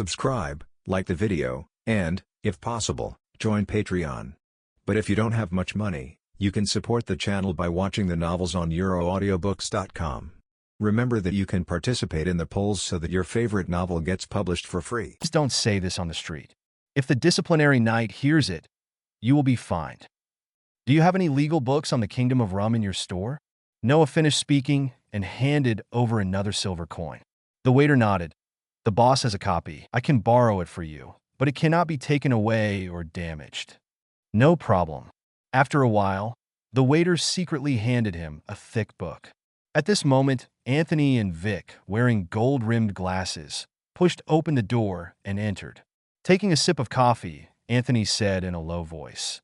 subscribe, like the video, and, if possible, join Patreon. But if you don't have much money, you can support the channel by watching the novels on euroaudiobooks.com. Remember that you can participate in the polls so that your favorite novel gets published for free. Please don't say this on the street. If the disciplinary knight hears it, you will be fined. Do you have any legal books on the Kingdom of Rum in your store? Noah finished speaking and handed over another silver coin. The waiter nodded. The boss has a copy. I can borrow it for you, but it cannot be taken away or damaged. No problem. After a while, the waiter secretly handed him a thick book. At this moment, Anthony and Vic, wearing gold-rimmed glasses, pushed open the door and entered. Taking a sip of coffee, Anthony said in a low voice,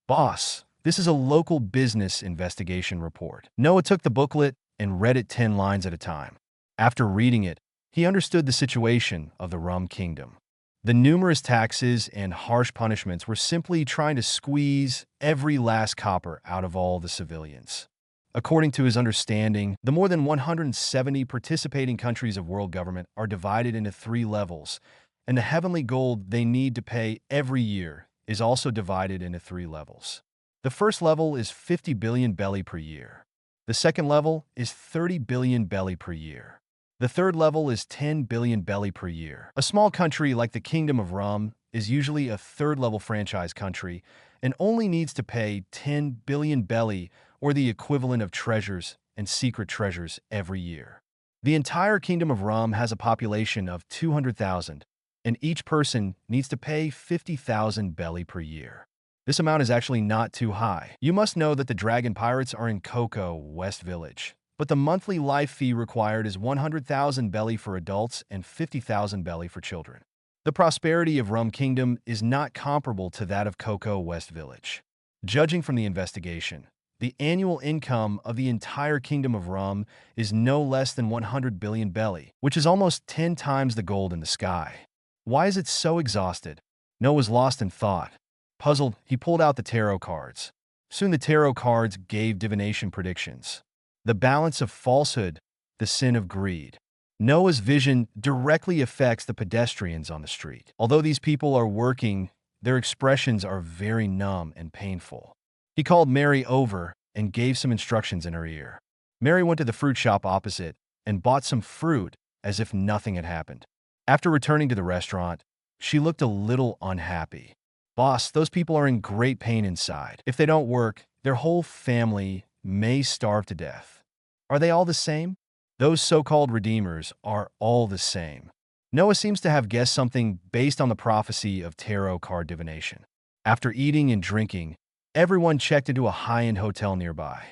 "Boss, this is a local business investigation report." Noah took the booklet and read it 10 lines at a time. After reading it, he understood the situation of the Rum Kingdom. The numerous taxes and harsh punishments were simply trying to squeeze every last copper out of all the civilians. According to his understanding, the more than 170 participating countries of world government are divided into 3 levels, and the heavenly gold they need to pay every year is also divided into 3 levels. The first level is 50 billion belly per year. The second level is 30 billion belly per year. The third level is 10 billion belly per year. A small country like the Kingdom of Rum is usually a third-level franchise country and only needs to pay 10 billion belly, or the equivalent of treasures and secret treasures, every year. The entire Kingdom of Rum has a population of 200,000, and each person needs to pay 50,000 belly per year. This amount is actually not too high. You must know that the Dragon Pirates are in Cocoa, West Village, but the monthly life fee required is 100,000 belly for adults and 50,000 belly for children. The prosperity of Rum Kingdom is not comparable to that of Cocoa, West Village. Judging from the investigation, the annual income of the entire Kingdom of Rum is no less than 100 billion belly, which is almost 10 times the gold in the sky. Why is it so exhausted? Noah was lost in thought. Puzzled, he pulled out the tarot cards. Soon the tarot cards gave divination predictions. The balance of falsehood, the sin of greed. Noah's vision directly affects the pedestrians on the street. Although these people are working, their expressions are very numb and painful. He called Mary over and gave some instructions in her ear. Mary went to the fruit shop opposite and bought some fruit as if nothing had happened. After returning to the restaurant, she looked a little unhappy. "Boss, those people are in great pain inside. If they don't work, their whole family may starve to death." Are they all the same? Those so-called redeemers are all the same. Noah seems to have guessed something based on the prophecy of tarot card divination. After eating and drinking, everyone checked into a high-end hotel nearby.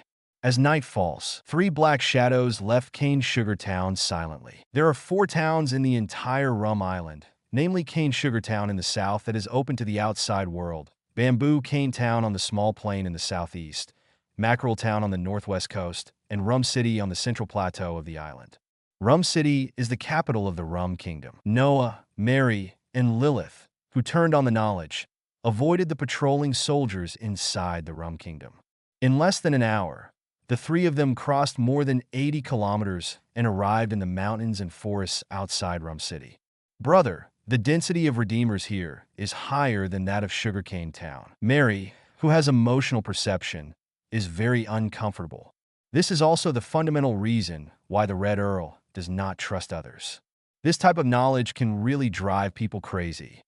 As night falls, 3 black shadows left Cane Sugar Town silently. There are 4 towns in the entire Rum Island, namely Cane Sugar Town in the south that is open to the outside world, Bamboo Cane Town on the small plain in the southeast, Mackerel Town on the northwest coast, and Rum City on the central plateau of the island. Rum City is the capital of the Rum Kingdom. Noah, Mary, and Lilith, who turned on the knowledge, avoided the patrolling soldiers inside the Rum Kingdom. In less than an hour, the 3 of them crossed more than 80 kilometers and arrived in the mountains and forests outside Rum City. "Brother, the density of redeemers here is higher than that of Sugarcane Town." Mary, who has emotional perception, is very uncomfortable. This is also the fundamental reason why the Red Earl does not trust others. This type of knowledge can really drive people crazy.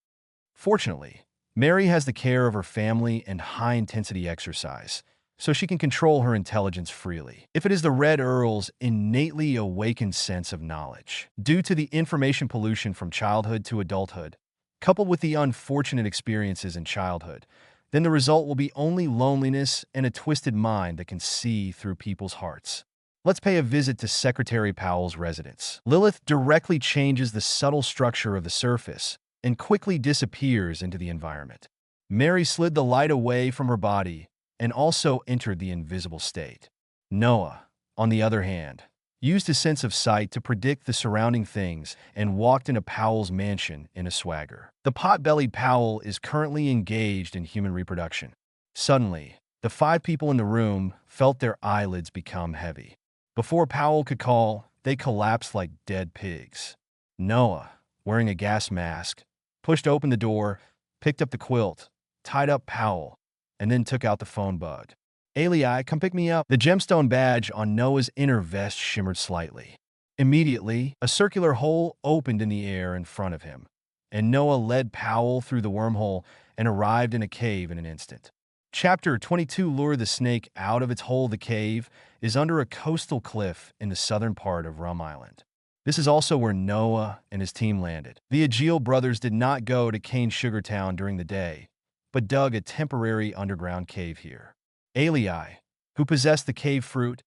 Fortunately, Mary has the care of her family and high-intensity exercise, so she can control her intelligence freely. If it is the Red Earl's innately awakened sense of knowledge, due to the information pollution from childhood to adulthood, coupled with the unfortunate experiences in childhood, then the result will be only loneliness and a twisted mind that can see through people's hearts. Let's pay a visit to Secretary Powell's residence. Lilith directly changes the subtle structure of the surface and quickly disappears into the environment. Mary slid the light away from her body and also entered the invisible state. Noah, on the other hand, used his sense of sight to predict the surrounding things and walked into Powell's mansion in a swagger. The pot-bellied Powell is currently engaged in human reproduction. Suddenly, the 5 people in the room felt their eyelids become heavy. Before Powell could call, they collapsed like dead pigs. Noah, wearing a gas mask, pushed open the door, picked up the quilt, tied up Powell, and then took out the phone bug. "Ali, come pick me up." The gemstone badge on Noah's inner vest shimmered slightly. Immediately, a circular hole opened in the air in front of him, and Noah led Powell through the wormhole and arrived in a cave in an instant. Chapter 22 Lure the snake out of its hole. The cave is under a coastal cliff in the southern part of Rum Island. This is also where Noah and his team landed. The Agile brothers did not go to Cane Sugar Town during the day, but dug a temporary underground cave here. Alii, who possessed the cave fruit,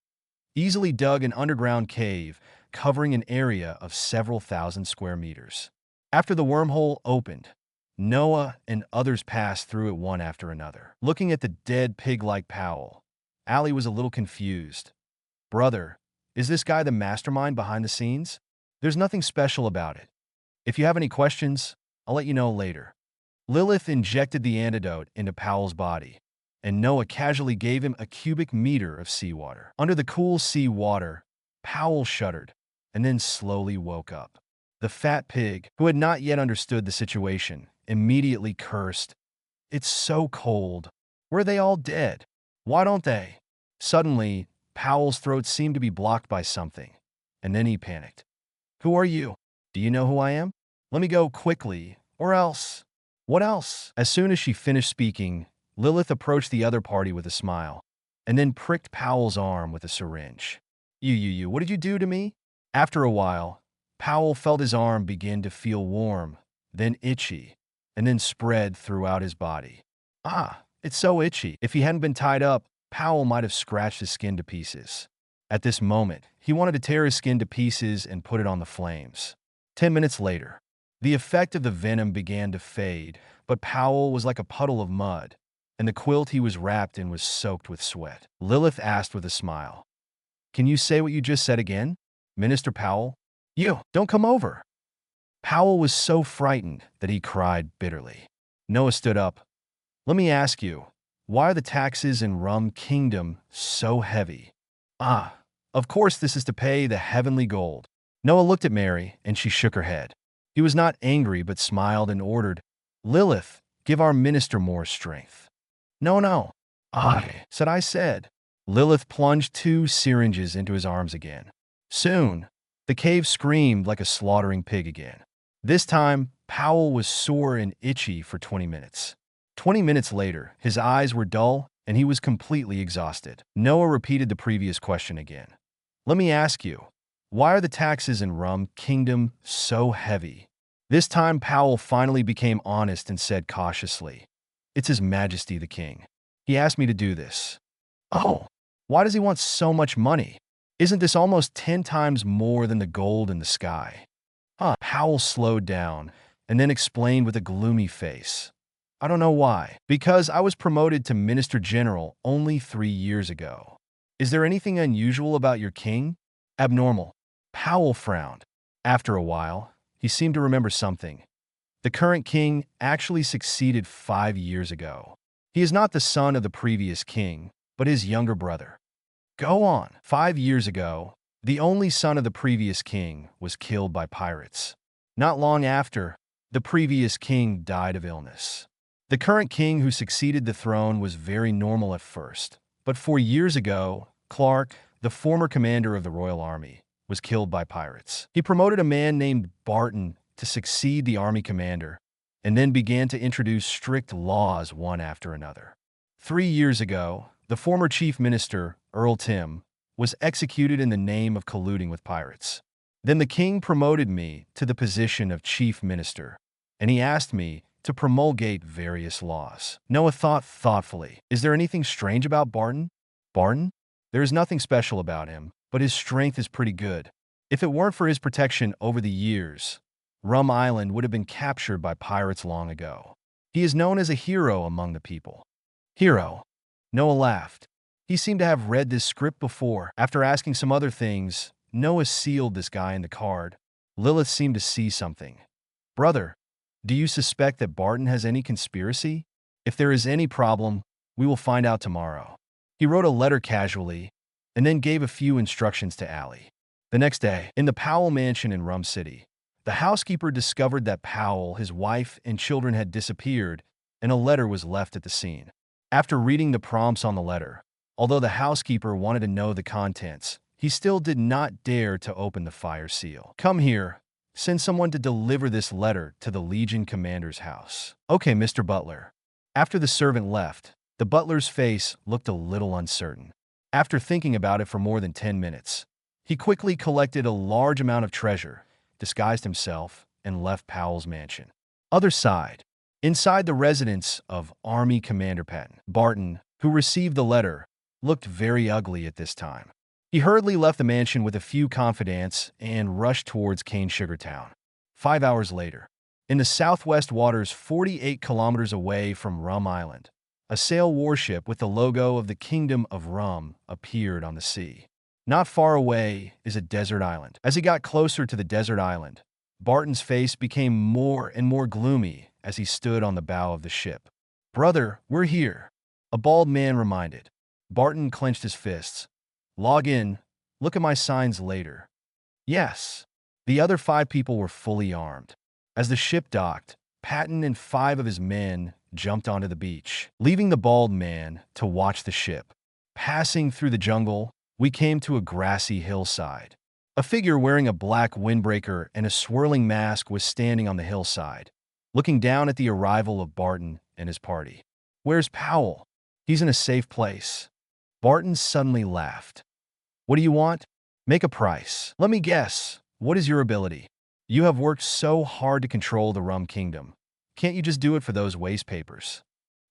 easily dug an underground cave covering an area of several thousand square meters. After the wormhole opened, Noah and others passed through it one after another. Looking at the dead pig-like Powell, Ali was a little confused. "Brother, is this guy the mastermind behind the scenes?" "There's nothing special about it. If you have any questions, I'll let you know later." Lilith injected the antidote into Powell's body, and Noah casually gave him a cubic meter of seawater. Under the cool sea water, Powell shuddered and then slowly woke up. The fat pig, who had not yet understood the situation, immediately cursed. "It's so cold. Were they all dead? Why don't they?" Suddenly, Powell's throat seemed to be blocked by something, and then he panicked. "Who are you? Do you know who I am? Let me go quickly, or else." "What else?" As soon as she finished speaking, Lilith approached the other party with a smile, and then pricked Powell's arm with a syringe. You, what did you do to me?" After a while, Powell felt his arm begin to feel warm, then itchy, and then spread throughout his body. "Ah, it's so itchy." If he hadn't been tied up, Powell might have scratched his skin to pieces. At this moment, he wanted to tear his skin to pieces and put it on the flames. 10 minutes later, the effect of the venom began to fade, but Powell was like a puddle of mud, and the quilt he was wrapped in was soaked with sweat. Lilith asked with a smile, "Can you say what you just said again, Minister Powell?" "You, don't come over." Powell was so frightened that he cried bitterly. Noah stood up. "Let me ask you, why are the taxes in Rum Kingdom so heavy?" "Ah, of course this is to pay the heavenly gold." Noah looked at Mary, and she shook her head. He was not angry, but smiled and ordered, "Lilith, give our minister more strength." No. "I said." Lilith plunged 2 syringes into his arms again. Soon, the cave screamed like a slaughtering pig again. This time, Powell was sore and itchy for 20 minutes. 20 minutes later, his eyes were dull, and he was completely exhausted. Noah repeated the previous question again. "Let me ask you, why are the taxes in Rum Kingdom so heavy?" This time, Powell finally became honest and said cautiously, "It's His Majesty the King. He asked me to do this." "Oh, why does he want so much money? Isn't this almost 10 times more than the gold in the sky?" Powell slowed down and then explained with a gloomy face. "I don't know why. Because I was promoted to Minister General only 3 years ago." "Is there anything unusual about your king?" "Abnormal." Powell frowned. After a while, he seemed to remember something. "The current king actually succeeded 5 years ago. He is not the son of the previous king, but his younger brother." "Go on." 5 years ago, the only son of the previous king was killed by pirates. Not long after, the previous king died of illness. The current king who succeeded the throne was very normal at first, but 4 years ago, Clark, the former commander of the Royal Army, was killed by pirates. He promoted a man named Barton to succeed the army commander, and then began to introduce strict laws one after another. 3 years ago, the former chief minister, Earl Tim, was executed in the name of colluding with pirates. Then the king promoted me to the position of chief minister, and he asked me to promulgate various laws. Noah thought thoughtfully. "Is there anything strange about Barton?" "Barton? There is nothing special about him, but his strength is pretty good. If it weren't for his protection over the years, Rum Island would have been captured by pirates long ago. He is known as a hero among the people." "Hero?" Noah laughed. He seemed to have read this script before. After asking some other things, Noah sealed this guy in the card. Lilith seemed to see something. "Brother, do you suspect that Barton has any conspiracy? If there is any problem, we will find out tomorrow." He wrote a letter casually, and then gave a few instructions to Ali. The next day, in the Powell mansion in Rum City, The housekeeper discovered that Powell, his wife, and children had disappeared, and a letter was left at the scene. After reading the prompts on the letter, although the housekeeper wanted to know the contents, he still did not dare to open the fire seal. "Come here. Send someone to deliver this letter to the Legion commander's house." "Okay, Mr. Butler." After the servant left, the butler's face looked a little uncertain. After thinking about it for more than 10 minutes, he quickly collected a large amount of treasure, disguised himself, and left Powell's mansion. Other side. Inside the residence of Army Commander Patton, Barton, who received the letter, looked very ugly at this time. He hurriedly left the mansion with a few confidants and rushed towards Cane Sugar Town. 5 hours later, in the southwest waters 48 kilometers away from Rum Island, a sail warship with the logo of the Kingdom of Rum appeared on the sea. Not far away is a desert island. As he got closer to the desert island, Barton's face became more and more gloomy as he stood on the bow of the ship. "Brother, we're here," a bald man reminded. Barton clenched his fists. "Log in. Look at my signs later." Yes. The other 5 people were fully armed. As the ship docked, Patton and 5 of his men jumped onto the beach, leaving the bald man to watch the ship. Passing through the jungle, we came to a grassy hillside. A figure wearing a black windbreaker and a swirling mask was standing on the hillside, looking down at the arrival of Barton and his party. "Where's Powell? He's in a safe place." Barton suddenly laughed. "What do you want? Make a price. Let me guess. What is your ability? You have worked so hard to control the Rum Kingdom. Can't you just do it for those waste papers?"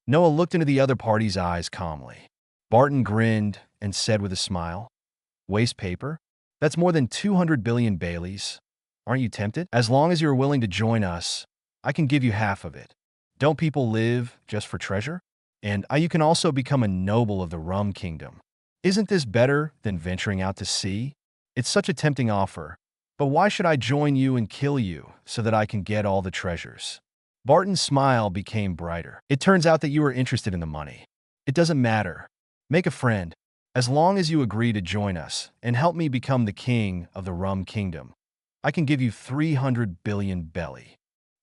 Noah looked into the other party's eyes calmly. Barton grinned and said with a smile, "Waste paper? That's more than 200 billion Baileys. Aren't you tempted? As long as you're willing to join us, I can give you half of it. Don't people live just for treasure? And you can also become a noble of the Rum Kingdom. Isn't this better than venturing out to sea? It's such a tempting offer, but why should I join you and kill you so that I can get all the treasures?" Barton's smile became brighter. "It turns out that you are interested in the money. It doesn't matter. Make a friend. As long as you agree to join us and help me become the king of the Rum Kingdom, I can give you 300 billion belly."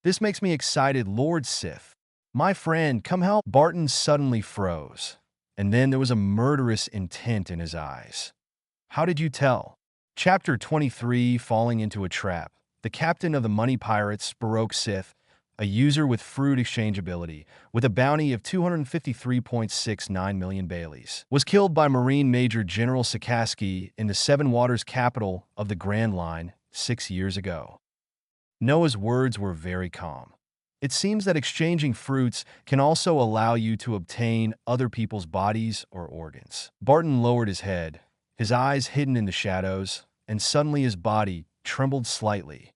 "This makes me excited, Lord Sith. My friend, come help." Barton suddenly froze, and then there was a murderous intent in his eyes. "How did you tell?" Chapter 23, Falling into a Trap. The captain of the money pirates, Baroque Sith, a user with fruit exchangeability, with a bounty of 253.69 million Baileys, was killed by Marine Major General Sikaski in the Seven Waters capital of the Grand Line 6 years ago. Noah's words were very calm. It seems that exchanging fruits can also allow you to obtain other people's bodies or organs. Barton lowered his head, his eyes hidden in the shadows, and suddenly his body trembled slightly.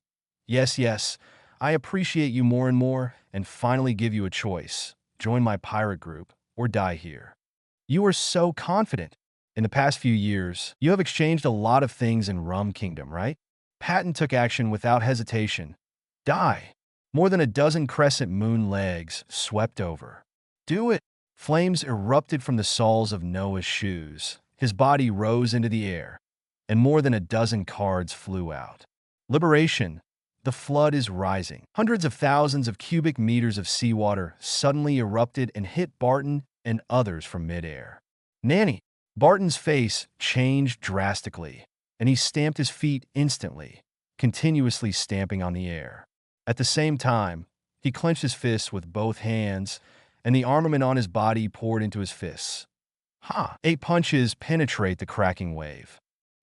Yes, I appreciate you more and more, and finally give you a choice. Join my pirate group, or die here." "You are so confident. In the past few years, you have exchanged a lot of things in Rum Kingdom, right?" Patton took action without hesitation. "Die." More than a dozen crescent moon legs swept over. "Do it." Flames erupted from the soles of Noah's shoes. His body rose into the air, and more than a dozen cards flew out. Liberation. The flood is rising. Hundreds of thousands of cubic meters of seawater suddenly erupted and hit Barton and others from midair. "Nanny!" Barton's face changed drastically, and he stamped his feet instantly, continuously stamping on the air. At the same time, he clenched his fists with both hands, and the armament on his body poured into his fists. 8 punches penetrate the cracking wave.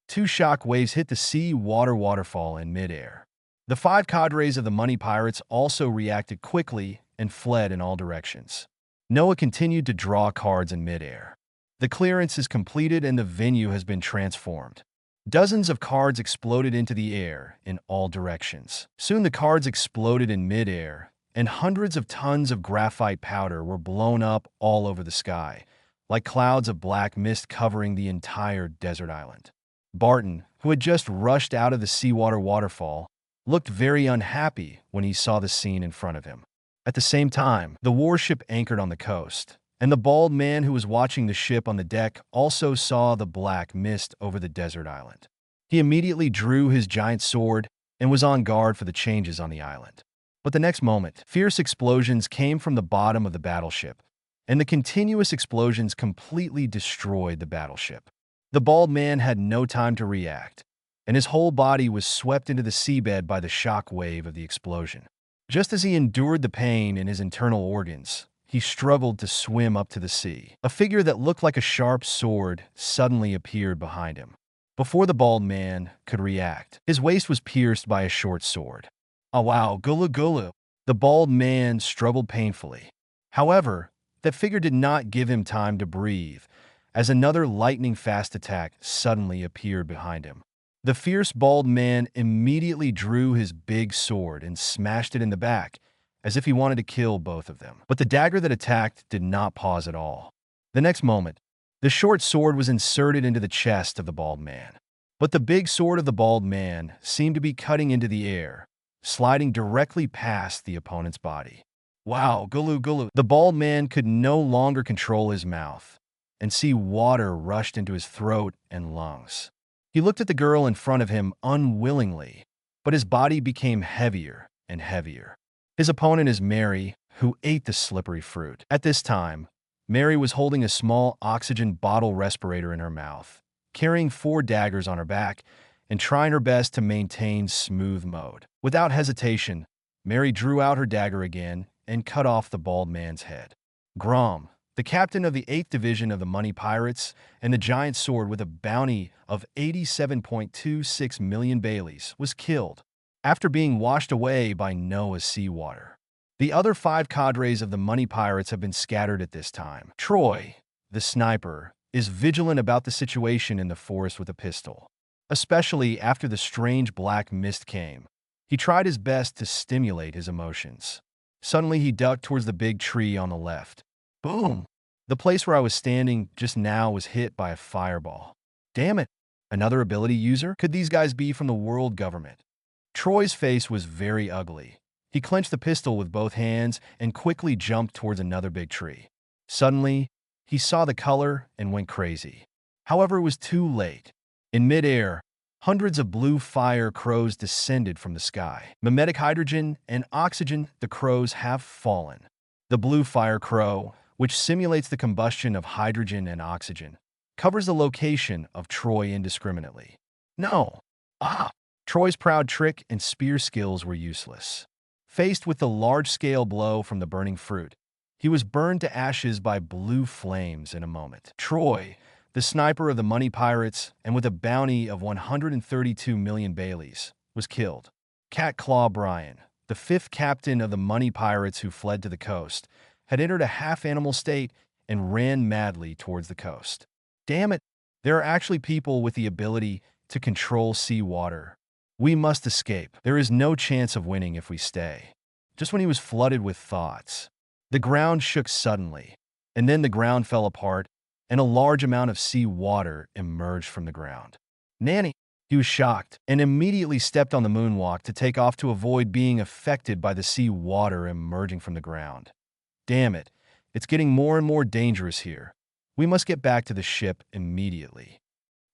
2 shock waves hit the sea-water waterfall in midair. The 5 cadres of the money pirates also reacted quickly and fled in all directions. Noah continued to draw cards in midair. The clearance is completed and the venue has been transformed. Dozens of cards exploded into the air in all directions. Soon the cards exploded in midair, and hundreds of tons of graphite powder were blown up all over the sky, like clouds of black mist covering the entire desert island. Barton, who had just rushed out of the seawater waterfall, looked very unhappy when he saw the scene in front of him. At the same time, the warship anchored on the coast, and the bald man who was watching the ship on the deck also saw the black mist over the desert island. He immediately drew his giant sword and was on guard for the changes on the island. But the next moment, fierce explosions came from the bottom of the battleship, and the continuous explosions completely destroyed the battleship. The bald man had no time to react, and his whole body was swept into the seabed by the shock wave of the explosion. Just as he endured the pain in his internal organs, he struggled to swim up to the sea. A figure that looked like a sharp sword suddenly appeared behind him. Before the bald man could react, his waist was pierced by a short sword. "Oh wow, gulu gulu." The bald man struggled painfully. However, that figure did not give him time to breathe, as another lightning-fast attack suddenly appeared behind him. The fierce bald man immediately drew his big sword and smashed it in the back, as if he wanted to kill both of them. But the dagger that attacked did not pause at all. The next moment, the short sword was inserted into the chest of the bald man. But the big sword of the bald man seemed to be cutting into the air, sliding directly past the opponent's body. Wow, gulu gulu. The bald man could no longer control his mouth, and see water rushed into his throat and lungs. He looked at the girl in front of him unwillingly, but his body became heavier and heavier. His opponent is Mary, who ate the slippery fruit. At this time, Mary was holding a small oxygen bottle respirator in her mouth, carrying 4 daggers on her back, and trying her best to maintain smooth mode. Without hesitation, Mary drew out her dagger again and cut off the bald man's head. Grom, the captain of the 8th Division of the Money Pirates and the giant sword with a bounty of 87.26 million Baileys, was killed after being washed away by Noah's seawater. The other 5 cadres of the Money Pirates have been scattered at this time. Troy, the sniper, is vigilant about the situation in the forest with a pistol, especially after the strange black mist came. He tried his best to stimulate his emotions. Suddenly, he ducked towards the big tree on the left. Boom! The place where I was standing just now was hit by a fireball. Damn it! Another ability user? Could these guys be from the world government? Troy's face was very ugly. He clenched the pistol with both hands and quickly jumped towards another big tree. Suddenly, he saw the color and went crazy. However, it was too late. In midair, hundreds of blue fire crows descended from the sky. Mimetic hydrogen and oxygen, the crows have fallen. The blue fire crow, which simulates the combustion of hydrogen and oxygen, covers the location of Troy indiscriminately. No! Troy's proud trick and spear skills were useless. Faced with the large-scale blow from the burning fruit, he was burned to ashes by blue flames in a moment. Troy, the sniper of the Money Pirates and with a bounty of 132 million Baileys, was killed. Cat Claw Brian, the 5th captain of the Money Pirates who fled to the coast, had entered a half-animal state and ran madly towards the coast. Damn it, there are actually people with the ability to control seawater. We must escape. There is no chance of winning if we stay. Just when he was flooded with thoughts, the ground shook suddenly, and then the ground fell apart, and a large amount of sea water emerged from the ground. Nanny! He was shocked and immediately stepped on the moonwalk to take off to avoid being affected by the sea water emerging from the ground. Damn it, it's getting more and more dangerous here. We must get back to the ship immediately.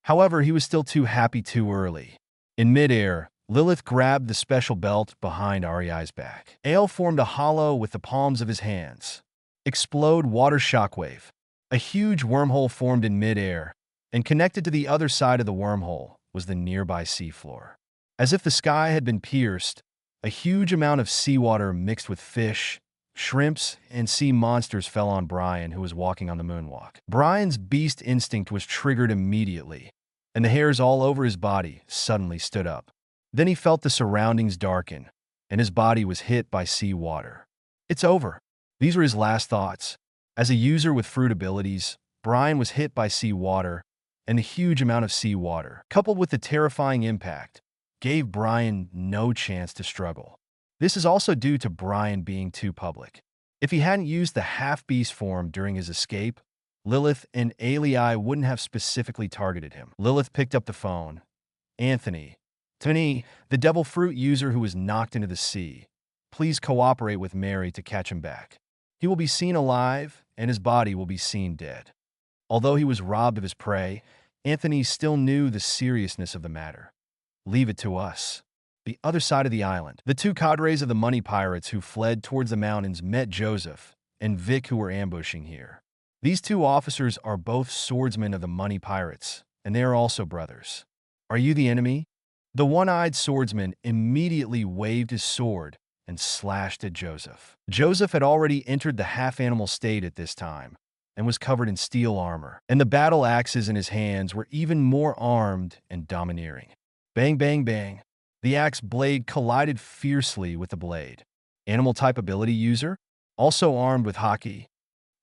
However, he was still too happy too early. In midair, Lilith grabbed the special belt behind Ariai's back. Ale formed a hollow with the palms of his hands. Explode water shockwave. A huge wormhole formed in midair, and connected to the other side of the wormhole was the nearby seafloor. As if the sky had been pierced, a huge amount of seawater mixed with fish, shrimps, and sea monsters fell on Brian, who was walking on the moonwalk. Brian's beast instinct was triggered immediately, and the hairs all over his body suddenly stood up. Then he felt the surroundings darken, and his body was hit by seawater. It's over. These were his last thoughts. As a user with fruit abilities, Brian was hit by seawater, and the huge amount of seawater, coupled with the terrifying impact, gave Brian no chance to struggle. This is also due to Brian being too public. If he hadn't used the half-beast form during his escape, Lilith and Alii wouldn't have specifically targeted him. Lilith picked up the phone. Anthony, Tony, the devil fruit user who was knocked into the sea, please cooperate with Mary to catch him back. He will be seen alive, and his body will be seen dead. Although he was robbed of his prey, Anthony still knew the seriousness of the matter. Leave it to us. the other side of the island. The two cadres of the money pirates who fled towards the mountains met Joseph and Vic, who were ambushing here. These two officers are both swordsmen of the money pirates, and they are also brothers. Are you the enemy? The one-eyed swordsman immediately waved his sword and slashed at Joseph. Joseph had already entered the half-animal state at this time and was covered in steel armor, and the battle axes in his hands were even more armed and domineering. Bang, bang, bang. The axe blade collided fiercely with the blade. Animal-type ability user, also armed with haki.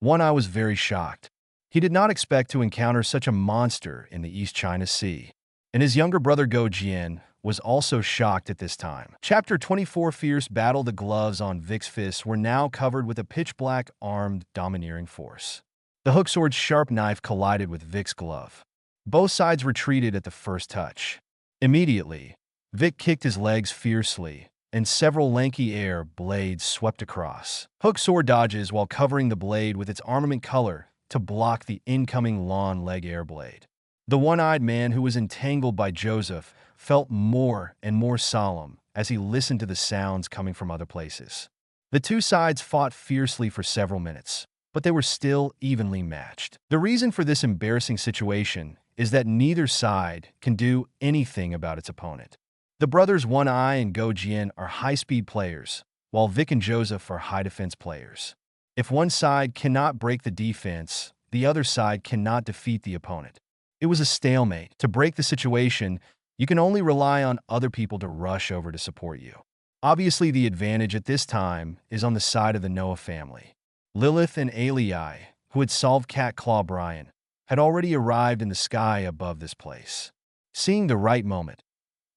One Eye was very shocked. He did not expect to encounter such a monster in the East China Sea. And his younger brother Go Jian was also shocked at this time. Chapter 24 Fierce Battle. The gloves on Vic's fists were now covered with a pitch-black armed domineering force. The hook sword's sharp knife collided with Vic's glove. Both sides retreated at the first touch. Immediately, Vic kicked his legs fiercely, and several lanky air blades swept across. Hook sword dodges while covering the blade with its armament color to block the incoming long leg air blade. The one-eyed man who was entangled by Joseph felt more and more solemn as he listened to the sounds coming from other places. The two sides fought fiercely for several minutes, but they were still evenly matched. The reason for this embarrassing situation is that neither side can do anything about its opponent. The brothers One Eye and Go Jian are high-speed players, while Vic and Joseph are high-defense players. If one side cannot break the defense, the other side cannot defeat the opponent. It was a stalemate. To break the situation, you can only rely on other people to rush over to support you. Obviously, the advantage at this time is on the side of the Noah family. Lilith and Alii, who had solved Cat Claw Brian, had already arrived in the sky above this place. Seeing the right moment,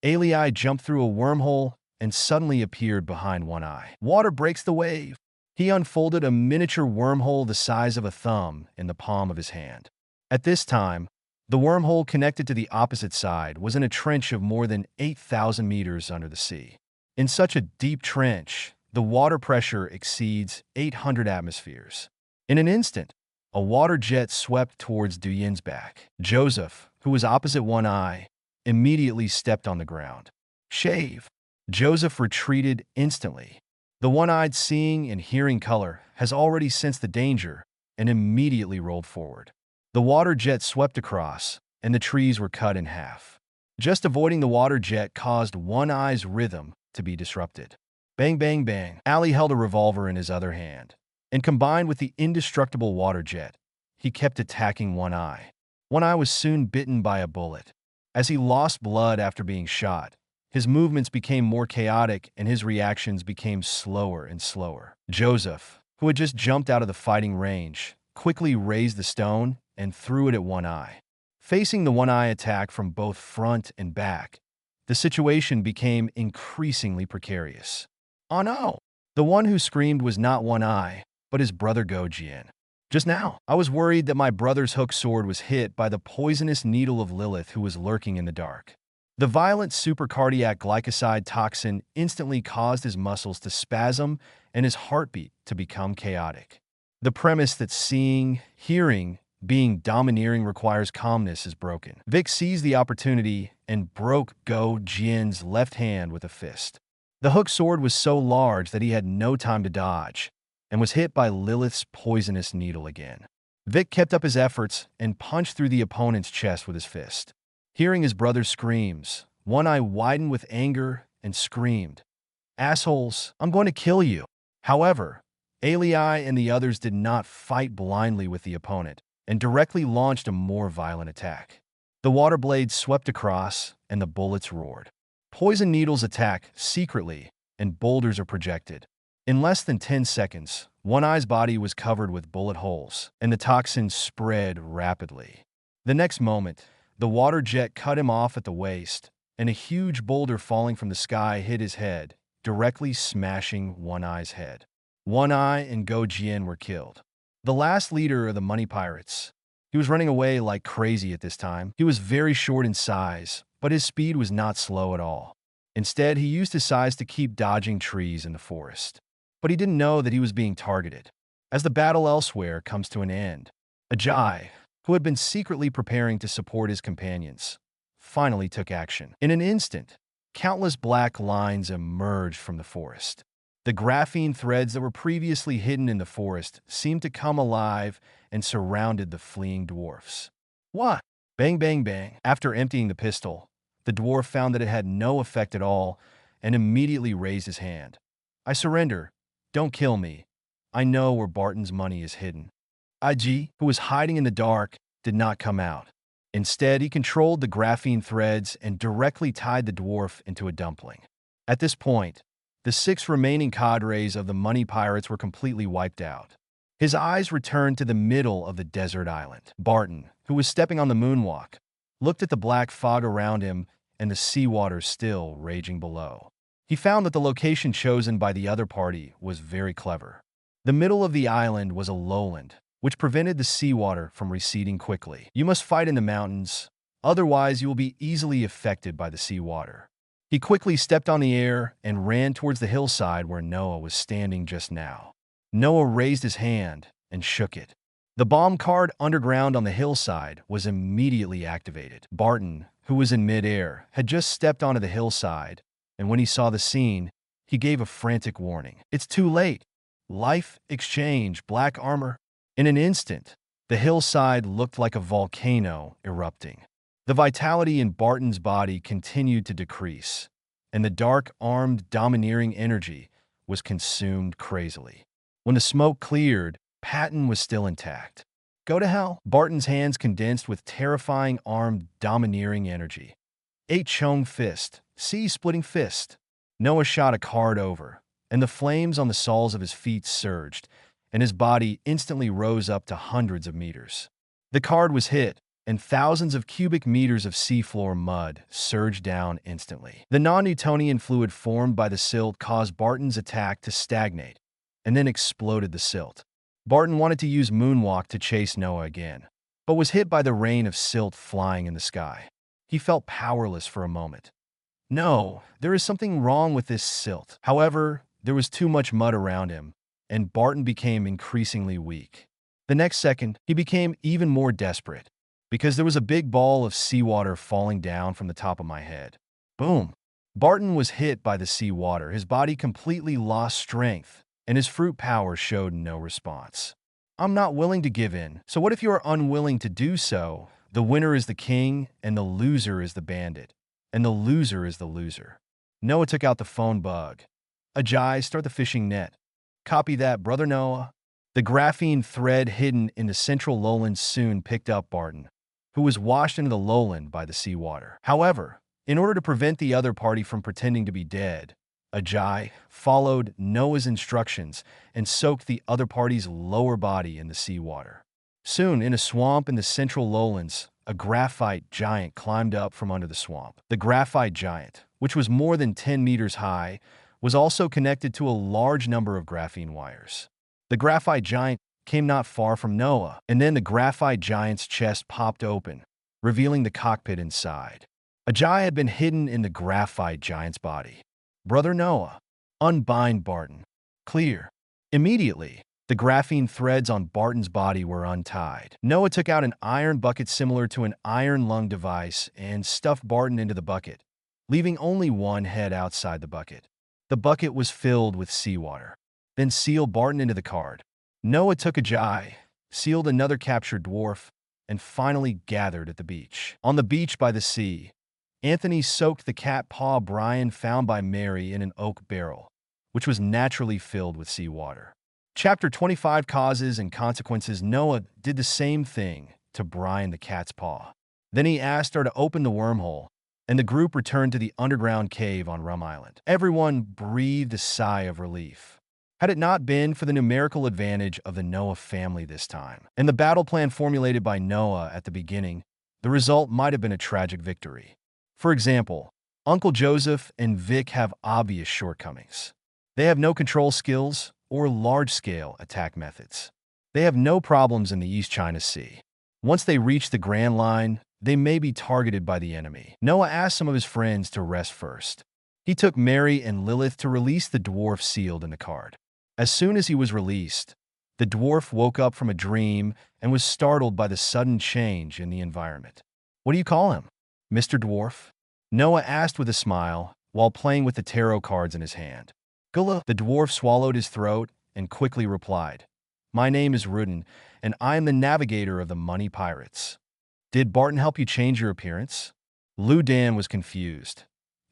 Alii jumped through a wormhole and suddenly appeared behind One Eye. Water breaks the wave. He unfolded a miniature wormhole the size of a thumb in the palm of his hand. At this time, the wormhole connected to the opposite side was in a trench of more than 8,000 meters under the sea. In such a deep trench, the water pressure exceeds 800 atmospheres. In an instant, a water jet swept towards Duyin's back. Joseph, who was opposite One Eye, immediately stepped on the ground. Shave. Joseph retreated instantly. The one-eyed, seeing and hearing color, has already sensed the danger and immediately rolled forward. The water jet swept across, and the trees were cut in half. Just avoiding the water jet caused One Eye's rhythm to be disrupted. Bang, bang, bang. Ali held a revolver in his other hand, and combined with the indestructible water jet, he kept attacking One Eye. One Eye was soon bitten by a bullet. As he lost blood after being shot, his movements became more chaotic and his reactions became slower and slower. Joseph, who had just jumped out of the fighting range, quickly raised the stone and threw it at One Eye. Facing the One Eye attack from both front and back, the situation became increasingly precarious. Oh no! The one who screamed was not One Eye, but his brother Go Jian. Just now, I was worried that my brother's hook sword was hit by the poisonous needle of Lilith who was lurking in the dark. The violent supercardiac glycoside toxin instantly caused his muscles to spasm and his heartbeat to become chaotic. The premise that seeing, hearing, being domineering requires calmness is broken. Vic seized the opportunity and broke Go Jian's left hand with a fist. The hook sword was so large that he had no time to dodge, and was hit by Lilith's poisonous needle again. Vic kept up his efforts and punched through the opponent's chest with his fist. Hearing his brother's screams, One Eye widened with anger and screamed, "Assholes, I'm going to kill you." However, Alii and the others did not fight blindly with the opponent and directly launched a more violent attack. The water blades swept across and the bullets roared. Poison needles attack secretly and boulders are projected. In less than 10 seconds, One Eye's body was covered with bullet holes, and the toxin spread rapidly. The next moment, the water jet cut him off at the waist, and a huge boulder falling from the sky hit his head, directly smashing One Eye's head. One Eye and Go Jian were killed. The last leader of the money pirates. He was running away like crazy at this time. He was very short in size, but his speed was not slow at all. Instead, he used his size to keep dodging trees in the forest. But he didn't know that he was being targeted. As the battle elsewhere comes to an end, Ajay, who had been secretly preparing to support his companions, finally took action. In an instant, Countless black lines emerged from the forest. The graphene threads that were previously hidden in the forest seemed to come alive and surrounded the fleeing dwarfs. What? Bang, bang, bang. After emptying the pistol, the dwarf found that it had no effect at all and immediately raised his hand. I surrender. Don't kill me. I know where Barton's money is hidden. IG, who was hiding in the dark, did not come out. Instead, he controlled the graphene threads and directly tied the dwarf into a dumpling. At this point, the 6 remaining cadres of the money pirates were completely wiped out. His eyes returned to the middle of the desert island. Barton, who was stepping on the moonwalk, looked at the black fog around him and the seawater still raging below. He found that the location chosen by the other party was very clever. The middle of the island was a lowland, which prevented the seawater from receding quickly. You must fight in the mountains, otherwise you will be easily affected by the seawater. He quickly stepped on the air and ran towards the hillside where Noah was standing just now. Noah raised his hand and shook it. The bomb card underground on the hillside was immediately activated. Barton, who was in midair, had just stepped onto the hillside, and when he saw the scene, he gave a frantic warning. It's too late. Life exchange, black armor. In an instant, the hillside looked like a volcano erupting. The vitality in Barton's body continued to decrease, and the dark-armed domineering energy was consumed crazily. When the smoke cleared, Patton was still intact. Go to hell. Barton's hands condensed with terrifying armed domineering energy. 8 Chung fist, sea-splitting fist. Noah shot a card over, and the flames on the soles of his feet surged, and his body instantly rose up to hundreds of meters. The card was hit, and thousands of cubic meters of seafloor mud surged down instantly. The non-Newtonian fluid formed by the silt caused Barton's attack to stagnate, and then exploded the silt. Barton wanted to use Moonwalk to chase Noah again, but was hit by the rain of silt flying in the sky. He felt powerless for a moment. No, there is something wrong with this silt. However, there was too much mud around him, and Barton became increasingly weak. The next second, he became even more desperate, because there was a big ball of seawater falling down from the top of my head. Boom! Barton was hit by the seawater. His body completely lost strength, and his fruit power showed no response. I'm not willing to give in, so what if you are unwilling to do so? The winner is the king, and the loser is the bandit, and the loser is the loser. Noah took out the phone bug. Ajay, start the fishing net. Copy that, brother Noah. The graphene thread hidden in the central lowland soon picked up Barton, who was washed into the lowland by the seawater. However, in order to prevent the other party from pretending to be dead, Ajay followed Noah's instructions and soaked the other party's lower body in the seawater. Soon, in a swamp in the central lowlands, a graphite giant climbed up from under the swamp. The graphite giant, which was more than 10 meters high, was also connected to a large number of graphene wires. The graphite giant came not far from Noah, and then the graphite giant's chest popped open, revealing the cockpit inside. Ajay had been hidden in the graphite giant's body. Brother Noah, unbind Barton. Clear. Immediately, the graphene threads on Barton's body were untied. Noah took out an iron bucket similar to an iron lung device and stuffed Barton into the bucket, leaving only one head outside the bucket. The bucket was filled with seawater. Then sealed Barton into the card. Noah took Ajay, sealed another captured dwarf, and finally gathered at the beach. On the beach by the sea, Anthony soaked the cat paw Brian found by Mary in an oak barrel, which was naturally filled with seawater. Chapter 25 Causes and Consequences. Noah did the same thing to Brian the cat's paw. Then he asked her to open the wormhole, and the group returned to the underground cave on Rum Island. Everyone breathed a sigh of relief. Had it not been for the numerical advantage of the Noah family this time, and the battle plan formulated by Noah at the beginning, the result might have been a tragic victory. For example, Uncle Joseph and Vic have obvious shortcomings. They have no control skills or large-scale attack methods. They have no problems in the East China Sea. Once they reach the Grand Line, they may be targeted by the enemy. Noah asked some of his friends to rest first. He took Mary and Lilith to release the dwarf sealed in the card. As soon as he was released, the dwarf woke up from a dream and was startled by the sudden change in the environment. What do you call him? Mr. Dwarf? Noah asked with a smile, while playing with the tarot cards in his hand. Gula, the dwarf, swallowed his throat and quickly replied, "My name is Rudin, and I am the navigator of the money pirates." "Did Barton help you change your appearance?" Lu Dan was confused.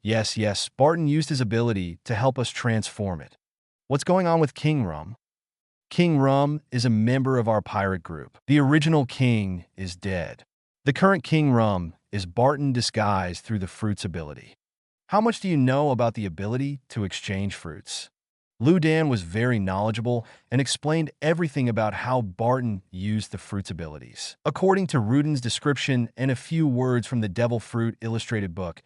Yes, Barton used his ability to help us transform it." "What's going on with King Rum?" "King Rum is a member of our pirate group. The original king is dead. The current King Rum is Barton disguised through the fruit's ability." "How much do you know about the ability to exchange fruits?" Lu Dan was very knowledgeable and explained everything about how Barton used the fruit's abilities. According to Rudin's description and a few words from the Devil Fruit illustrated book,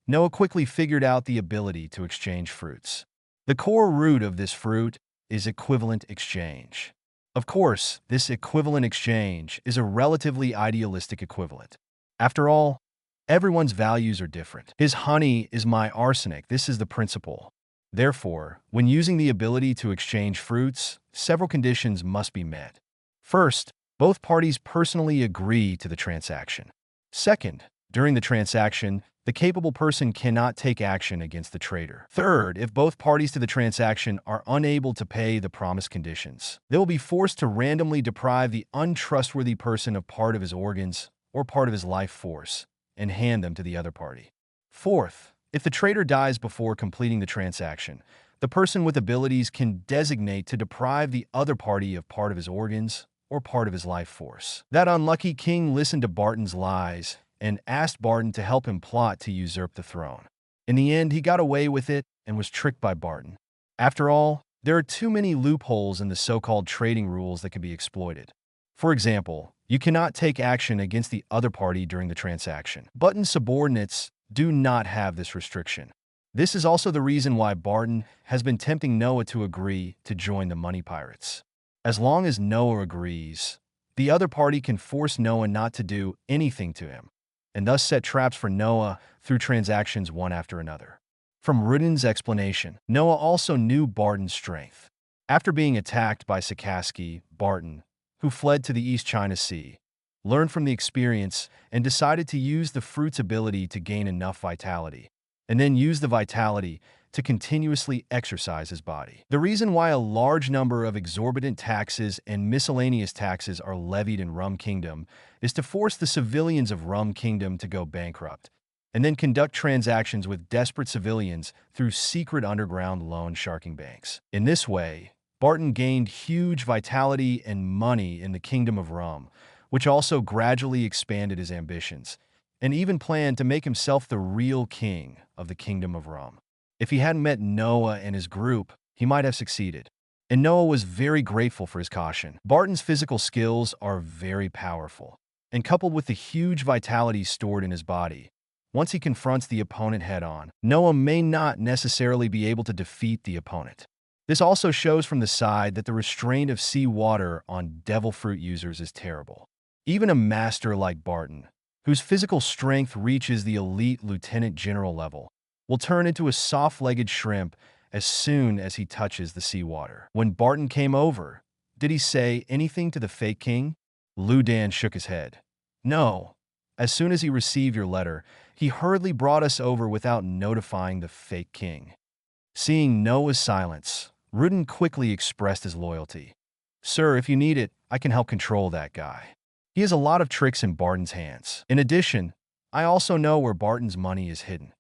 Noah quickly figured out the ability to exchange fruits. The core root of this fruit is equivalent exchange. Of course, this equivalent exchange is a relatively idealistic equivalent. After all, everyone's values are different. His honey is my arsenic. This is the principle. Therefore, when using the ability to exchange fruits, several conditions must be met. First, both parties personally agree to the transaction. Second, during the transaction, the capable person cannot take action against the trader. Third, if both parties to the transaction are unable to pay the promised conditions, they will be forced to randomly deprive the untrustworthy person of part of his organs or part of his life force and hand them to the other party. Fourth, if the trader dies before completing the transaction, the person with abilities can designate to deprive the other party of part of his organs or part of his life force. That unlucky king listened to Barton's lies and asked Barton to help him plot to usurp the throne. In the end, he got away with it and was tricked by Barton. After all, there are too many loopholes in the so-called trading rules that can be exploited. For example, you cannot take action against the other party during the transaction. Barton's subordinates do not have this restriction. This is also the reason why Barton has been tempting Noah to agree to join the money pirates. As long as Noah agrees, the other party can force Noah not to do anything to him, and thus set traps for Noah through transactions one after another. From Rudin's explanation, Noah also knew Barton's strength. After being attacked by Sakaski, Barton, who fled to the East China Sea, learned from the experience and decided to use the fruit's ability to gain enough vitality, and then use the vitality to continuously exercise his body. The reason why a large number of exorbitant taxes and miscellaneous taxes are levied in Rum Kingdom is to force the civilians of Rum Kingdom to go bankrupt, and then conduct transactions with desperate civilians through secret underground loan sharking banks. In this way, Barton gained huge vitality and money in the Kingdom of Rum, which also gradually expanded his ambitions, and even planned to make himself the real king of the Kingdom of Rum. If he hadn't met Noah and his group, he might have succeeded. And Noah was very grateful for his caution. Barton's physical skills are very powerful, and coupled with the huge vitality stored in his body, once he confronts the opponent head-on, Noah may not necessarily be able to defeat the opponent. This also shows from the side that the restraint of sea water on devil fruit users is terrible. Even a master like Barton, whose physical strength reaches the elite lieutenant general level, will turn into a soft-legged shrimp as soon as he touches the seawater. When Barton came over, did he say anything to the fake king? Lu Dan shook his head. No. As soon as he received your letter, he hurriedly brought us over without notifying the fake king. Seeing Noah's silence, Rudin quickly expressed his loyalty. Sir, if you need it, I can help control that guy. He has a lot of tricks in Barton's hands. In addition, I also know where Barton's money is hidden.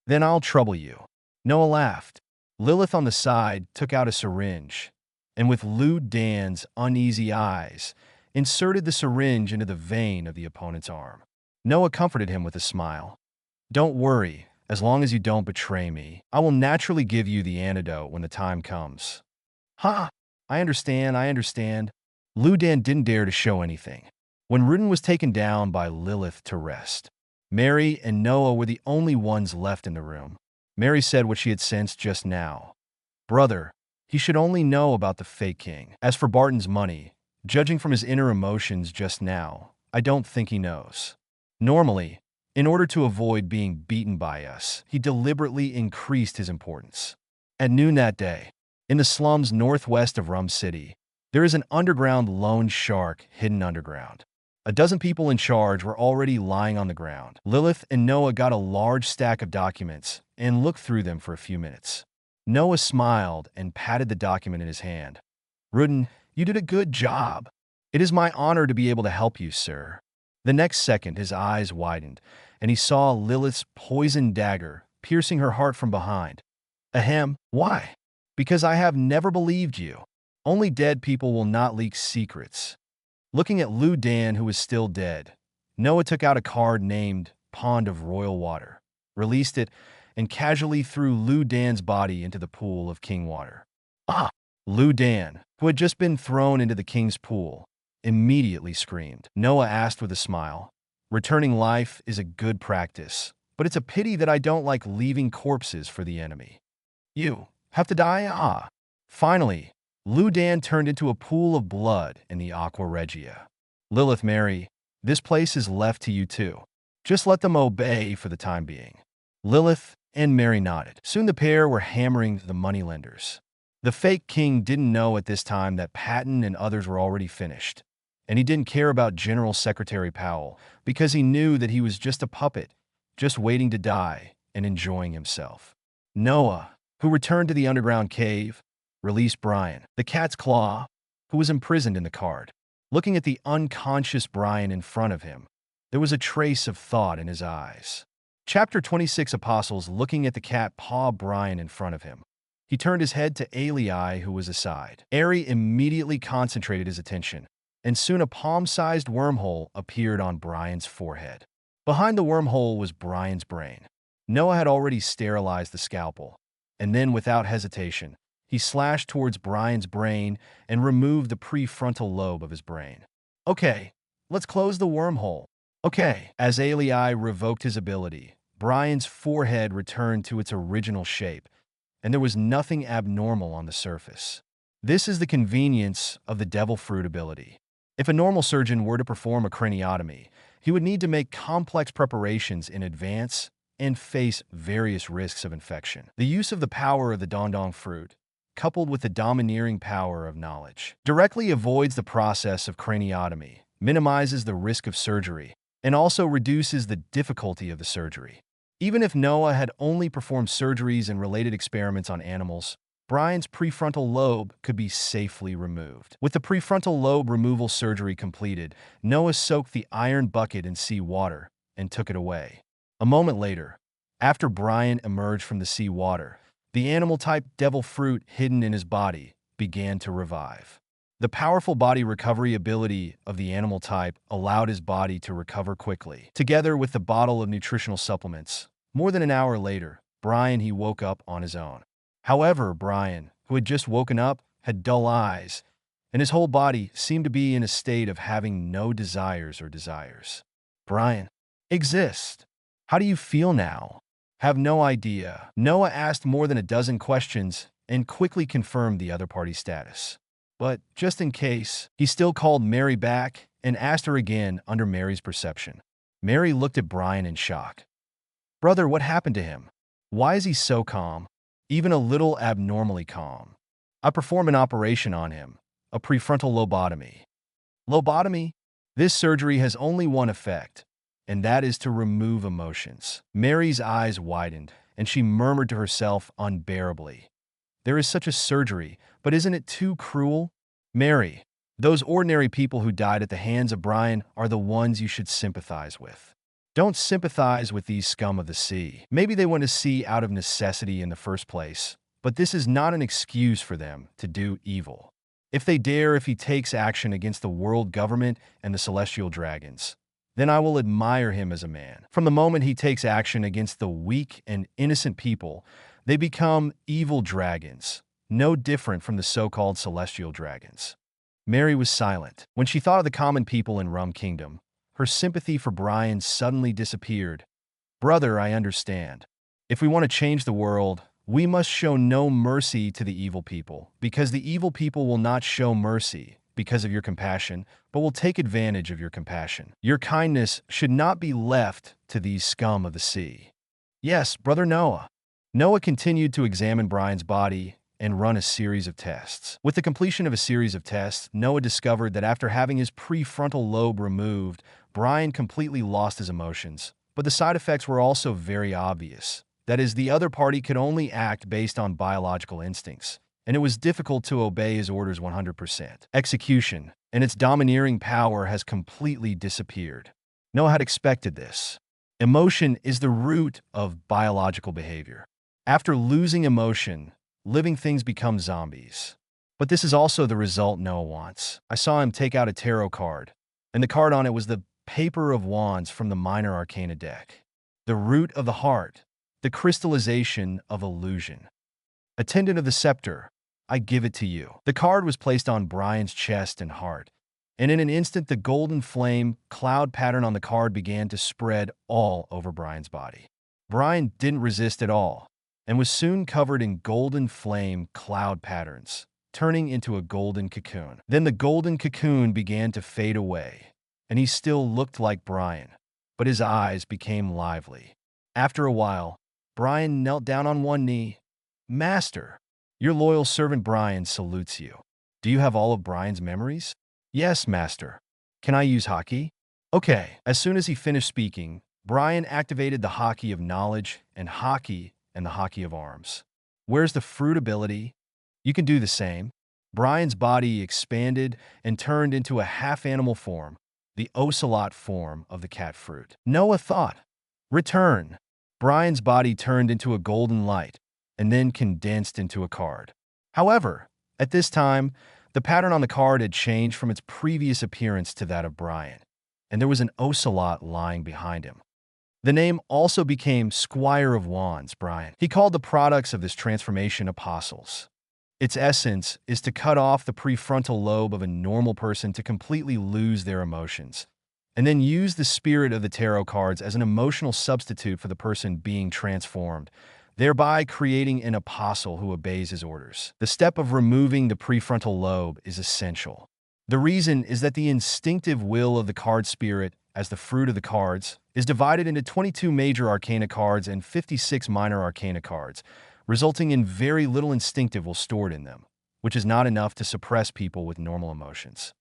Then I'll trouble you. Noah laughed. Lilith on the side took out a syringe, and with Lu Dan's uneasy eyes, inserted the syringe into the vein of the opponent's arm. Noah comforted him with a smile. Don't worry, as long as you don't betray me, I will naturally give you the antidote when the time comes. Ha! I understand. Lu Dan didn't dare to show anything. When Rudin was taken down by Lilith to rest, Mary and Noah were the only ones left in the room. Mary said what she had sensed just now. Brother, he should only know about the fake king. As for Barton's money, judging from his inner emotions just now, I don't think he knows. Normally, in order to avoid being beaten by us, he deliberately increased his importance. At noon that day, in the slums northwest of Rum City, there is an underground loan shark hidden underground. A dozen people in charge were already lying on the ground. Lilith and Noah got a large stack of documents and looked through them for a few minutes. Noah smiled and patted the document in his hand. "Rudin, you did a good job. It is my honor to be able to help you, sir." The next second, his eyes widened, and he saw Lilith's poisoned dagger piercing her heart from behind. Ahem, why? Because I have never believed you. Only dead people will not leak secrets. Looking at Lu Dan, who was still dead, Noah took out a card named Pond of Royal Water, released it, and casually threw Lu Dan's body into the pool of king water. Ah! Lu Dan, who had just been thrown into the king's pool, immediately screamed. Noah asked with a smile, "Returning life is a good practice, but it's a pity that I don't like leaving corpses for the enemy." "You have to die, ah." Finally, Lu Dan turned into a pool of blood in the Aqua Regia. "Lilith Mary, this place is left to you too. Just let them obey for the time being." Lilith and Mary nodded. Soon the pair were hammering the moneylenders. The fake king didn't know at this time that Patton and others were already finished, and he didn't care about General Secretary Powell because he knew that he was just a puppet, just waiting to die and enjoying himself. Noah, who returned to the underground cave, released Brian, the cat's claw, who was imprisoned in the card. Looking at the unconscious Brian in front of him, there was a trace of thought in his eyes. Chapter 26 Apostles looking at the cat paw Brian in front of him. He turned his head to Eli, who was aside. Ari immediately concentrated his attention, and soon a palm-sized wormhole appeared on Brian's forehead. Behind the wormhole was Brian's brain. Noah had already sterilized the scalpel, and then without hesitation, he slashed towards Brian's brain and removed the prefrontal lobe of his brain. "Okay, let's close the wormhole." "Okay." As Eli revoked his ability, Brian's forehead returned to its original shape, and there was nothing abnormal on the surface. This is the convenience of the devil fruit ability. If a normal surgeon were to perform a craniotomy, he would need to make complex preparations in advance and face various risks of infection. The use of the power of the Dondong fruit, coupled with the domineering power of knowledge, directly avoids the process of craniotomy, minimizes the risk of surgery, and also reduces the difficulty of the surgery. Even if Noah had only performed surgeries and related experiments on animals, Brian's prefrontal lobe could be safely removed. With the prefrontal lobe removal surgery completed, Noah soaked the iron bucket in sea water and took it away. A moment later, after Brian emerged from the sea water, the animal-type devil fruit hidden in his body began to revive. The powerful body recovery ability of the animal type allowed his body to recover quickly. Together with the bottle of nutritional supplements, more than an hour later, he woke up on his own. However, Brian, who had just woken up, had dull eyes, and his whole body seemed to be in a state of having no desires or desires. "Brian, exist. How do you feel now?" "Have no idea." Noah asked more than a dozen questions and quickly confirmed the other party's status. But just in case, he still called Mary back and asked her again under Mary's perception. Mary looked at Brian in shock. "Brother, what happened to him? Why is he so calm? Even a little abnormally calm." "I performed an operation on him, a prefrontal lobotomy." "Lobotomy?" "This surgery has only one effect, and that is to remove emotions." Mary's eyes widened, and she murmured to herself unbearably, "There is such a surgery, but isn't it too cruel?" "Mary, those ordinary people who died at the hands of Brian are the ones you should sympathize with. Don't sympathize with these scum of the sea. Maybe they went to sea out of necessity in the first place, but this is not an excuse for them to do evil. If he takes action against the world government and the celestial dragons, then I will admire him as a man. From the moment he takes action against the weak and innocent people, they become evil dragons, no different from the so-called celestial dragons." Mary was silent. When she thought of the common people in Rum Kingdom, her sympathy for Brian suddenly disappeared. "Brother, I understand. If we want to change the world, we must show no mercy to the evil people, because the evil people will not show mercy because of your compassion, but will take advantage of your compassion. Your kindness should not be left to these scum of the sea." "Yes, Brother Noah." Noah continued to examine Brian's body and run a series of tests. With the completion of a series of tests, Noah discovered that after having his prefrontal lobe removed, Brian completely lost his emotions. But the side effects were also very obvious. That is, the other party could only act based on biological instincts, and it was difficult to obey his orders 100%. Execution and its domineering power has completely disappeared. Noah had expected this. Emotion is the root of biological behavior. After losing emotion, living things become zombies. But this is also the result Noah wants. I saw him take out a tarot card, and the card on it was the Paper of Wands from the Minor Arcana deck. The root of the heart, the crystallization of illusion. Attendant of the scepter, I give it to you. The card was placed on Brian's chest and heart, and in an instant the golden flame cloud pattern on the card began to spread all over Brian's body. Brian didn't resist at all, and was soon covered in golden flame cloud patterns, turning into a golden cocoon. Then the golden cocoon began to fade away, and he still looked like Brian, but his eyes became lively. After a while, Brian knelt down on one knee. Master, your loyal servant Brian salutes you. Do you have all of Brian's memories? Yes, Master. Can I use hockey? Okay. As soon as he finished speaking, Brian activated the hockey of knowledge and the hockey of arms. Where's the fruit ability? You can do the same. Brian's body expanded and turned into a half-animal form, the ocelot form of the cat fruit. Noah thought. Return. Brian's body turned into a golden light and then condensed into a card. However, at this time, the pattern on the card had changed from its previous appearance to that of Brian, and there was an ocelot lying behind him. The name also became Squire of Wands, Brian. He called the products of this transformation apostles. Its essence is to cut off the prefrontal lobe of a normal person to completely lose their emotions, and then use the spirit of the tarot cards as an emotional substitute for the person being transformed, thereby creating an apostle who obeys his orders. The step of removing the prefrontal lobe is essential. The reason is that the instinctive will of the card spirit, as the fruit of the cards, is divided into 22 major arcana cards and 56 minor arcana cards, resulting in very little instinctive will stored in them, which is not enough to suppress people with normal emotions.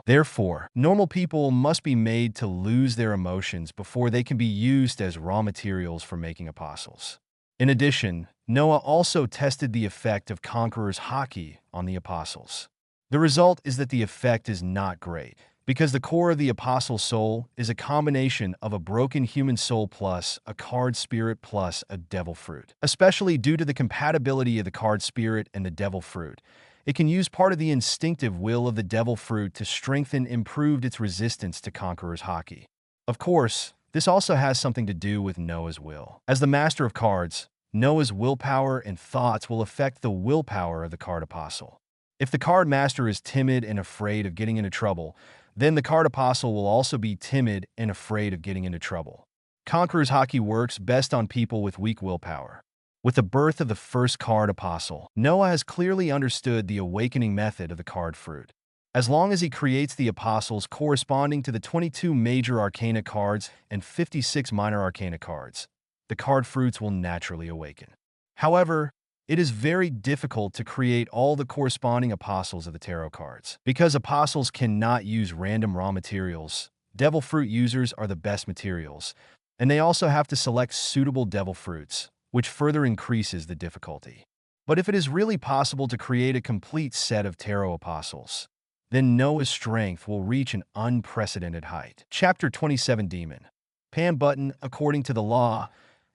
Therefore, normal people must be made to lose their emotions before they can be used as raw materials for making apostles. In addition, Noah also tested the effect of Conqueror's hockey on the apostles. The result is that the effect is not great, because the core of the apostle's soul is a combination of a broken human soul plus a card spirit plus a devil fruit. Especially due to the compatibility of the card spirit and the devil fruit, it can use part of the instinctive will of the devil fruit to strengthen improved its resistance to Conqueror's hockey. Of course, this also has something to do with Noah's will. As the master of cards, Noah's willpower and thoughts will affect the willpower of the card apostle. If the card master is timid and afraid of getting into trouble, then the card apostle will also be timid and afraid of getting into trouble. Conqueror's hockey works best on people with weak willpower. With the birth of the first card apostle, Noah has clearly understood the awakening method of the card fruit. As long as he creates the apostles corresponding to the 22 major arcana cards and 56 minor arcana cards, the card fruits will naturally awaken. However, it is very difficult to create all the corresponding apostles of the tarot cards. Because apostles cannot use random raw materials, devil fruit users are the best materials, and they also have to select suitable devil fruits, which further increases the difficulty. But if it is really possible to create a complete set of tarot apostles, then Noah's strength will reach an unprecedented height. Chapter 27 Demon. Pan button. According to the law,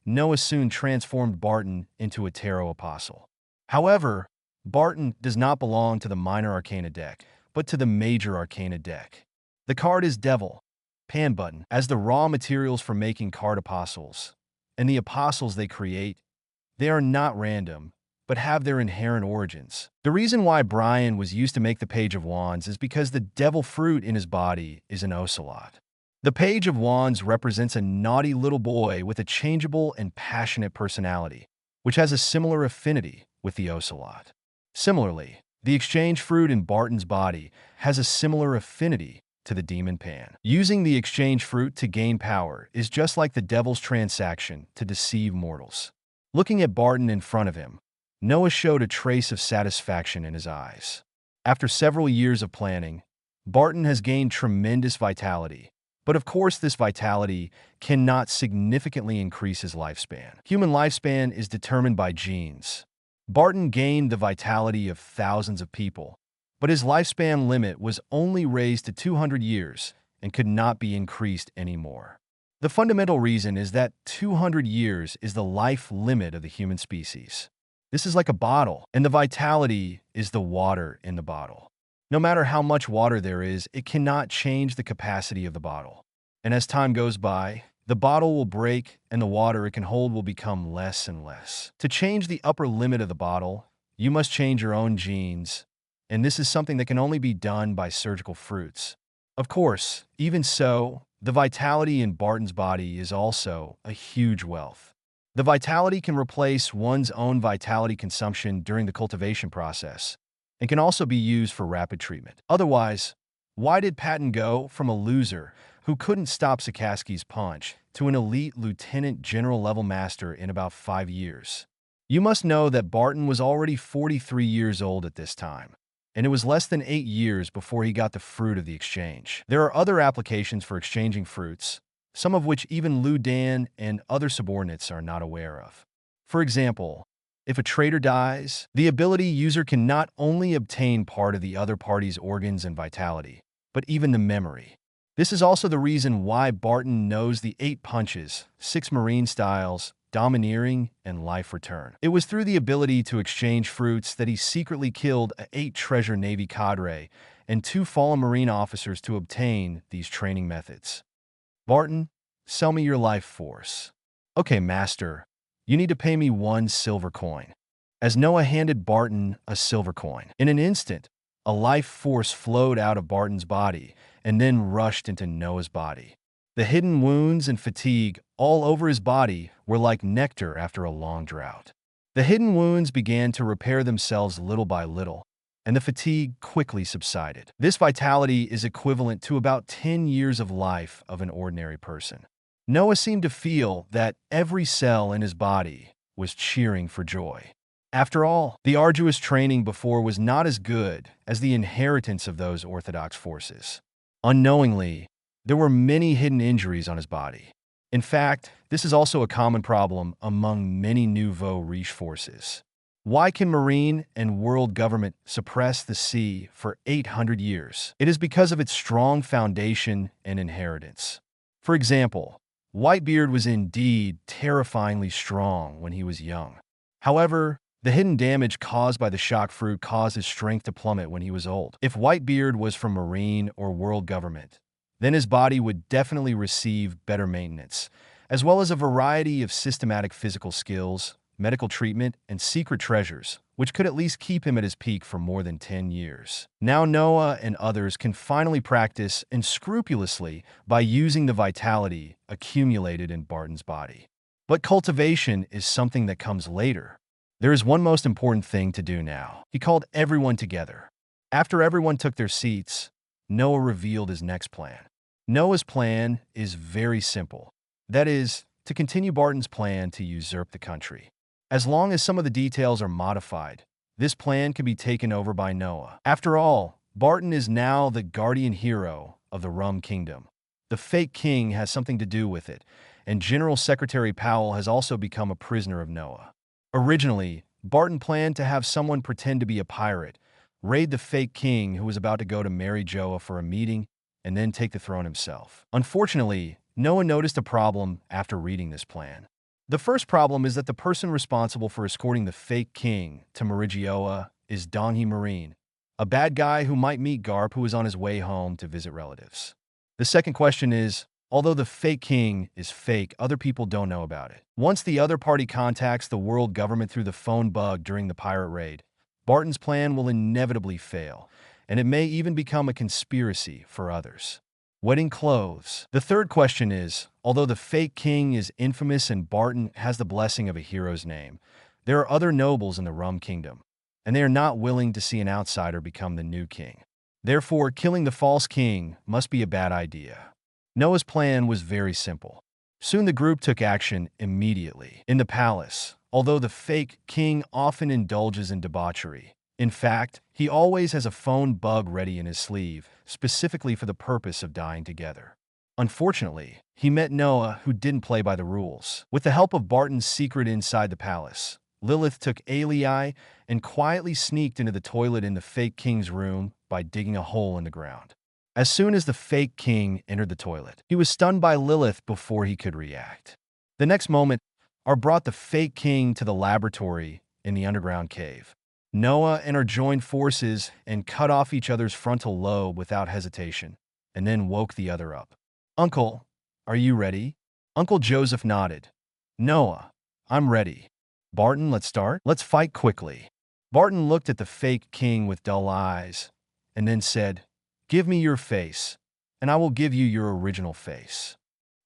Noah soon transformed Barton into a tarot apostle. However, Barton does not belong to the minor arcana deck, but to the major arcana deck. The card is Devil, Pan button, as the raw materials for making card apostles, and the apostles they create, they are not random, but have their inherent origins. The reason why Brian was used to make the Page of Wands is because the devil fruit in his body is an ocelot. The Page of Wands represents a naughty little boy with a changeable and passionate personality, which has a similar affinity with the ocelot. Similarly, the exchange fruit in Barton's body has a similar affinity to the demon Pan. Using the exchange fruit to gain power is just like the devil's transaction to deceive mortals. Looking at Barton in front of him, Noah showed a trace of satisfaction in his eyes. After several years of planning, Barton has gained tremendous vitality. But of course, this vitality cannot significantly increase his lifespan. Human lifespan is determined by genes. Barton gained the vitality of thousands of people, but his lifespan limit was only raised to 200 years and could not be increased anymore. The fundamental reason is that 200 years is the life limit of the human species. This is like a bottle, and the vitality is the water in the bottle. No matter how much water there is, it cannot change the capacity of the bottle. And as time goes by, the bottle will break and the water it can hold will become less and less. To change the upper limit of the bottle, you must change your own genes, and this is something that can only be done by surgical fruits. Of course, even so, the vitality in Barton's body is also a huge wealth. The vitality can replace one's own vitality consumption during the cultivation process, and can also be used for rapid treatment. Otherwise, why did Patton go from a loser who couldn't stop Sikorsky's punch to an elite lieutenant general level master in about 5 years? You must know that Barton was already 43 years old at this time, and it was less than 8 years before he got the fruit of the exchange. There are other applications for exchanging fruits, some of which even Liu Dan and other subordinates are not aware of. For example, if a traitor dies, the ability user can not only obtain part of the other party's organs and vitality, but even the memory. This is also the reason why Barton knows the 8 punches, 6 marine styles, domineering, and life return. It was through the ability to exchange fruits that he secretly killed a 8 treasure Navy cadre and 2 fallen Marine officers to obtain these training methods. Barton, sell me your life force. Okay, master. You need to pay me 1 silver coin. As Noah handed Barton a silver coin, in an instant, a life force flowed out of Barton's body and then rushed into Noah's body. The hidden wounds and fatigue all over his body were like nectar after a long drought. The hidden wounds began to repair themselves little by little, and the fatigue quickly subsided. This vitality is equivalent to about 10 years of life of an ordinary person. Noah seemed to feel that every cell in his body was cheering for joy. After all, the arduous training before was not as good as the inheritance of those orthodox forces. Unknowingly, there were many hidden injuries on his body. In fact, this is also a common problem among many nouveau riche forces. Why can Marine and world government suppress the sea for 800 years? It is because of its strong foundation and inheritance. For example, Whitebeard was indeed terrifyingly strong when he was young. However, the hidden damage caused by the shock fruit caused his strength to plummet when he was old. If Whitebeard was from Marine or world government, then his body would definitely receive better maintenance, as well as a variety of systematic physical skills, medical treatment, and secret treasures, which could at least keep him at his peak for more than 10 years. Now Noah and others can finally practice unscrupulously by using the vitality accumulated in Barton's body. But cultivation is something that comes later. There is one most important thing to do now. He called everyone together. After everyone took their seats, Noah revealed his next plan. Noah's plan is very simple. That is, to continue Barton's plan to usurp the country. As long as some of the details are modified, this plan can be taken over by Noah. After all, Barton is now the guardian hero of the Rum Kingdom. The fake king has something to do with it, and General Secretary Powell has also become a prisoner of Noah. Originally, Barton planned to have someone pretend to be a pirate, raid the fake king who was about to go to marry Joa for a meeting, and then take the throne himself. Unfortunately, Noah noticed a problem after reading this plan. The first problem is that the person responsible for escorting the fake king to Marigioa is Donghi Marine, a bad guy who might meet Garp who is on his way home to visit relatives. The second question is, although the fake king is fake, other people don't know about it. Once the other party contacts the world government through the phone bug during the pirate raid, Barton's plan will inevitably fail, and it may even become a conspiracy for others. Wedding clothes. The third question is, although the fake king is infamous and Barton has the blessing of a hero's name, there are other nobles in the Rum Kingdom, and they are not willing to see an outsider become the new king. Therefore, killing the false king must be a bad idea. Noah's plan was very simple. Soon the group took action immediately. In the palace, although the fake king often indulges in debauchery. In fact, he always has a phone bug ready in his sleeve, specifically for the purpose of dying together. Unfortunately, he met Noah, who didn't play by the rules. With the help of Barton's secret inside the palace, Lilith took Alii and quietly sneaked into the toilet in the fake king's room by digging a hole in the ground. As soon as the fake king entered the toilet, he was stunned by Lilith before he could react. The next moment, brought the fake king to the laboratory in the underground cave. Noah and her joined forces and cut off each other's frontal lobe without hesitation, and then woke the other up. "Uncle, are you ready?" Uncle Joseph nodded. "Noah, I'm ready." "Barton, let's start? Let's fight quickly." Barton looked at the fake king with dull eyes, and then said, "Give me your face, and I will give you your original face."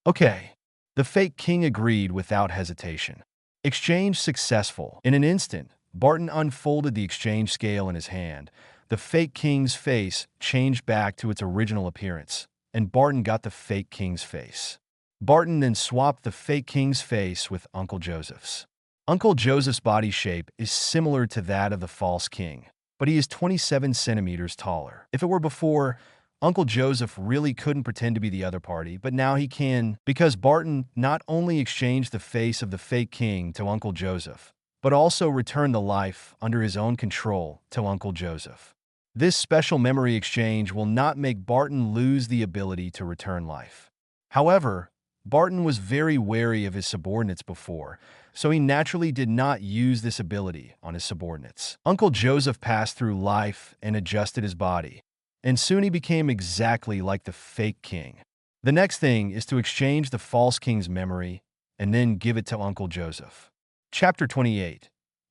"Okay." The fake king agreed without hesitation. Exchange successful. In an instant, Barton unfolded the exchange scale in his hand. The fake king's face changed back to its original appearance, and Barton got the fake king's face. Barton then swapped the fake king's face with Uncle Joseph's. Uncle Joseph's body shape is similar to that of the false king, but he is 27 centimeters taller. If it were before, Uncle Joseph really couldn't pretend to be the other party, but now he can, because Barton not only exchanged the face of the fake king to Uncle Joseph, but also returned the life under his own control to Uncle Joseph. This special memory exchange will not make Barton lose the ability to return life. However, Barton was very wary of his subordinates before, so he naturally did not use this ability on his subordinates. Uncle Joseph passed through life and adjusted his body, and soon he became exactly like the fake king. The next thing is to exchange the false king's memory and then give it to Uncle Joseph. Chapter 28.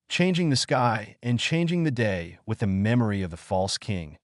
Changing the sky and changing the day with the memory of the false king.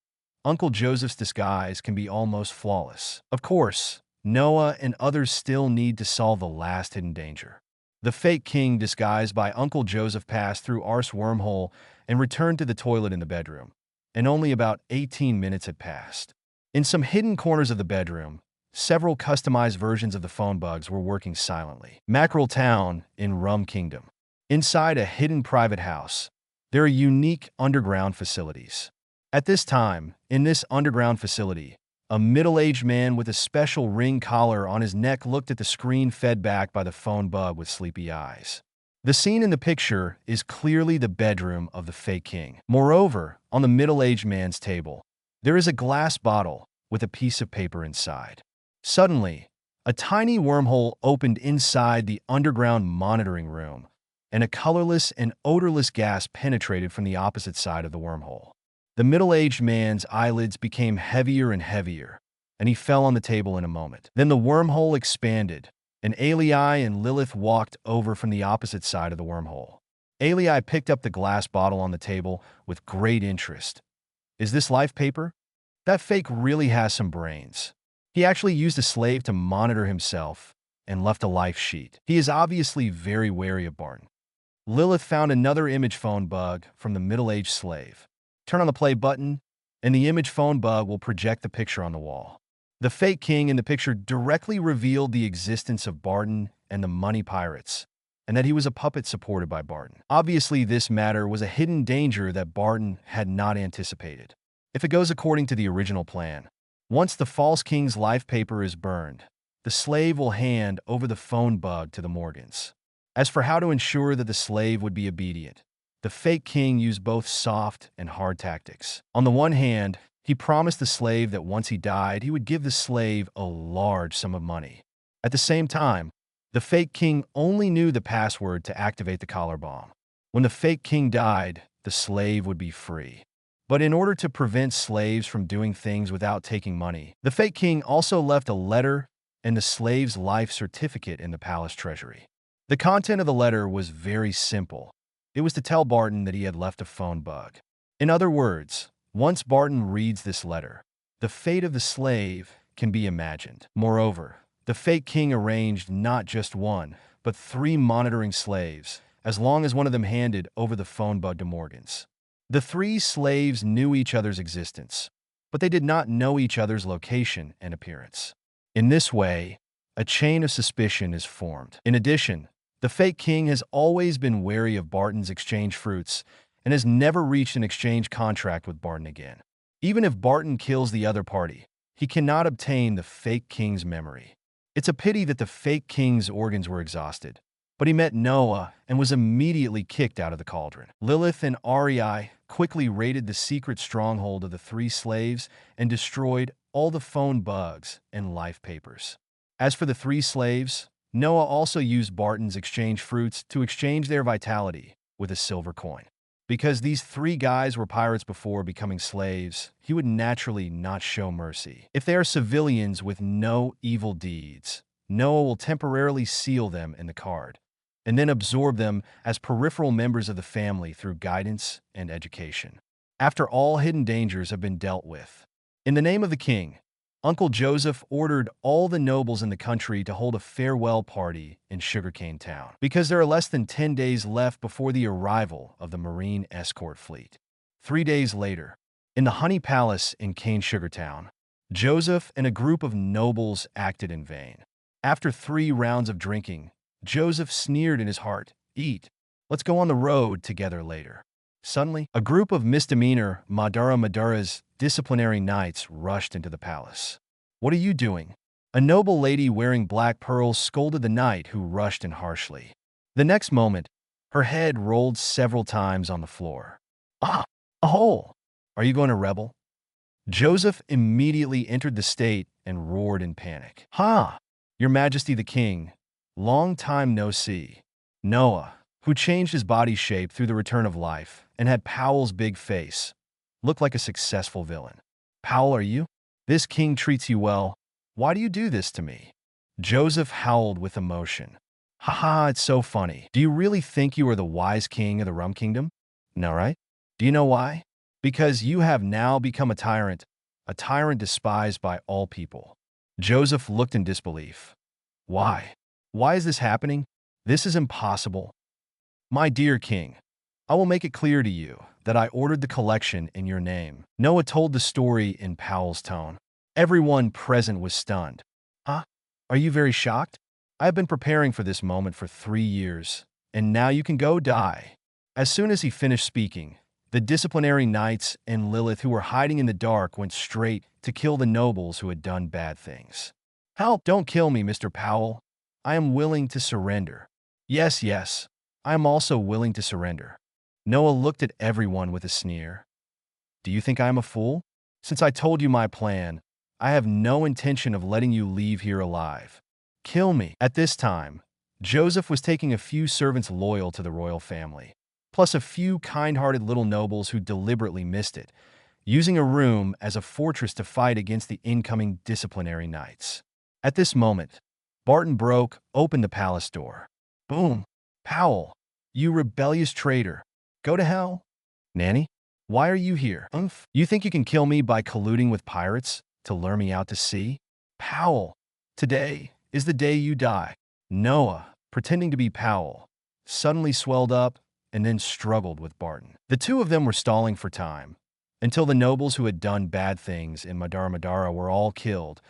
Uncle Joseph's disguise can be almost flawless. Of course, Noah and others still need to solve the last hidden danger. The fake king, disguised by Uncle Joseph, passed through Ar's wormhole and returned to the toilet in the bedroom, and only about 18 minutes had passed. In some hidden corners of the bedroom, several customized versions of the phone bugs were working silently. Mackerel Town in Rum Kingdom. Inside a hidden private house, there are unique underground facilities. At this time, in this underground facility, a middle-aged man with a special ring collar on his neck looked at the screen fed back by the phone bug with sleepy eyes. The scene in the picture is clearly the bedroom of the fake king. Moreover, on the middle-aged man's table, there is a glass bottle with a piece of paper inside. Suddenly, a tiny wormhole opened inside the underground monitoring room, and a colorless and odorless gas penetrated from the opposite side of the wormhole. The middle-aged man's eyelids became heavier and heavier, and he fell on the table in a moment. Then the wormhole expanded, and Alii and Lilith walked over from the opposite side of the wormhole. Alii picked up the glass bottle on the table with great interest. "Is this life paper? That fake really has some brains." He actually used a slave to monitor himself and left a life sheet. He is obviously very wary of Barton. Lilith found another image phone bug from the middle-aged slave. Turn on the play button, and the image phone bug will project the picture on the wall. The fake king in the picture directly revealed the existence of Barton and the money pirates, and that he was a puppet supported by Barton. Obviously, this matter was a hidden danger that Barton had not anticipated. If it goes according to the original plan, once the false king's life paper is burned, the slave will hand over the phone bug to the Morgans. As for how to ensure that the slave would be obedient, the fake king used both soft and hard tactics. On the one hand, he promised the slave that once he died, he would give the slave a large sum of money. At the same time, the fake king only knew the password to activate the collar bomb. When the fake king died, the slave would be free. But in order to prevent slaves from doing things without taking money, the fake king also left a letter and the slave's life certificate in the palace treasury. The content of the letter was very simple. It was to tell Barton that he had left a phone bug. In other words, once Barton reads this letter, the fate of the slave can be imagined. Moreover, the fake king arranged not just one, but 3 monitoring slaves, as long as one of them handed over the phone bug to Morgans. The 3 slaves knew each other's existence, but they did not know each other's location and appearance. In this way, a chain of suspicion is formed. In addition, The fake king has always been wary of Barton's exchange fruits and has never reached an exchange contract with Barton again. Even if Barton kills the other party, he cannot obtain the fake king's memory. It's a pity that the fake king's organs were exhausted, but he met Noah and was immediately kicked out of the cauldron. Lilith and Arai quickly raided the secret stronghold of the three slaves and destroyed all the phone bugs and life papers. As for the three slaves, Noah also used Barton's exchange fruits to exchange their vitality with a silver coin. Because these three guys were pirates before becoming slaves, he would naturally not show mercy. If they are civilians with no evil deeds, Noah will temporarily seal them in the card, and then absorb them as peripheral members of the family through guidance and education. After all hidden dangers have been dealt with, in the name of the king, Uncle Joseph ordered all the nobles in the country to hold a farewell party in Sugarcane Town, because there are less than 10 days left before the arrival of the Marine escort fleet. 3 days later, in the Honey Palace in Cane Sugar Town, Joseph and a group of nobles acted in vain. After 3 rounds of drinking, Joseph sneered in his heart, "Eat. Let's go on the road together later." Suddenly, a group of misdemeanor Madara's disciplinary knights rushed into the palace. "What are you doing?" A noble lady wearing black pearls scolded the knight who rushed in harshly. The next moment, her head rolled several times on the floor. "Ah, a hole! Are you going to rebel?" Joseph immediately entered the state and roared in panic. "Ha! Your Majesty the King, long time no see." Noah, who changed his body shape through the return of life and had Powell's big face, looked like a successful villain. "Powell, are you? This king treats you well. Why do you do this to me?" Joseph howled with emotion. "Ha ha, it's so funny. Do you really think you are the wise king of the Rum Kingdom? No, right? Do you know why? Because you have now become a tyrant despised by all people." Joseph looked in disbelief. "Why? Why is this happening? This is impossible." "My dear king, I will make it clear to you that I ordered the collection in your name." Noah told the story in Powell's tone. Everyone present was stunned. "Huh? Are you very shocked? I have been preparing for this moment for 3 years, and now you can go die." As soon as he finished speaking, the disciplinary knights and Lilith who were hiding in the dark went straight to kill the nobles who had done bad things. "Help! Don't kill me, Mr. Powell. I am willing to surrender." Yes, I am also willing to surrender." Noah looked at everyone with a sneer. "Do you think I am a fool? Since I told you my plan, I have no intention of letting you leave here alive. Kill me." At this time, Joseph was taking a few servants loyal to the royal family, plus a few kind-hearted little nobles who deliberately missed it, using a room as a fortress to fight against the incoming disciplinary knights. At this moment, Barton broke open the palace door. "Boom! Powell, you rebellious traitor. Go to hell." "Nanny, why are you here? You think you can kill me by colluding with pirates to lure me out to sea? Powell, today is the day you die." Noah, pretending to be Powell, suddenly swelled up and then struggled with Barton. The two of them were stalling for time, until the nobles who had done bad things in Madara were all killed,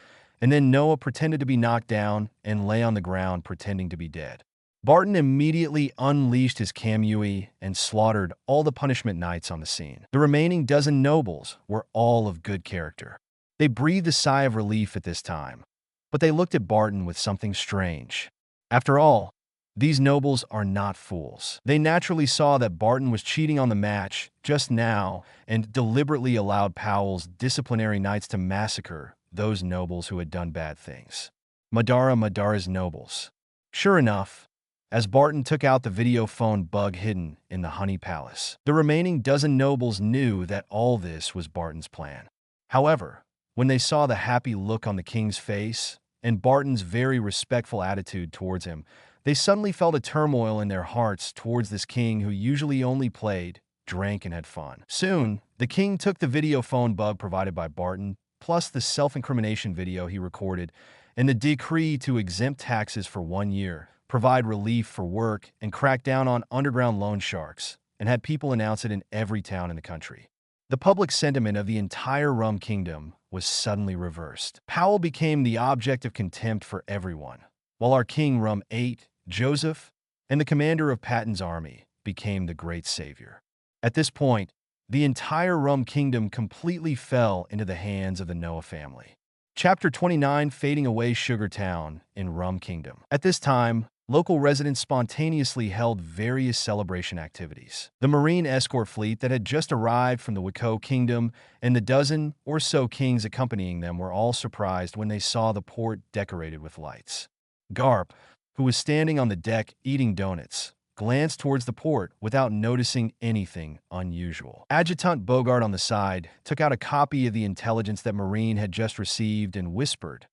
and then Noah pretended to be knocked down and lay on the ground pretending to be dead. Barton immediately unleashed his Kamui and slaughtered all the punishment knights on the scene. The remaining dozen nobles were all of good character. They breathed a sigh of relief at this time, but they looked at Barton with something strange. After all, these nobles are not fools. They naturally saw that Barton was cheating on the match just now and deliberately allowed Powell's disciplinary knights to massacre those nobles who had done bad things. Madara's nobles. Sure enough, as Barton took out the video phone bug hidden in the Honey Palace, the remaining dozen nobles knew that all this was Barton's plan. However, when they saw the happy look on the king's face and Barton's very respectful attitude towards him, they suddenly felt a turmoil in their hearts towards this king who usually only played, drank, and had fun. Soon, the king took the video phone bug provided by Barton, plus the self-incrimination video he recorded, and the decree to exempt taxes for 1 year, provide relief for work, and crack down on underground loan sharks, and had people announce it in every town in the country. The public sentiment of the entire Rum Kingdom was suddenly reversed. Powell became the object of contempt for everyone, while our king Rum ate, Joseph, and the commander of Patton's army became the great savior. At this point, the entire Rum Kingdom completely fell into the hands of the Noah family. Chapter 29: Fading Away Sugar Town in Rum Kingdom. At this time, local residents spontaneously held various celebration activities. The marine escort fleet that had just arrived from the Wiko Kingdom and the dozen or so kings accompanying them were all surprised when they saw the port decorated with lights. Garp, who was standing on the deck eating donuts, glanced towards the port without noticing anything unusual. Adjutant Bogart on the side took out a copy of the intelligence that Marine had just received and whispered,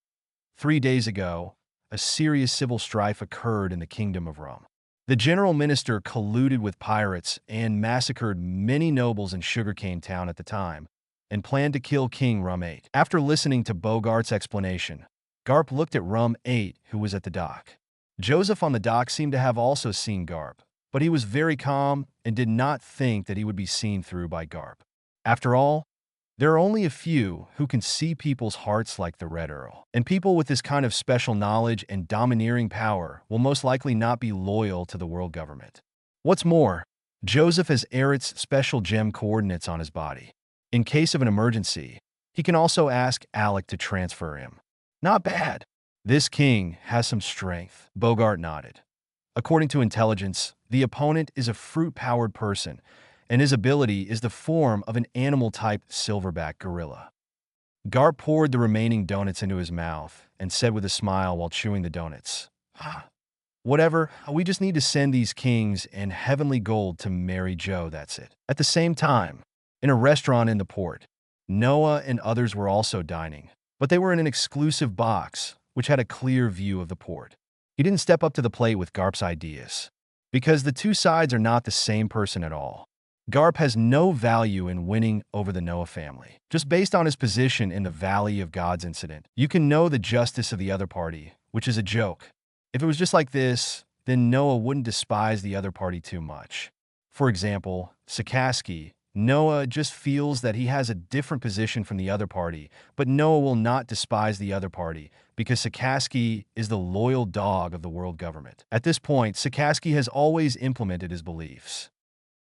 "3 days ago, a serious civil strife occurred in the Kingdom of Rum. The general minister colluded with pirates and massacred many nobles in Sugarcane Town at the time, and planned to kill King Rum 8. After listening to Bogart's explanation, Garp looked at Rum 8, who was at the dock. Joseph on the dock seemed to have also seen Garp, but he was very calm and did not think that he would be seen through by Garp. After all, there are only a few who can see people's hearts like the Red Earl, and people with this kind of special knowledge and domineering power will most likely not be loyal to the world government. What's more, Joseph has Eret's special gem coordinates on his body. In case of an emergency, he can also ask Alec to transfer him. Not bad. This king has some strength. Bogart nodded. According to intelligence, the opponent is a fruit-powered person, and his ability is the form of an animal-type silverback gorilla. Garp poured the remaining donuts into his mouth and said with a smile while chewing the donuts, "Whatever, we just need to send these kings and heavenly gold to Mary Joe, that's it." At the same time, in a restaurant in the port, Noah and others were also dining, but they were in an exclusive box, which had a clear view of the port. He didn't step up to the plate with Garp's ideas, because the two sides are not the same person at all. Garp has no value in winning over the Noah family. Just based on his position in the Valley of Gods incident, you can know the justice of the other party, which is a joke. If it was just like this, then Noah wouldn't despise the other party too much. For example, Sakaski, Noah just feels that he has a different position from the other party, but Noah will not despise the other party because Sakaski is the loyal dog of the world government. At this point, Sakaski has always implemented his beliefs.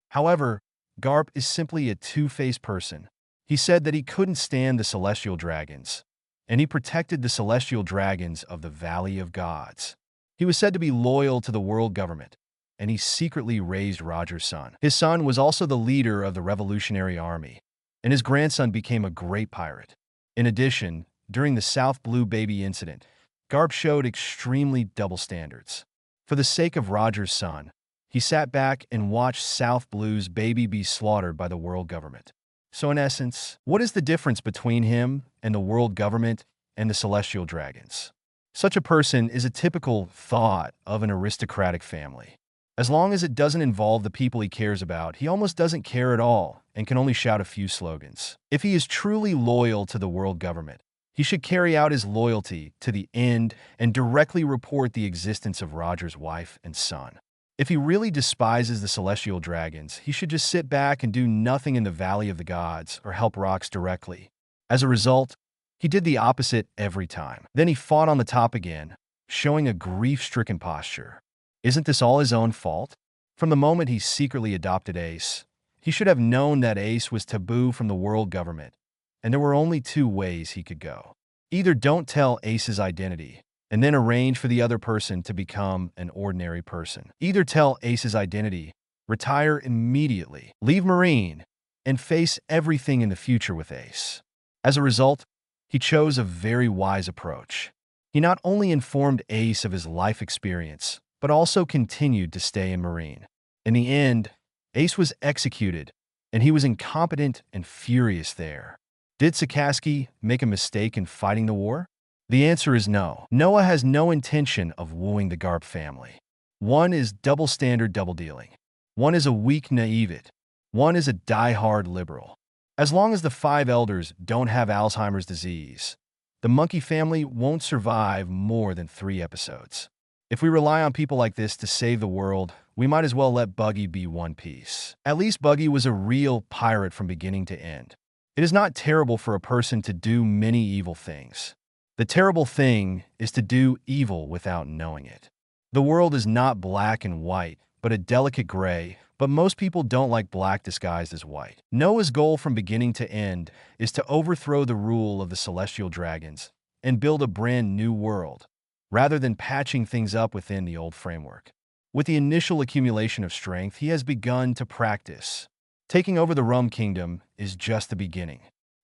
However, Garp is simply a two-faced person. He said that he couldn't stand the celestial dragons, and he protected the celestial dragons of the Valley of Gods. He was said to be loyal to the world government, and he secretly raised Roger's son. His son was also the leader of the Revolutionary Army, and his grandson became a great pirate. In addition, during the South Blue Baby incident, Garp showed extremely double standards. For the sake of Roger's son, he sat back and watched South Blue's baby be slaughtered by the world government. So in essence, what is the difference between him and the world government and the celestial dragons? Such a person is a typical thought of an aristocratic family. As long as it doesn't involve the people he cares about, he almost doesn't care at all and can only shout a few slogans. If he is truly loyal to the world government, he should carry out his loyalty to the end and directly report the existence of Roger's wife and son. If he really despises the celestial dragons, he should just sit back and do nothing in the Valley of the Gods or help Rox directly. As a result, he did the opposite every time. Then he fought on the top again, showing a grief-stricken posture. Isn't this all his own fault? From the moment he secretly adopted Ace, he should have known that Ace was taboo from the world government, and there were only two ways he could go. Either don't tell Ace's identity, and then arrange for the other person to become an ordinary person. Either tell Ace's identity, retire immediately, leave Marine, and face everything in the future with Ace. As a result, he chose a very wise approach. He not only informed Ace of his life experience, but also continued to stay in Marine. In the end, Ace was executed, and he was incompetent and furious there. Did Sakaski make a mistake in fighting the war? The answer is no. Noah has no intention of wooing the Garp family. One is double-standard double-dealing. One is a weak naivete. One is a die-hard liberal. As long as the 5 elders don't have Alzheimer's disease, the monkey family won't survive more than 3 episodes. If we rely on people like this to save the world, we might as well let Buggy be one piece. At least Buggy was a real pirate from beginning to end. It is not terrible for a person to do many evil things. The terrible thing is to do evil without knowing it. The world is not black and white, but a delicate gray, but most people don't like black disguised as white. Noah's goal from beginning to end is to overthrow the rule of the celestial dragons and build a brand new world, rather than patching things up within the old framework. With the initial accumulation of strength, he has begun to practice. Taking over the Rum Kingdom is just the beginning.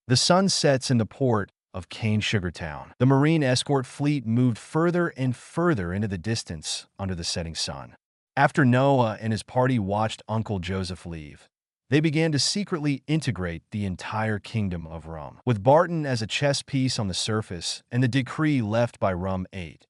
The sun sets in the port of Cane Sugar Town. The marine escort fleet moved further and further into the distance under the setting sun. After Noah and his party watched Uncle Joseph leave, they began to secretly integrate the entire kingdom of Rum. With Barton as a chess piece on the surface and the decree left by Rum 8,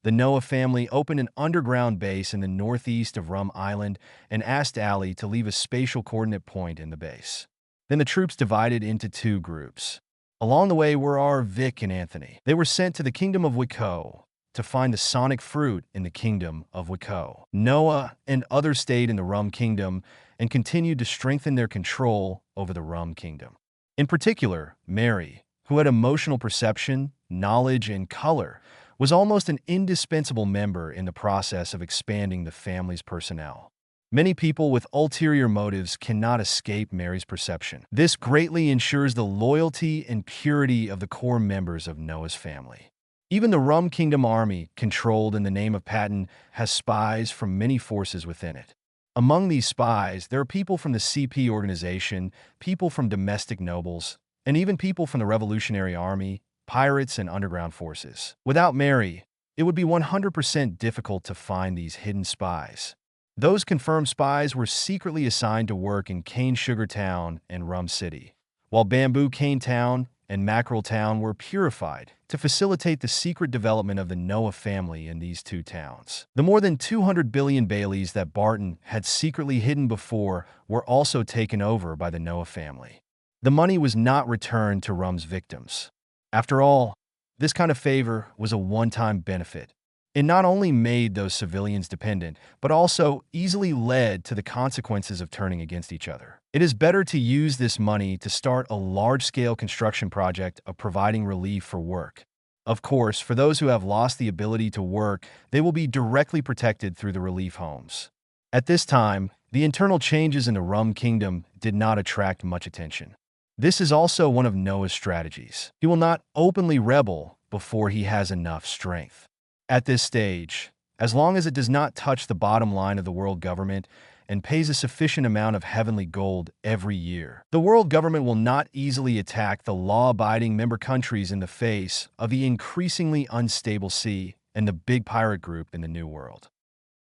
the Noah family opened an underground base in the northeast of Rum Island and asked Ali to leave a spatial coordinate point in the base. Then the troops divided into two groups. Along the way were our Vic and Anthony. They were sent to the kingdom of Wicco to find the sonic fruit in the kingdom of Wicco. Noah and others stayed in the Rum Kingdom and continued to strengthen their control over the Rum Kingdom. In particular, Mary, who had emotional perception, knowledge, and color, was almost an indispensable member in the process of expanding the family's personnel. Many people with ulterior motives cannot escape Mary's perception. This greatly ensures the loyalty and purity of the core members of Noah's family. Even the Rum Kingdom army, controlled in the name of Patton, has spies from many forces within it. Among these spies, there are people from the CP organization, people from domestic nobles, and even people from the Revolutionary Army, pirates, and underground forces. Without Mary, it would be 100% difficult to find these hidden spies. Those confirmed spies were secretly assigned to work in Cane Sugar Town and Rum City, while Bamboo Cane Town and Mackerel Town were purified to facilitate the secret development of the Noah family in these two towns. The more than 200 billion Baileys that Barton had secretly hidden before were also taken over by the Noah family. The money was not returned to Rum's victims. After all, this kind of favor was a one-time benefit. It not only made those civilians dependent, but also easily led to the consequences of turning against each other. It is better to use this money to start a large-scale construction project of providing relief for work. Of course, for those who have lost the ability to work, they will be directly protected through the relief homes. At this time, the internal changes in the Rum Kingdom did not attract much attention. This is also one of Noah's strategies. He will not openly rebel before he has enough strength. At this stage, as long as it does not touch the bottom line of the world government and pays a sufficient amount of heavenly gold every year, the world government will not easily attack the law-abiding member countries in the face of the increasingly unstable sea and the big pirate group in the New World.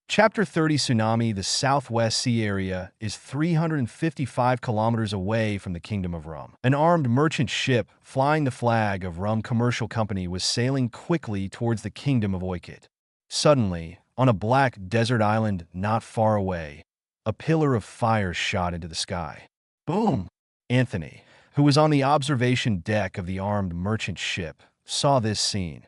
Chapter 30 Tsunami. The Southwest Sea Area is 355 kilometers away from the Kingdom of Rum. An armed merchant ship flying the flag of Rum Commercial Company was sailing quickly towards the Kingdom of Oikit. Suddenly, on a black desert island not far away, a pillar of fire shot into the sky. Boom! Anthony, who was on the observation deck of the armed merchant ship, saw this scene,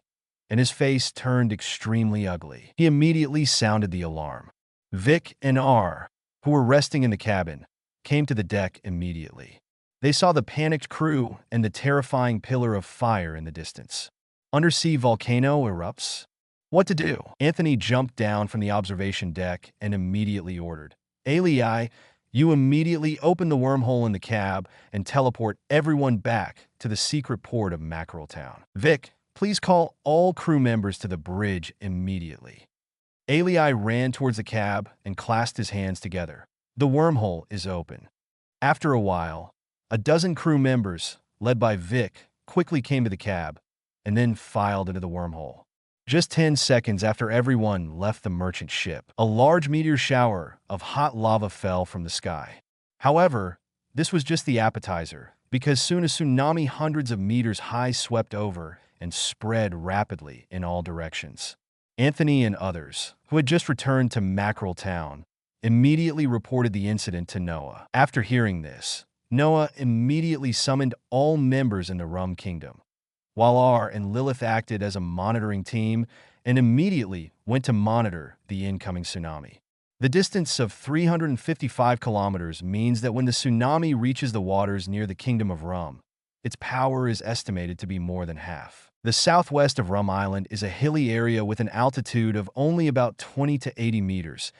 and his face turned extremely ugly. He immediately sounded the alarm. Vic and R, who were resting in the cabin, came to the deck immediately. They saw the panicked crew and the terrifying pillar of fire in the distance. Undersea volcano erupts? What to do? Anthony jumped down from the observation deck and immediately ordered, "Ali, you immediately open the wormhole in the cab and teleport everyone back to the secret port of Mackerel Town. Vic, please call all crew members to the bridge immediately." Ali ran towards the cab and clasped his hands together. The wormhole is open. After a while, a dozen crew members, led by Vic, quickly came to the cab and then filed into the wormhole. Just 10 seconds after everyone left the merchant ship, a large meteor shower of hot lava fell from the sky. However, this was just the appetizer, because soon a tsunami hundreds of meters high swept over and spread rapidly in all directions. Anthony and others, who had just returned to Mackerel Town, immediately reported the incident to Noah. After hearing this, Noah immediately summoned all members in the Rum Kingdom, while R and Lilith acted as a monitoring team and immediately went to monitor the incoming tsunami. The distance of 355 kilometers means that when the tsunami reaches the waters near the Kingdom of Rum, its power is estimated to be more than half. The southwest of Rum Island is a hilly area with an altitude of only about 20 to 80 meters,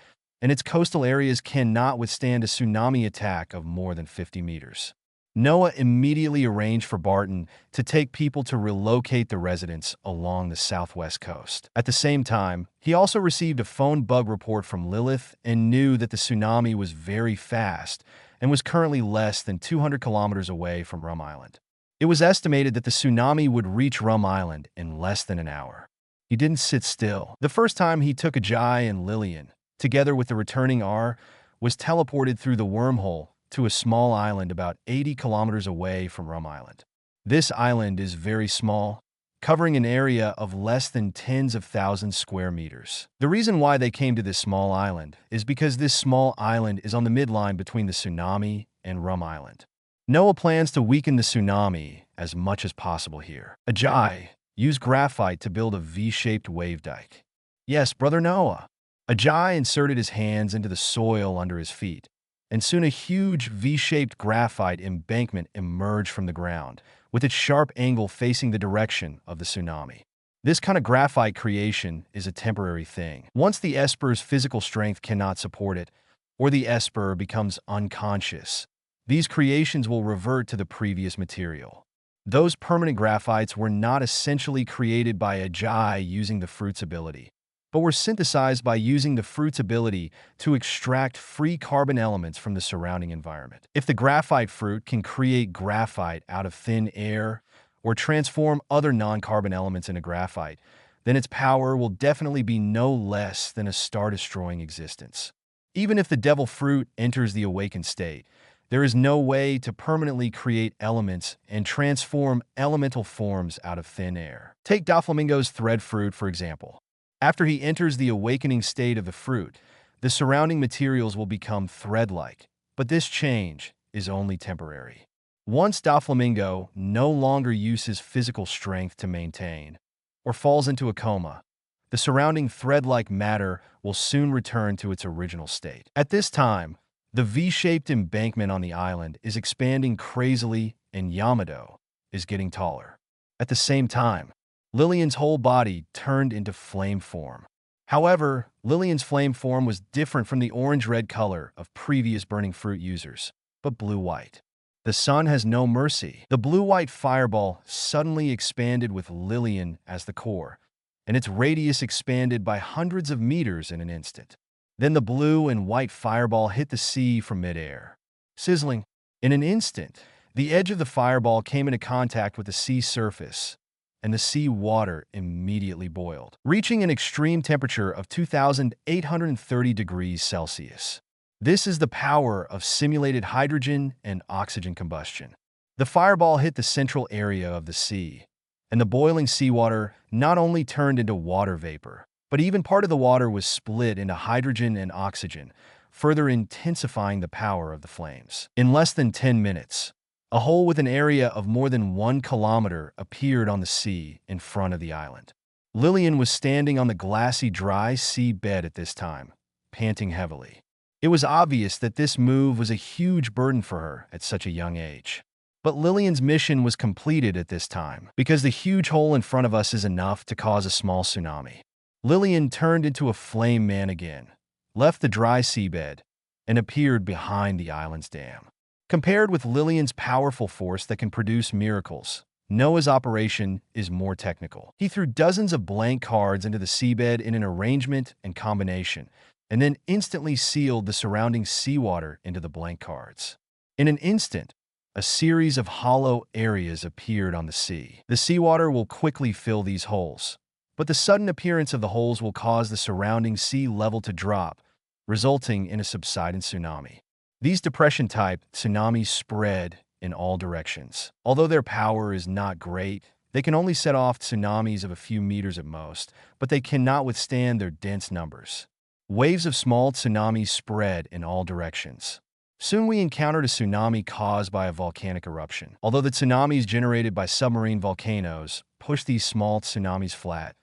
and its coastal areas cannot withstand a tsunami attack of more than 50 meters. Noah immediately arranged for Barton to take people to relocate the residents along the southwest coast. At the same time, he also received a phone bug report from Lilith and knew that the tsunami was very fast and was currently less than 200 kilometers away from Rum Island. It was estimated that the tsunami would reach Rum Island in less than an hour. He didn't sit still. The first time he took Ajay and Lillian, together with the returning R, was teleported through the wormhole to a small island about 80 kilometers away from Rum Island. This island is very small, covering an area of less than tens of thousands square meters. The reason why they came to this small island is because this small island is on the midline between the tsunami and Rum Island. Noah plans to weaken the tsunami as much as possible here. Ajay used graphite to build a V-shaped wave dike. Yes, Brother Noah. Ajay inserted his hands into the soil under his feet, and soon a huge V-shaped graphite embankment emerged from the ground, with its sharp angle facing the direction of the tsunami. This kind of graphite creation is a temporary thing. Once the Esper's physical strength cannot support it, or the Esper becomes unconscious, these creations will revert to the previous material. Those permanent graphites were not essentially created by Ajay using the fruit's ability, but were synthesized by using the fruit's ability to extract free carbon elements from the surrounding environment. If the graphite fruit can create graphite out of thin air or transform other non-carbon elements into graphite, then its power will definitely be no less than a star-destroying existence. Even if the devil fruit enters the awakened state, there is no way to permanently create elements and transform elemental forms out of thin air. Take Doflamingo's thread fruit, for example. After he enters the awakening state of the fruit, the surrounding materials will become thread-like, but this change is only temporary. Once Doflamingo no longer uses physical strength to maintain, or falls into a coma, the surrounding thread-like matter will soon return to its original state. At this time, the V-shaped embankment on the island is expanding crazily and Yamato is getting taller. At the same time, Lillian's whole body turned into flame form. However, Lillian's flame form was different from the orange-red color of previous burning fruit users, but blue-white. The sun has no mercy. The blue-white fireball suddenly expanded with Lillian as the core, and its radius expanded by hundreds of meters in an instant. Then the blue and white fireball hit the sea from midair, sizzling. In an instant, the edge of the fireball came into contact with the sea surface, and the sea water immediately boiled, reaching an extreme temperature of 2,830 degrees Celsius. This is the power of simulated hydrogen and oxygen combustion. The fireball hit the central area of the sea, and the boiling seawater not only turned into water vapor, but even part of the water was split into hydrogen and oxygen, further intensifying the power of the flames. In less than 10 minutes, a hole with an area of more than 1 kilometer appeared on the sea in front of the island. Lillian was standing on the glassy, dry sea bed at this time, panting heavily. It was obvious that this move was a huge burden for her at such a young age. But Lillian's mission was completed at this time, because the huge hole in front of us is enough to cause a small tsunami. Lillian turned into a flame man again, left the dry seabed, and appeared behind the island's dam. Compared with Lillian's powerful force that can produce miracles, Noah's operation is more technical. He threw dozens of blank cards into the seabed in an arrangement and combination, and then instantly sealed the surrounding seawater into the blank cards. In an instant, a series of hollow areas appeared on the sea. The seawater will quickly fill these holes, but the sudden appearance of the holes will cause the surrounding sea level to drop, resulting in a subsident tsunami. These depression-type tsunamis spread in all directions. Although their power is not great, they can only set off tsunamis of a few meters at most, but they cannot withstand their dense numbers. Waves of small tsunamis spread in all directions. Soon we encountered a tsunami caused by a volcanic eruption. Although the tsunamis generated by submarine volcanoes pushed these small tsunamis flat,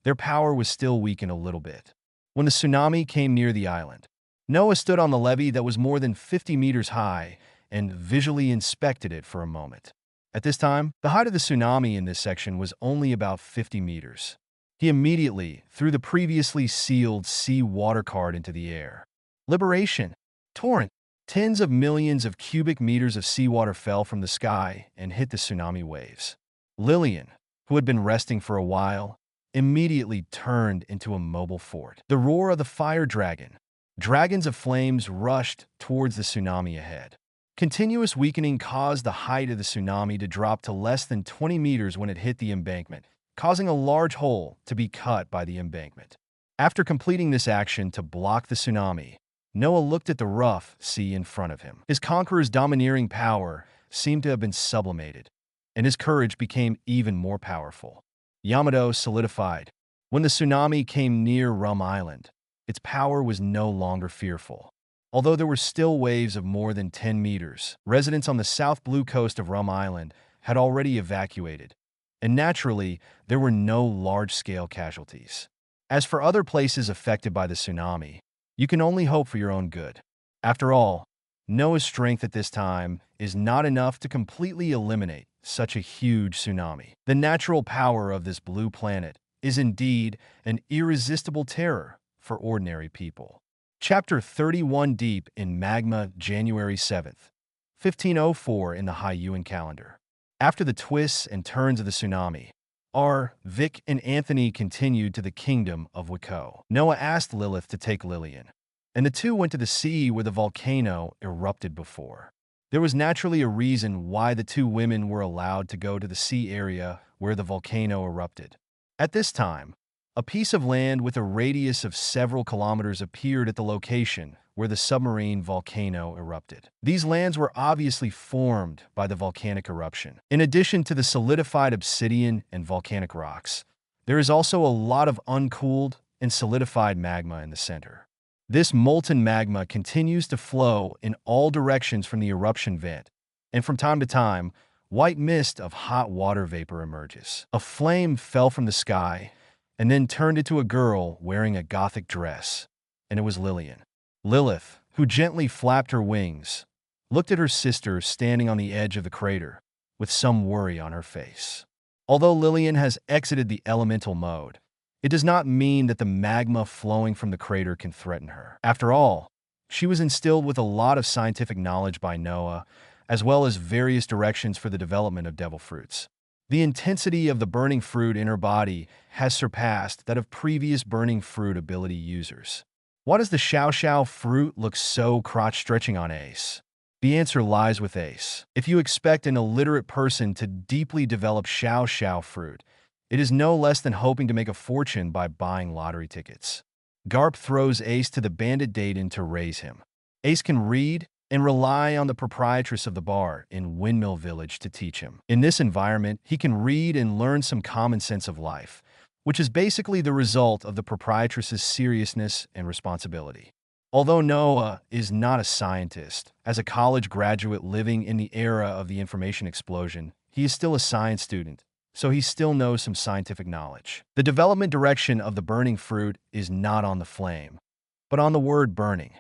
their power was still weakened a little bit. When the tsunami came near the island, Noah stood on the levee that was more than 50 meters high and visually inspected it for a moment. At this time, the height of the tsunami in this section was only about 50 meters. He immediately threw the previously sealed sea water card into the air. Liberation! Torrent! Tens of millions of cubic meters of seawater fell from the sky and hit the tsunami waves. Lillian, who had been resting for a while, immediately turned into a mobile fort. The roar of the fire dragon. Dragons of flames rushed towards the tsunami ahead. Continuous weakening caused the height of the tsunami to drop to less than 20 meters when it hit the embankment, causing a large hole to be cut by the embankment. After completing this action to block the tsunami, Noah looked at the rough sea in front of him. His conqueror's domineering power seemed to have been sublimated, and his courage became even more powerful. Yamato solidified. When the tsunami came near Rum Island, its power was no longer fearful. Although there were still waves of more than 10 meters, residents on the south blue coast of Rum Island had already evacuated, and naturally, there were no large-scale casualties. As for other places affected by the tsunami, you can only hope for your own good. After all, Noah's strength at this time is not enough to completely eliminate such a huge tsunami. The natural power of this blue planet is indeed an irresistible terror for ordinary people. Chapter 31 Deep in Magma, January 7th, 1504 in the Hyuan calendar. After the twists and turns of the tsunami, Vic and Anthony continued to the kingdom of Wako. Noah asked Lilith to take Lillian, and the two went to the sea where the volcano erupted before. There was naturally a reason why the two women were allowed to go to the sea area where the volcano erupted. At this time, a piece of land with a radius of several kilometers appeared at the location where the submarine volcano erupted. These lands were obviously formed by the volcanic eruption. In addition to the solidified obsidian and volcanic rocks, there is also a lot of uncooled and solidified magma in the center. This molten magma continues to flow in all directions from the eruption vent, and from time to time, white mist of hot water vapor emerges. A flame fell from the sky and then turned into a girl wearing a gothic dress, and it was Lillian. Lilith, who gently flapped her wings, looked at her sister standing on the edge of the crater with some worry on her face. Although Lillian has exited the elemental mode, it does not mean that the magma flowing from the crater can threaten her. After all, she was instilled with a lot of scientific knowledge by Noah, as well as various directions for the development of devil fruits. The intensity of the burning fruit in her body has surpassed that of previous burning fruit ability users. Why does the Xiao Xiao fruit look so crotch-stretching on Ace? The answer lies with Ace. If you expect an illiterate person to deeply develop Xiao Xiao fruit, it is no less than hoping to make a fortune by buying lottery tickets. Garp throws Ace to the bandit Dayton to raise him. Ace can read and rely on the proprietress of the bar in Windmill Village to teach him. In this environment, he can read and learn some common sense of life, which is basically the result of the proprietress's seriousness and responsibility. Although Noah is not a scientist, as a college graduate living in the era of the information explosion, he is still a science student, so he still knows some scientific knowledge. The development direction of the burning fruit is not on the flame, but on the word burning.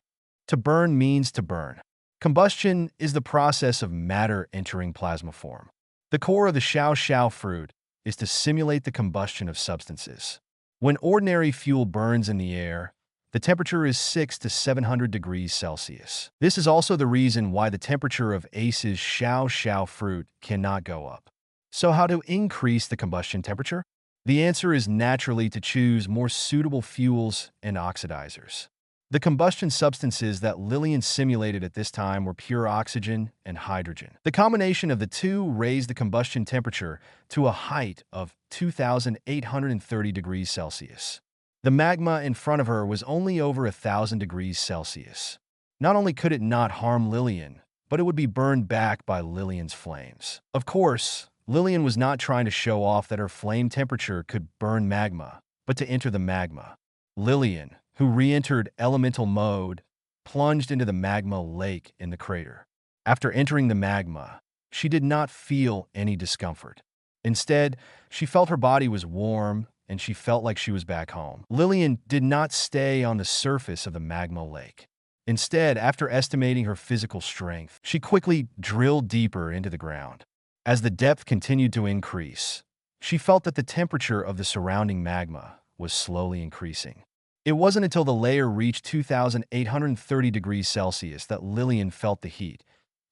To burn means to burn. Combustion is the process of matter entering plasma form. The core of the Xiao Xiao fruit is to simulate the combustion of substances. When ordinary fuel burns in the air, the temperature is 600 to 700 degrees Celsius. This is also the reason why the temperature of Ace's Xiao Xiao fruit cannot go up. So how to increase the combustion temperature? The answer is naturally to choose more suitable fuels and oxidizers. The combustion substances that Lillian simulated at this time were pure oxygen and hydrogen. The combination of the two raised the combustion temperature to a height of 2,830 degrees Celsius. The magma in front of her was only over 1,000 degrees Celsius. Not only could it not harm Lillian, but it would be burned back by Lillian's flames. Of course, Lillian was not trying to show off that her flame temperature could burn magma, but to enter the magma. Lillian, who re-entered elemental mode, plunged into the magma lake in the crater. After entering the magma, she did not feel any discomfort. Instead, she felt her body was warm and she felt like she was back home. Lillian did not stay on the surface of the magma lake. Instead, after estimating her physical strength, she quickly drilled deeper into the ground. As the depth continued to increase, she felt that the temperature of the surrounding magma was slowly increasing. It wasn't until the layer reached 2,830 degrees Celsius that Lillian felt the heat,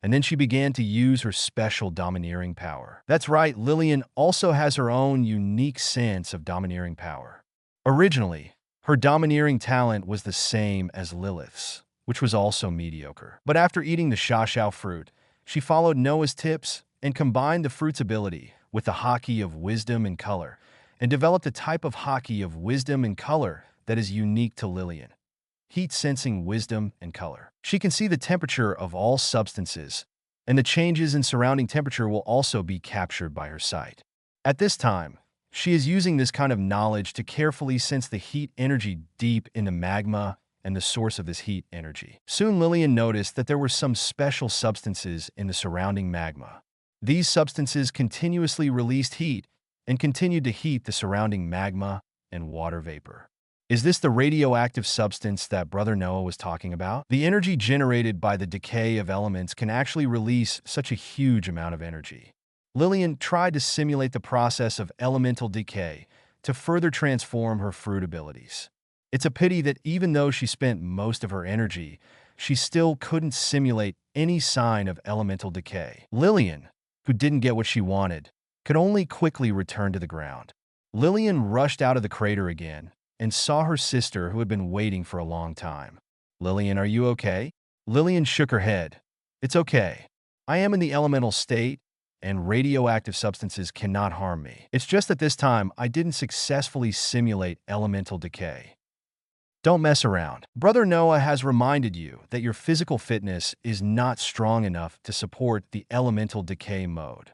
and then she began to use her special domineering power. That's right, Lillian also has her own unique sense of domineering power. Originally, her domineering talent was the same as Lilith's, which was also mediocre. But after eating the Shashao fruit, she followed Noah's tips and combined the fruit's ability with the Haki of wisdom and color, and developed a type of Haki of wisdom and color that is unique to Lillian. Heat-sensing wisdom and color. She can see the temperature of all substances, and the changes in surrounding temperature will also be captured by her sight. At this time, she is using this kind of knowledge to carefully sense the heat energy deep in the magma and the source of this heat energy. Soon Lillian noticed that there were some special substances in the surrounding magma. These substances continuously released heat and continued to heat the surrounding magma and water vapor. Is this the radioactive substance that Brother Noah was talking about? The energy generated by the decay of elements can actually release such a huge amount of energy. Lillian tried to simulate the process of elemental decay to further transform her fruit abilities. It's a pity that even though she spent most of her energy, she still couldn't simulate any sign of elemental decay. Lillian, who didn't get what she wanted, could only quickly return to the ground. Lillian rushed out of the crater again and saw her sister, who had been waiting for a long time. "Lillian, are you okay?" Lillian shook her head. "It's okay. I am in the elemental state, and radioactive substances cannot harm me. It's just that this time I didn't successfully simulate elemental decay." Don't mess around. Brother Noah has reminded you that your physical fitness is not strong enough to support the elemental decay mode.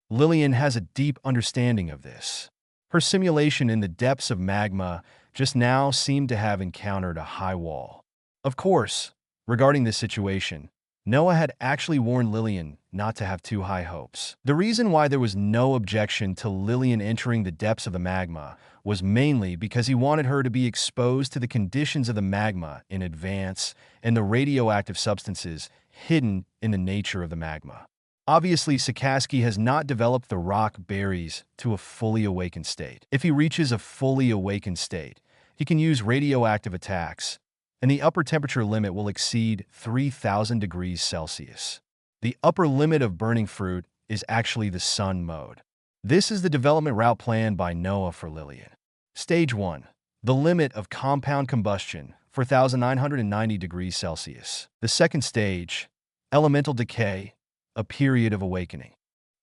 Lillian has a deep understanding of this. Her simulation in the depths of magma just now seemed to have encountered a high wall. Of course, regarding this situation, Noah had actually warned Lillian not to have too high hopes. The reason why there was no objection to Lillian entering the depths of the magma was mainly because he wanted her to be exposed to the conditions of the magma in advance and the radioactive substances hidden in the nature of the magma. Obviously, Sakaski has not developed the rock berries to a fully awakened state. If he reaches a fully awakened state, he can use radioactive attacks, and the upper temperature limit will exceed 3,000 degrees Celsius. The upper limit of burning fruit is actually the sun mode. This is the development route planned by Noah for Lillian. Stage 1. The limit of compound combustion, 4,990 degrees Celsius. The second stage, elemental decay, a period of awakening.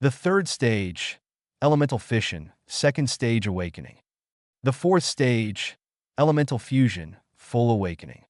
The third stage, elemental fission, second stage awakening. The fourth stage, elemental fusion, full awakening.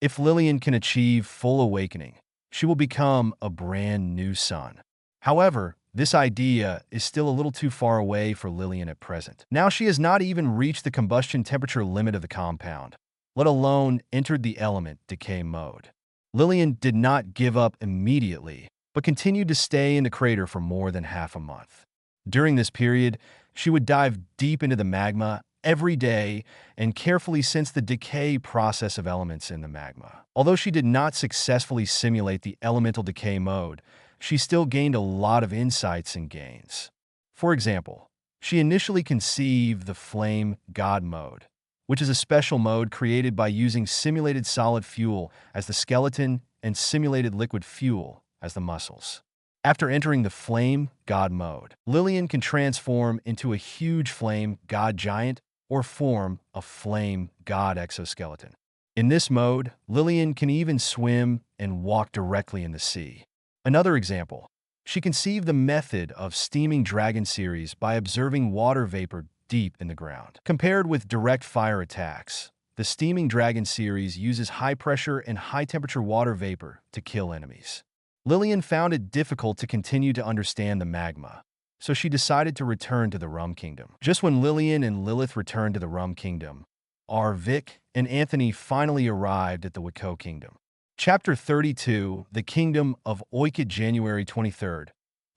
If Lillian can achieve full awakening, she will become a brand new sun. However, this idea is still a little too far away for Lillian at present. Now she has not even reached the combustion temperature limit of the compound, let alone entered the element decay mode. Lillian did not give up immediately, but continued to stay in the crater for more than half a month. During this period, she would dive deep into the magma every day and carefully sense the decay process of elements in the magma. Although she did not successfully simulate the elemental decay mode, she still gained a lot of insights and gains. For example, she initially conceived the Flame God mode, which is a special mode created by using simulated solid fuel as the skeleton and simulated liquid fuel as the muscles. After entering the Flame God mode, Lillian can transform into a huge Flame God giant or form a Flame God exoskeleton. In this mode, Lillian can even swim and walk directly in the sea. Another example, she conceived the method of steaming dragon series by observing water vapor deep in the ground. Compared with direct fire attacks, the steaming dragon series uses high pressure and high temperature water vapor to kill enemies. Lillian found it difficult to continue to understand the magma, so she decided to return to the Rum Kingdom. Just when Lillian and Lilith returned to the Rum Kingdom, Vic and Anthony finally arrived at the Wiko Kingdom. Chapter 32, The Kingdom of Oikid, January 23rd,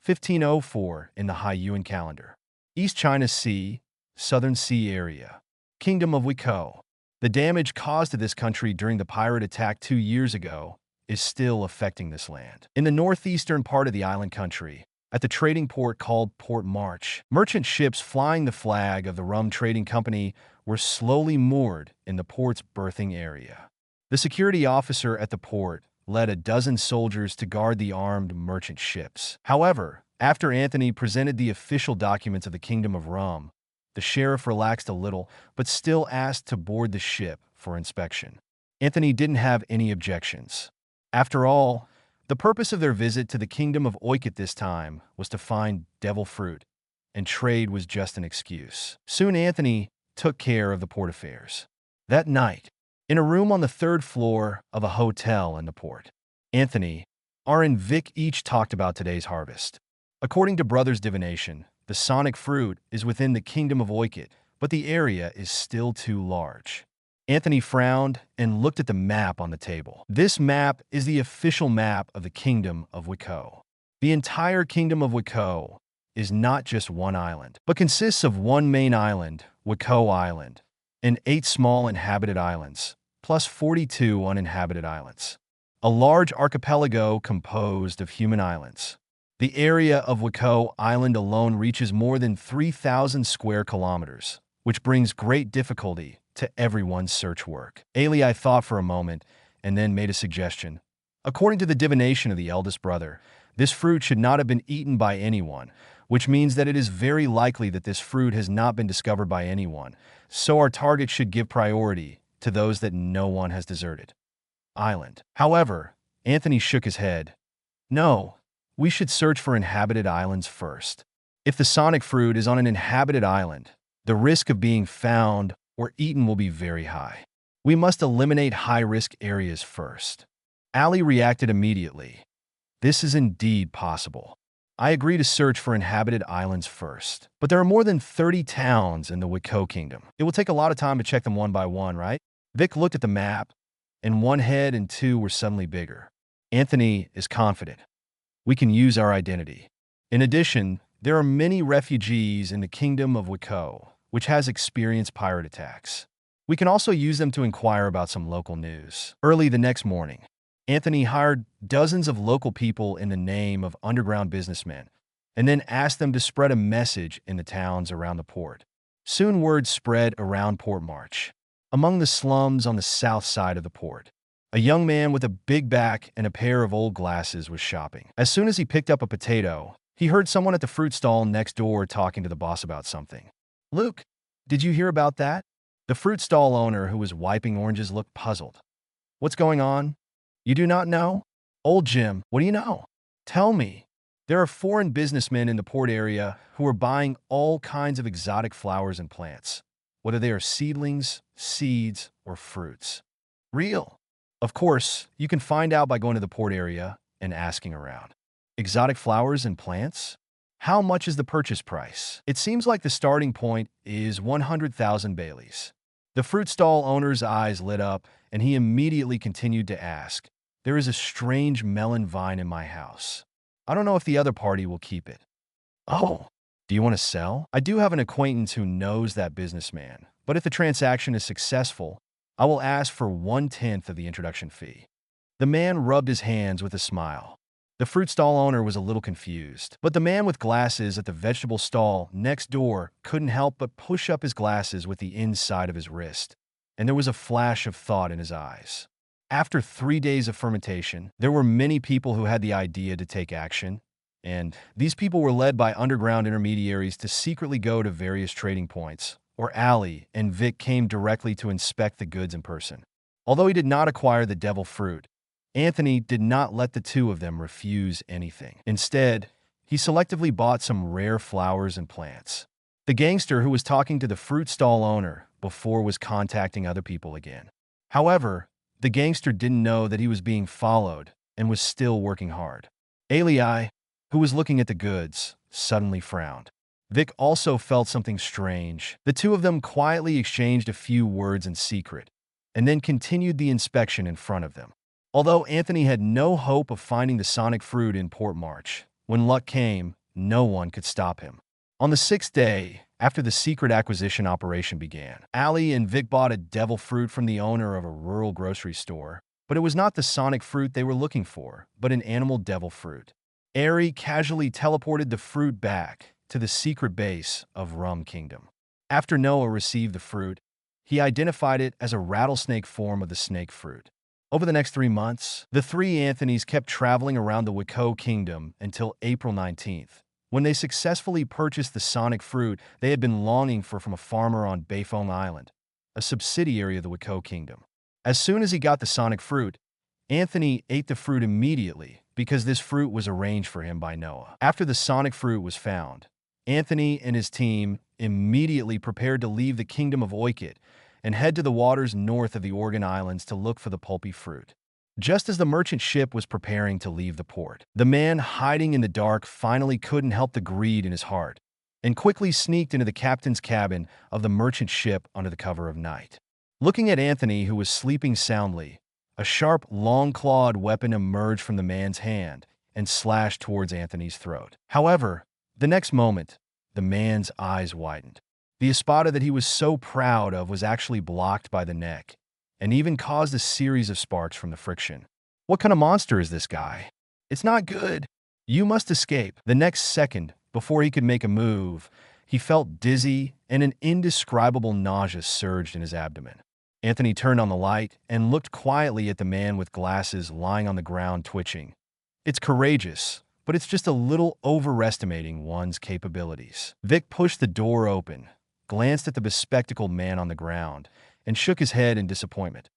1504 in the Haiyuan calendar. East China Sea, Southern Sea Area. Kingdom of Wiko. The damage caused to this country during the pirate attack 2 years ago is still affecting this land. In the northeastern part of the island country, at the trading port called Port March. Merchant ships flying the flag of the rum trading company were slowly moored in the port's berthing area. The security officer at the port led a dozen soldiers to guard the armed merchant ships. However, after Anthony presented the official documents of the Kingdom of Rum, the sheriff relaxed a little, but still asked to board the ship for inspection. Anthony didn't have any objections. After all, the purpose of their visit to the Kingdom of Oikit this time was to find devil fruit, and trade was just an excuse. Soon Anthony took care of the port affairs. That night, in a room on the third floor of a hotel in the port, Anthony, and Vic each talked about today's harvest. According to Brothers' divination, the sonic fruit is within the Kingdom of Oikit, but the area is still too large. Anthony frowned and looked at the map on the table. This map is the official map of the Kingdom of Wiko. The entire Kingdom of Wiko is not just one island, but consists of one main island, Wiko Island, and 8 small inhabited islands, plus 42 uninhabited islands. A large archipelago composed of human islands. The area of Wiko Island alone reaches more than 3,000 square kilometers, which brings great difficulty to everyone's search work. Alii thought for a moment and then made a suggestion. According to the divination of the eldest brother, this fruit should not have been eaten by anyone, which means that it is very likely that this fruit has not been discovered by anyone, so our target should give priority to those that no one has deserted. Island. However, Anthony shook his head. No, we should search for inhabited islands first. If the sonic fruit is on an inhabited island, the risk of being found or eaten will be very high. We must eliminate high-risk areas first. Ali reacted immediately. This is indeed possible. I agree to search for inhabited islands first. But there are more than 30 towns in the Wiko Kingdom. It will take a lot of time to check them one by one, right? Vic looked at the map, and one head and 2 were suddenly bigger. Anthony is confident. We can use our identity. In addition, there are many refugees in the Kingdom of Wiko, which has experienced pirate attacks. We can also use them to inquire about some local news. Early the next morning, Anthony hired dozens of local people in the name of underground businessmen, and then asked them to spread a message in the towns around the port. Soon word spread around Port March. Among the slums on the south side of the port, a young man with a big back and a pair of old glasses was shopping. As soon as he picked up a potato, he heard someone at the fruit stall next door talking to the boss about something. Luke, did you hear about that? The fruit stall owner, who was wiping oranges, looked puzzled. What's going on? You do not know? Old Jim, what do you know? Tell me. There are foreign businessmen in the port area who are buying all kinds of exotic flowers and plants, whether they are seedlings, seeds, or fruits. Real. Of course, you can find out by going to the port area and asking around. Exotic flowers and plants? How much is the purchase price? It seems like the starting point is 100,000 Baileys. The fruit stall owner's eyes lit up, and he immediately continued to ask, There is a strange melon vine in my house. I don't know if the other party will keep it. Oh, do you want to sell? I do have an acquaintance who knows that businessman, but if the transaction is successful, I will ask for 1/10 of the introduction fee. The man rubbed his hands with a smile. The fruit stall owner was a little confused, but the man with glasses at the vegetable stall next door couldn't help but push up his glasses with the inside of his wrist, and there was a flash of thought in his eyes. After 3 days of fermentation, there were many people who had the idea to take action, and these people were led by underground intermediaries to secretly go to various trading points, or Ali and Vic came directly to inspect the goods in person. Although he did not acquire the devil fruit, Anthony did not let the two of them refuse anything. Instead, he selectively bought some rare flowers and plants. The gangster who was talking to the fruit stall owner before was contacting other people again. However, the gangster didn't know that he was being followed and was still working hard. Alii, who was looking at the goods, suddenly frowned. Vic also felt something strange. The two of them quietly exchanged a few words in secret, and then continued the inspection in front of them. Although Anthony had no hope of finding the sonic fruit in Port March, when luck came, no one could stop him. On the 6th day, after the secret acquisition operation began, Ali and Vic bought a devil fruit from the owner of a rural grocery store, but it was not the sonic fruit they were looking for, but an animal devil fruit. Airy casually teleported the fruit back to the secret base of Rum Kingdom. After Noah received the fruit, he identified it as a rattlesnake form of the snake fruit. Over the next 3 months, the three Anthonys kept traveling around the Wako Kingdom until April 19th, when they successfully purchased the sonic fruit they had been longing for from a farmer on Beifong Island, a subsidiary of the Wako Kingdom. As soon as he got the sonic fruit, Anthony ate the fruit immediately because this fruit was arranged for him by Noah. After the sonic fruit was found, Anthony and his team immediately prepared to leave the kingdom of Oikit and head to the waters north of the Organ Islands to look for the pulpy fruit. Just as the merchant ship was preparing to leave the port, the man hiding in the dark finally couldn't help the greed in his heart and quickly sneaked into the captain's cabin of the merchant ship under the cover of night. Looking at Anthony, who was sleeping soundly, a sharp, long-clawed weapon emerged from the man's hand and slashed towards Anthony's throat. However, the next moment, the man's eyes widened. The espada that he was so proud of was actually blocked by the neck, and even caused a series of sparks from the friction. What kind of monster is this guy? It's not good. You must escape. The next second, before he could make a move, he felt dizzy and an indescribable nausea surged in his abdomen. Anthony turned on the light and looked quietly at the man with glasses lying on the ground twitching. It's courageous, but it's just a little overestimating one's capabilities. Vic pushed the door open, glanced at the bespectacled man on the ground, and shook his head in disappointment.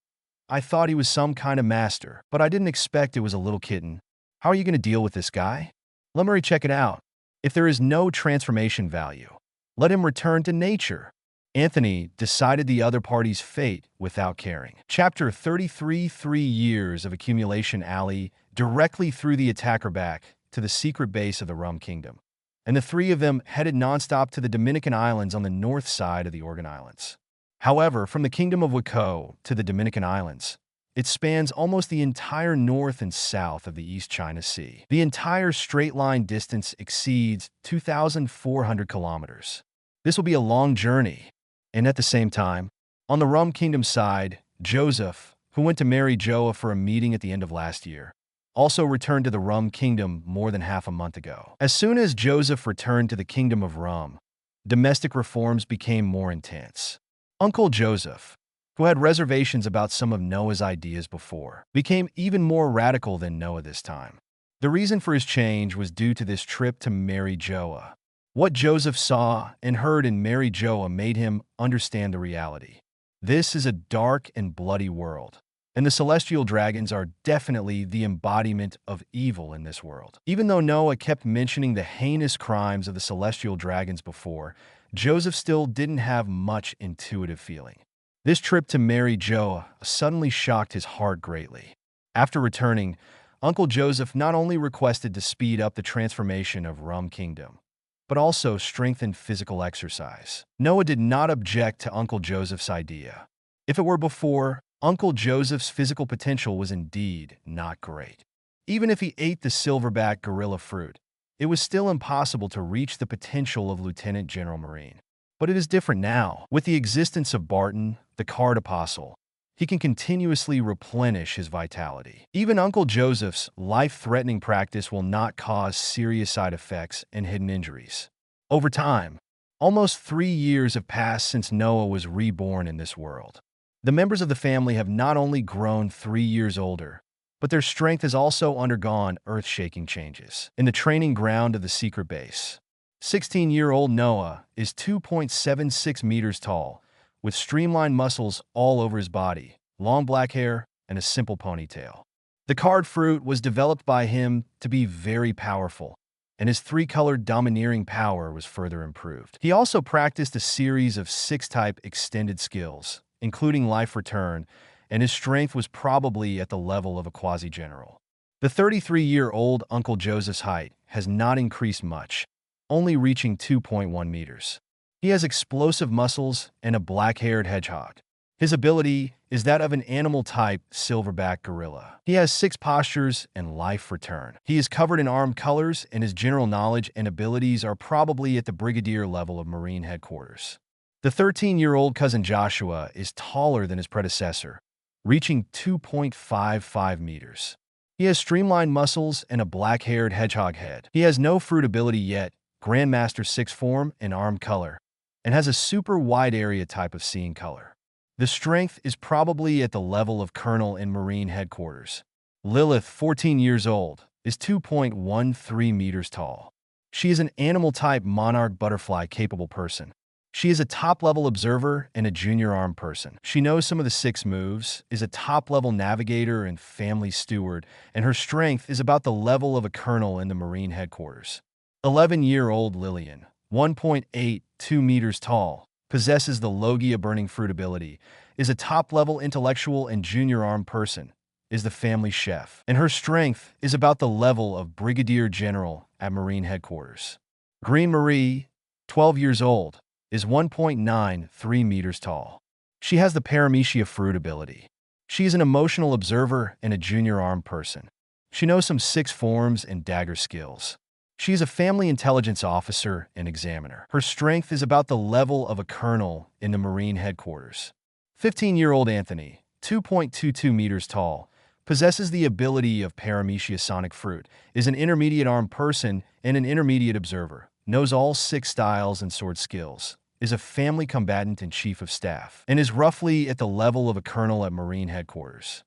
I thought he was some kind of master, but I didn't expect it was a little kitten. How are you going to deal with this guy? Let me check it out. If there is no transformation value, let him return to nature. Anthony decided the other party's fate without caring. Chapter 33: 3 Years of Accumulation Alley directly threw the attacker back to the secret base of the Rum Kingdom, and the three of them headed nonstop to the Dominican Islands on the north side of the Organ Islands. However, from the Kingdom of Wako to the Dominican Islands, it spans almost the entire north and south of the East China Sea. The entire straight-line distance exceeds 2,400 kilometers. This will be a long journey. And at the same time, on the Rum Kingdom side, Joseph, who went to marry Joa for a meeting at the end of last year, also returned to the Rum Kingdom more than half a month ago. As soon as Joseph returned to the Kingdom of Rum, domestic reforms became more intense. Uncle Joseph, who had reservations about some of Noah's ideas before, became even more radical than Noah this time. The reason for his change was due to this trip to marry Joa. What Joseph saw and heard in Mary Joa made him understand the reality. This is a dark and bloody world, and the celestial dragons are definitely the embodiment of evil in this world. Even though Noah kept mentioning the heinous crimes of the celestial dragons before, Joseph still didn't have much intuitive feeling. This trip to marry Joa suddenly shocked his heart greatly. After returning, Uncle Joseph not only requested to speed up the transformation of Rum Kingdom, but also strengthened physical exercise. Noah did not object to Uncle Joseph's idea. If it were before, Uncle Joseph's physical potential was indeed not great. Even if he ate the silverback gorilla fruit, it was still impossible to reach the potential of Lieutenant General Marine. But it is different now. With the existence of Barton, the card apostle, he can continuously replenish his vitality. Even Uncle Joseph's life-threatening practice will not cause serious side effects and hidden injuries. Over time, almost 3 years have passed since Noah was reborn in this world. The members of the family have not only grown 3 years older, but their strength has also undergone earth-shaking changes. In the training ground of the secret base, 16-year-old Noah is 2.76 meters tall, with streamlined muscles all over his body, long black hair, and a simple ponytail. The card fruit was developed by him to be very powerful, and his 3-colored domineering power was further improved. He also practiced a series of 6-type extended skills, including life return, and his strength was probably at the level of a quasi-general. The 33-year-old Uncle Joseph's height has not increased much, only reaching 2.1 meters. He has explosive muscles and a black-haired hedgehog. His ability is that of an animal-type silverback gorilla. He has 6 postures and life return. He is covered in armed colors, and his general knowledge and abilities are probably at the brigadier level of Marine headquarters. The 13-year-old cousin Joshua is taller than his predecessor, reaching 2.55 meters. He has streamlined muscles and a black-haired hedgehog head. He has no fruit ability yet, Grandmaster 6 form and arm color, and has a super wide area type of seeing color. The strength is probably at the level of Colonel in Marine Headquarters. Lilith, 14 years old, is 2.13 meters tall. She is an animal-type monarch butterfly capable person. She is a top-level observer and a junior arm person. She knows some of the 6 moves, is a top-level navigator and family steward, and her strength is about the level of a colonel in the Marine Headquarters. 11-year-old Lillian, 1.82 meters tall, possesses the Logia Burning Fruit ability, is a top-level intellectual and junior arm person, is the family chef, and her strength is about the level of Brigadier General at Marine Headquarters. Green Marie, 12 years old, is 1.93 meters tall. She has the Paramecia fruit ability. She is an emotional observer and a junior arm person. She knows some 6 forms and dagger skills. She is a family intelligence officer and examiner. Her strength is about the level of a colonel in the Marine Headquarters. 15-year-old Anthony, 2.22 meters tall, possesses the ability of Paramecia sonic fruit, is an intermediate arm person and an intermediate observer, knows all 6 styles and sword skills, is a family combatant and chief of staff, and is roughly at the level of a colonel at Marine Headquarters.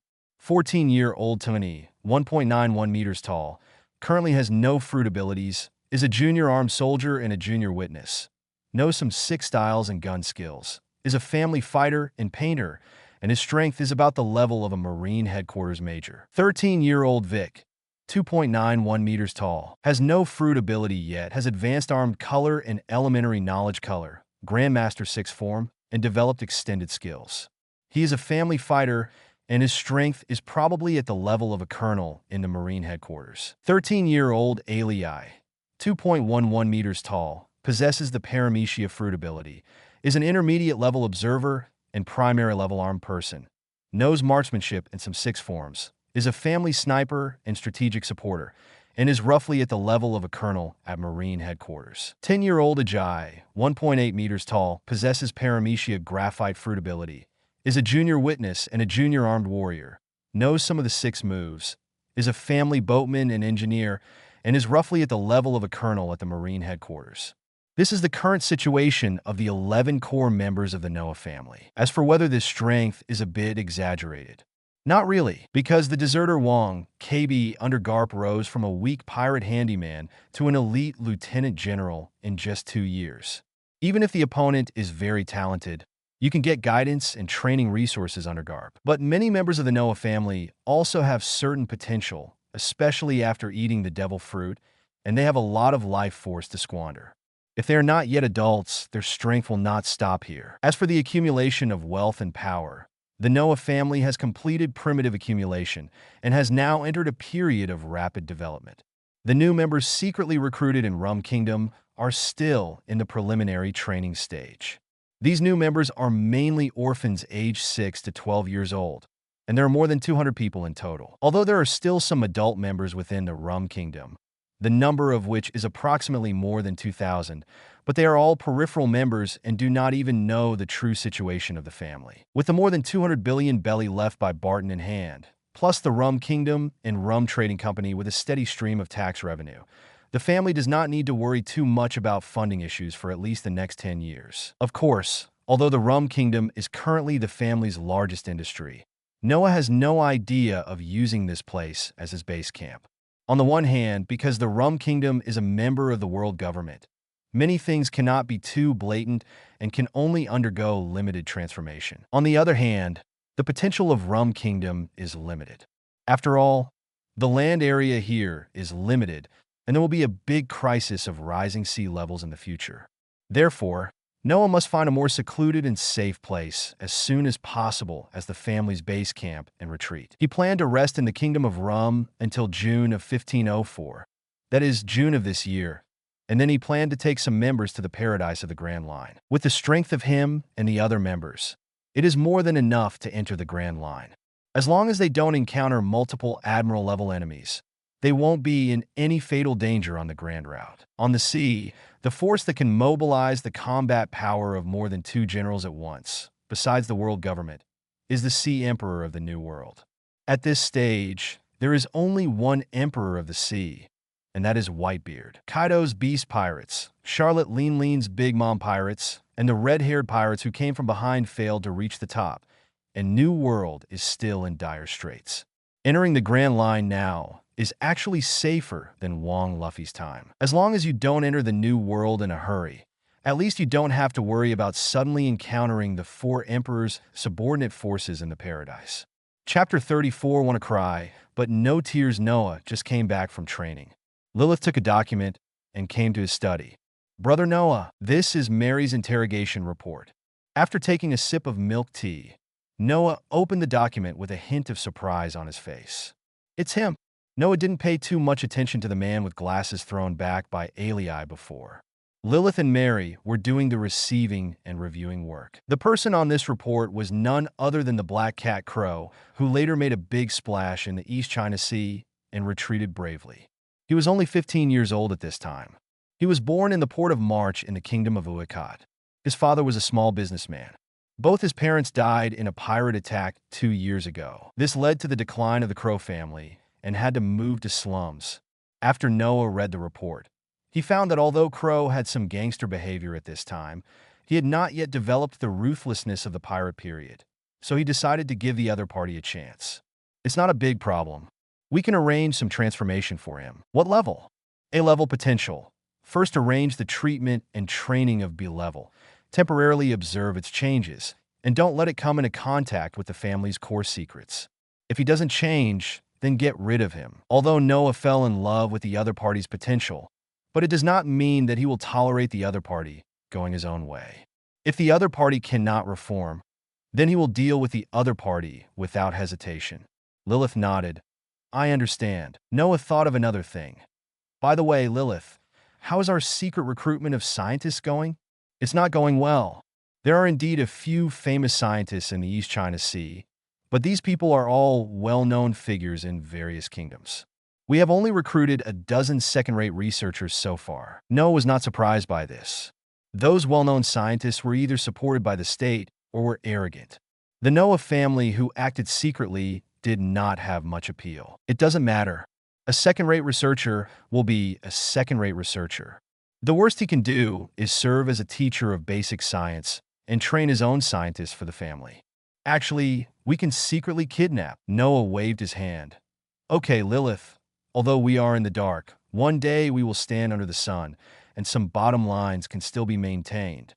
14-year-old Tony, 1.91 meters tall, currently has no fruit abilities, is a junior armed soldier and a junior witness, knows some 6 styles and gun skills, is a family fighter and painter, and his strength is about the level of a Marine Headquarters major. 13-year-old Vic, 2.91 meters tall, has no fruit ability yet, has advanced armed color and elementary knowledge color, Grandmaster 6 form, and developed extended skills. He is a family fighter, and his strength is probably at the level of a colonel in the Marine Headquarters. 13-year-old Alii, 2.11 meters tall, possesses the Paramecia fruit ability, is an intermediate level observer and primary level armed person, knows marksmanship and some 6 forms, is a family sniper and strategic supporter, and is roughly at the level of a colonel at Marine Headquarters. 10-year-old Ajay, 1.8 meters tall, possesses Paramecia graphite fruit ability, is a junior witness and a junior armed warrior, knows some of the 6 moves, is a family boatman and engineer, and is roughly at the level of a colonel at the Marine Headquarters. This is the current situation of the 11 core members of the Noah family. As for whether this strength is a bit exaggerated, not really, because the deserter Wong, KB, under Garp rose from a weak pirate handyman to an elite lieutenant general in just 2 years. Even if the opponent is very talented, you can get guidance and training resources under Garp. But many members of the Noah family also have certain potential, especially after eating the devil fruit, and they have a lot of life force to squander. If they are not yet adults, their strength will not stop here. As for the accumulation of wealth and power, the Noah family has completed primitive accumulation and has now entered a period of rapid development. The new members secretly recruited in Rum Kingdom are still in the preliminary training stage. These new members are mainly orphans aged 6 to 12 years old, and there are more than 200 people in total. Although there are still some adult members within the Rum Kingdom, the number of which is approximately more than 2,000, but they are all peripheral members and do not even know the true situation of the family. With the more than 200 billion belly left by Barton in hand, plus the Rum Kingdom and Rum Trading Company with a steady stream of tax revenue, the family does not need to worry too much about funding issues for at least the next 10 years. Of course, although the Rum Kingdom is currently the family's largest industry, Noah has no idea of using this place as his base camp. On the one hand, because the Rum Kingdom is a member of the world government, many things cannot be too blatant and can only undergo limited transformation. On the other hand, the potential of Rum Kingdom is limited. After all, the land area here is limited, and there will be a big crisis of rising sea levels in the future. Therefore, Noah must find a more secluded and safe place as soon as possible as the family's base camp and retreat. He planned to rest in the Kingdom of Rum until June of 1504, that is, June of this year, and then he planned to take some members to the paradise of the Grand Line. With the strength of him and the other members, it is more than enough to enter the Grand Line. As long as they don't encounter multiple Admiral-level enemies, they won't be in any fatal danger on the Grand Route. On the sea, the force that can mobilize the combat power of more than 2 generals at once, besides the world government, is the Sea Emperor of the New World. At this stage, There is only one emperor of the sea, and that is Whitebeard. Kaido's Beast Pirates, Charlotte Lean Lean's Big Mom Pirates, and the red-haired pirates who came from behind failed to reach the top, and New World is still in dire straits. Entering the Grand Line now is actually safer than Wong Luffy's time. As long as you don't enter the New World in a hurry, at least you don't have to worry about suddenly encountering the four emperors' subordinate forces in the paradise. Chapter 34, Want to Cry, but no tears. Noah just came back from training. Lilith took a document and came to his study. Brother Noah, this is Mary's interrogation report. After taking a sip of milk tea, Noah opened the document with a hint of surprise on his face. It's him. Noah didn't pay too much attention to the man with glasses thrown back by Alii before. Lilith and Mary were doing the receiving and reviewing work. The person on this report was none other than the Black Cat Crow, who later made a big splash in the East China Sea and retreated bravely. He was only 15 years old at this time. He was born in the port of March in the kingdom of Uakat. His father was a small businessman. Both his parents died in a pirate attack 2 years ago. This led to the decline of the Crow family and had to move to slums. After Noah read the report, he found that although Crow had some gangster behavior at this time, he had not yet developed the ruthlessness of the pirate period, so he decided to give the other party a chance. It's not a big problem. We can arrange some transformation for him. What level? A-level potential. First, arrange the treatment and training of B-level. Temporarily observe its changes, and don't let it come into contact with the family's core secrets. If he doesn't change, then get rid of him. Although Noah fell in love with the other party's potential, but it does not mean that he will tolerate the other party going his own way. If the other party cannot reform, then he will deal with the other party without hesitation. Lilith nodded. I understand. Noah thought of another thing. By the way, Lilith, how is our secret recruitment of scientists going? It's not going well. There are indeed a few famous scientists in the East China Sea, but these people are all well-known figures in various kingdoms. We have only recruited a dozen second-rate researchers so far. Noah was not surprised by this. Those well-known scientists were either supported by the state or were arrogant. The Noah family, who acted secretly, did not have much appeal. It doesn't matter. A second-rate researcher will be a second-rate researcher. The worst he can do is serve as a teacher of basic science and train his own scientists for the family. Actually, we can secretly kidnap. Noah waved his hand. Okay, Lilith. Although we are in the dark, one day we will stand under the sun, and some bottom lines can still be maintained.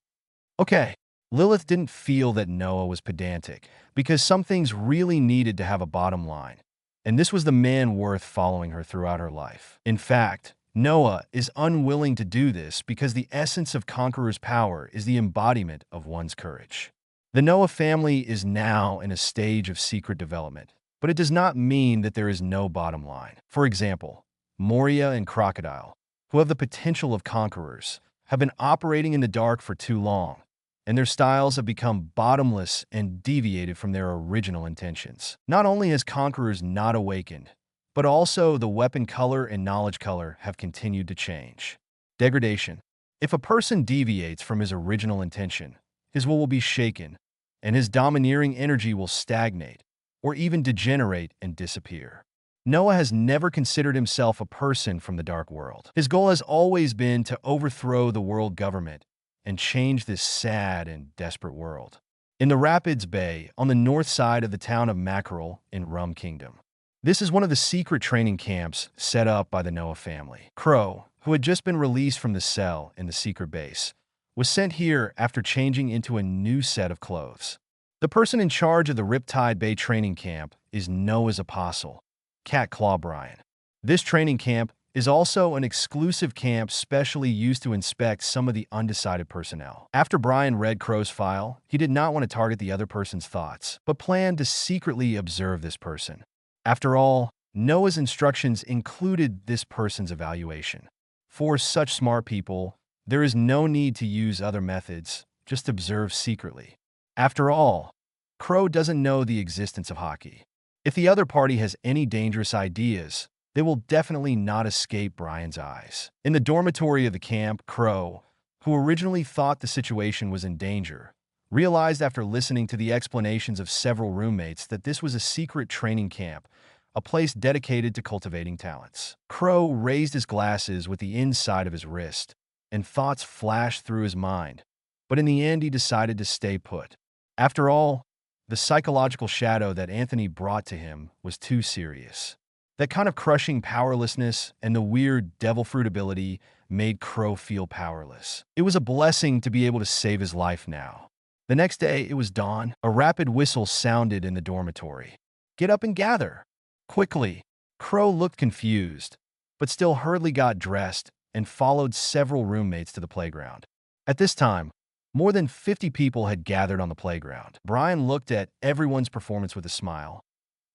Okay. Lilith didn't feel that Noah was pedantic, because some things really needed to have a bottom line, and this was the man worth following her throughout her life. In fact, Noah is unwilling to do this because the essence of Conqueror's power is the embodiment of one's courage. The Noah family is now in a stage of secret development, but it does not mean that there is no bottom line. For example, Moria and Crocodile, who have the potential of conquerors, have been operating in the dark for too long, and their styles have become bottomless and deviated from their original intentions. Not only has conquerors not awakened, but also the weapon color and knowledge color have continued to change. Degradation. If a person deviates from his original intention, his will be shaken, and his domineering energy will stagnate, or even degenerate and disappear. Noah has never considered himself a person from the dark world. His goal has always been to overthrow the world government and change this sad and desperate world. In the Rapids Bay, on the north side of the town of Mackerel in Rum Kingdom. This is one of the secret training camps set up by the Noah family. Crow, who had just been released from the cell in the secret base, was sent here after changing into a new set of clothes. The person in charge of the Riptide Bay training camp is Noah's apostle, Cat Claw Brian. This training camp is also an exclusive camp specially used to inspect some of the undecided personnel. After Brian read Crow's file, he did not want to target the other person's thoughts, but planned to secretly observe this person. After all, Noah's instructions included this person's evaluation. For such smart people, there is no need to use other methods, just observe secretly. After all, Crow doesn't know the existence of hockey. If the other party has any dangerous ideas, they will definitely not escape Brian's eyes. In the dormitory of the camp, Crow, who originally thought the situation was in danger, realized after listening to the explanations of several roommates that this was a secret training camp a place dedicated to cultivating talents. Crow raised his glasses with the inside of his wrist, and thoughts flashed through his mind. But in the end, he decided to stay put. After all, the psychological shadow that Anthony brought to him was too serious. That kind of crushing powerlessness and the weird devil fruit ability made Crow feel powerless. It was a blessing to be able to save his life now. The next day, it was dawn. A rapid whistle sounded in the dormitory. "Get up and gather!" Quickly, Crow looked confused, but still hurriedly got dressed and followed several roommates to the playground. At this time, more than 50 people had gathered on the playground. Brian looked at everyone's performance with a smile.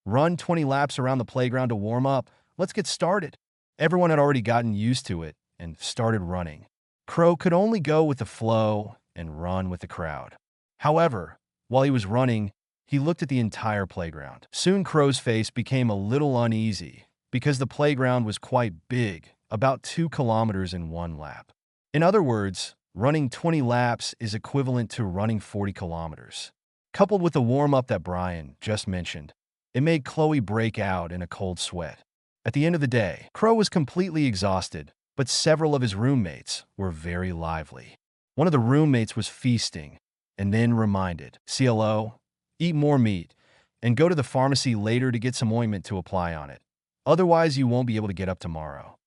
"Run 20 laps around the playground to warm up. Let's get started." Everyone had already gotten used to it and started running. Crow could only go with the flow and run with the crowd. However, while he was running, he looked at the entire playground. Soon Crow's face became a little uneasy because the playground was quite big, about 2 kilometers in one lap. In other words, running 20 laps is equivalent to running 40 kilometers. Coupled with the warm-up that Brian just mentioned, it made Chloe break out in a cold sweat. At the end of the day, Crow was completely exhausted, but several of his roommates were very lively. One of the roommates was feasting, and then reminded, "CLO, eat more meat, and go to the pharmacy later to get some ointment to apply on it. Otherwise, you won't be able to get up tomorrow."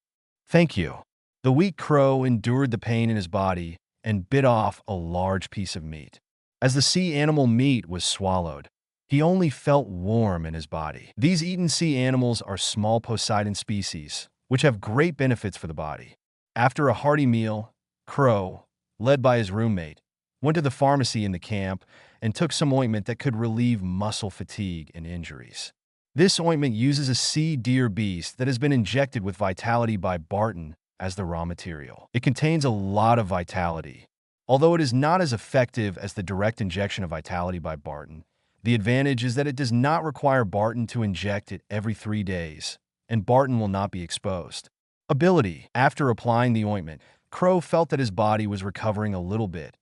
"Thank you." The weak Crow endured the pain in his body and bit off a large piece of meat. As the sea animal meat was swallowed, he only felt warm in his body. These eaten sea animals are small Poseidon species, which have great benefits for the body. After a hearty meal, Crow, led by his roommate, went to the pharmacy in the camp and took some ointment that could relieve muscle fatigue and injuries. This ointment uses a sea deer beast that has been injected with vitality by Barton as the raw material. It contains a lot of vitality. Although it is not as effective as the direct injection of vitality by Barton, the advantage is that it does not require Barton to inject it every 3 days, and Barton will not be exposed. Ability. After applying the ointment, Crow felt that his body was recovering a little bit,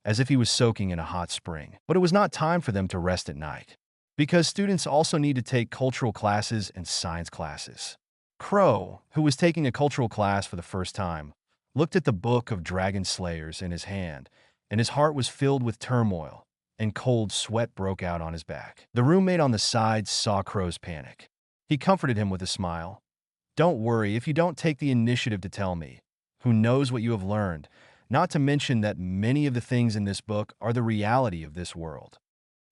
as if he was soaking in a hot spring. But it was not time for them to rest at night, because students also need to take cultural classes and science classes. Crow, who was taking a cultural class for the first time, looked at the book of dragon slayers in his hand, and his heart was filled with turmoil, and cold sweat broke out on his back. The roommate on the side saw Crow's panic. He comforted him with a smile. "Don't worry if you don't take the initiative to tell me. Who knows what you have learned? Not to mention that many of the things in this book are the reality of this world."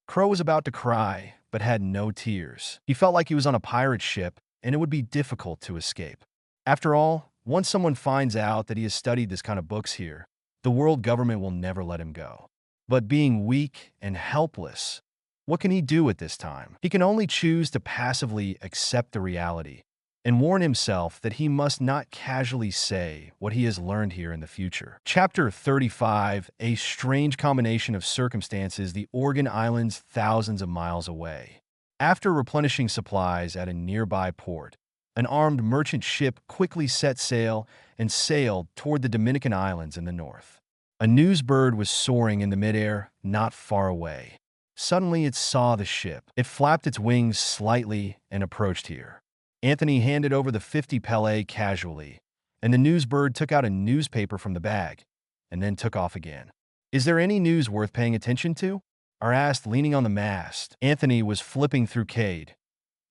Crow was about to cry, but had no tears. He felt like he was on a pirate ship, and it would be difficult to escape. After all, once someone finds out that he has studied this kind of books here, the world government will never let him go. But being weak and helpless, what can he do at this time? He can only choose to passively accept the reality and warn himself that he must not casually say what he has learned here in the future. Chapter 35, A Strange Combination of Circumstances, the Organ Islands thousands of miles away. After replenishing supplies at a nearby port, an armed merchant ship quickly set sail and sailed toward the Dominican Islands in the north. A news bird was soaring in the midair not far away. Suddenly it saw the ship. It flapped its wings slightly and approached here. Anthony handed over the 50 Pele casually, and the news bird took out a newspaper from the bag and then took off again. "Is there any news worth paying attention to?" I asked, leaning on the mast. Anthony was flipping through Cade.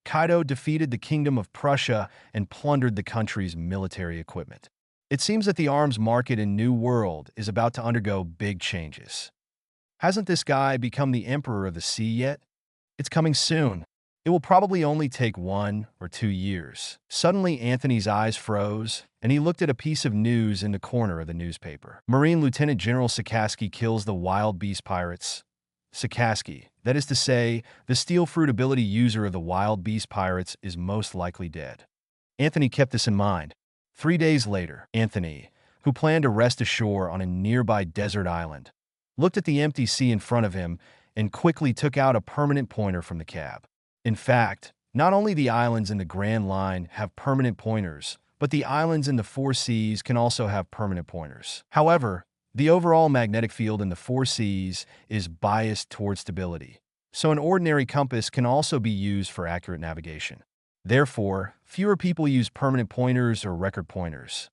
Kaido defeated the Kingdom of Prussia and plundered the country's military equipment. It seems that the arms market in New World is about to undergo big changes. Hasn't this guy become the Emperor of the Sea yet? It's coming soon. It will probably only take 1 or 2 years. Suddenly, Anthony's eyes froze, and he looked at a piece of news in the corner of the newspaper. Marine Lieutenant General Sakaski kills the wild beast pirates. Sakaski, that is to say, the steel fruit ability user of the wild beast pirates, is most likely dead. Anthony kept this in mind. 3 days later, Anthony, who planned to rest ashore on a nearby desert island, looked at the empty sea in front of him and quickly took out a permanent pointer from the cab. In fact, not only the islands in the Grand Line have permanent pointers, but the islands in the Four Seas can also have permanent pointers. However, the overall magnetic field in the Four Seas is biased toward stability, so an ordinary compass can also be used for accurate navigation. Therefore, fewer people use permanent pointers or record pointers.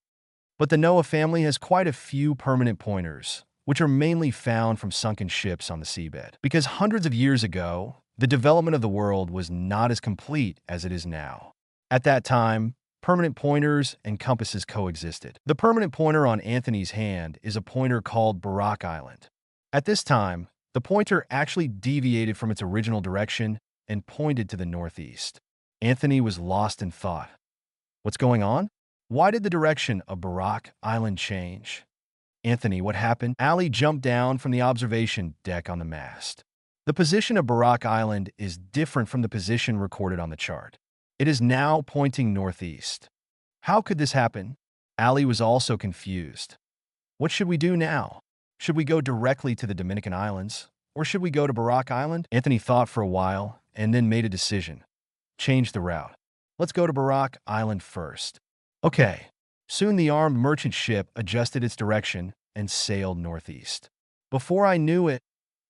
But the Noah family has quite a few permanent pointers, which are mainly found from sunken ships on the seabed. Because hundreds of years ago, the development of the world was not as complete as it is now. At that time, permanent pointers and compasses coexisted. The permanent pointer on Anthony's hand is a pointer called Barak Island. At this time, the pointer actually deviated from its original direction and pointed to the northeast. Anthony was lost in thought. What's going on? Why did the direction of Barak Island change? Anthony, what happened? Ali jumped down from the observation deck on the mast. The position of Barak Island is different from the position recorded on the chart. It is now pointing northeast. How could this happen? Ali was also confused. What should we do now? Should we go directly to the Dominican Islands, or should we go to Barak Island? Anthony thought for a while and then made a decision. Change the route. Let's go to Barak Island first. Okay. Soon the armed merchant ship adjusted its direction and sailed northeast. Before I knew it,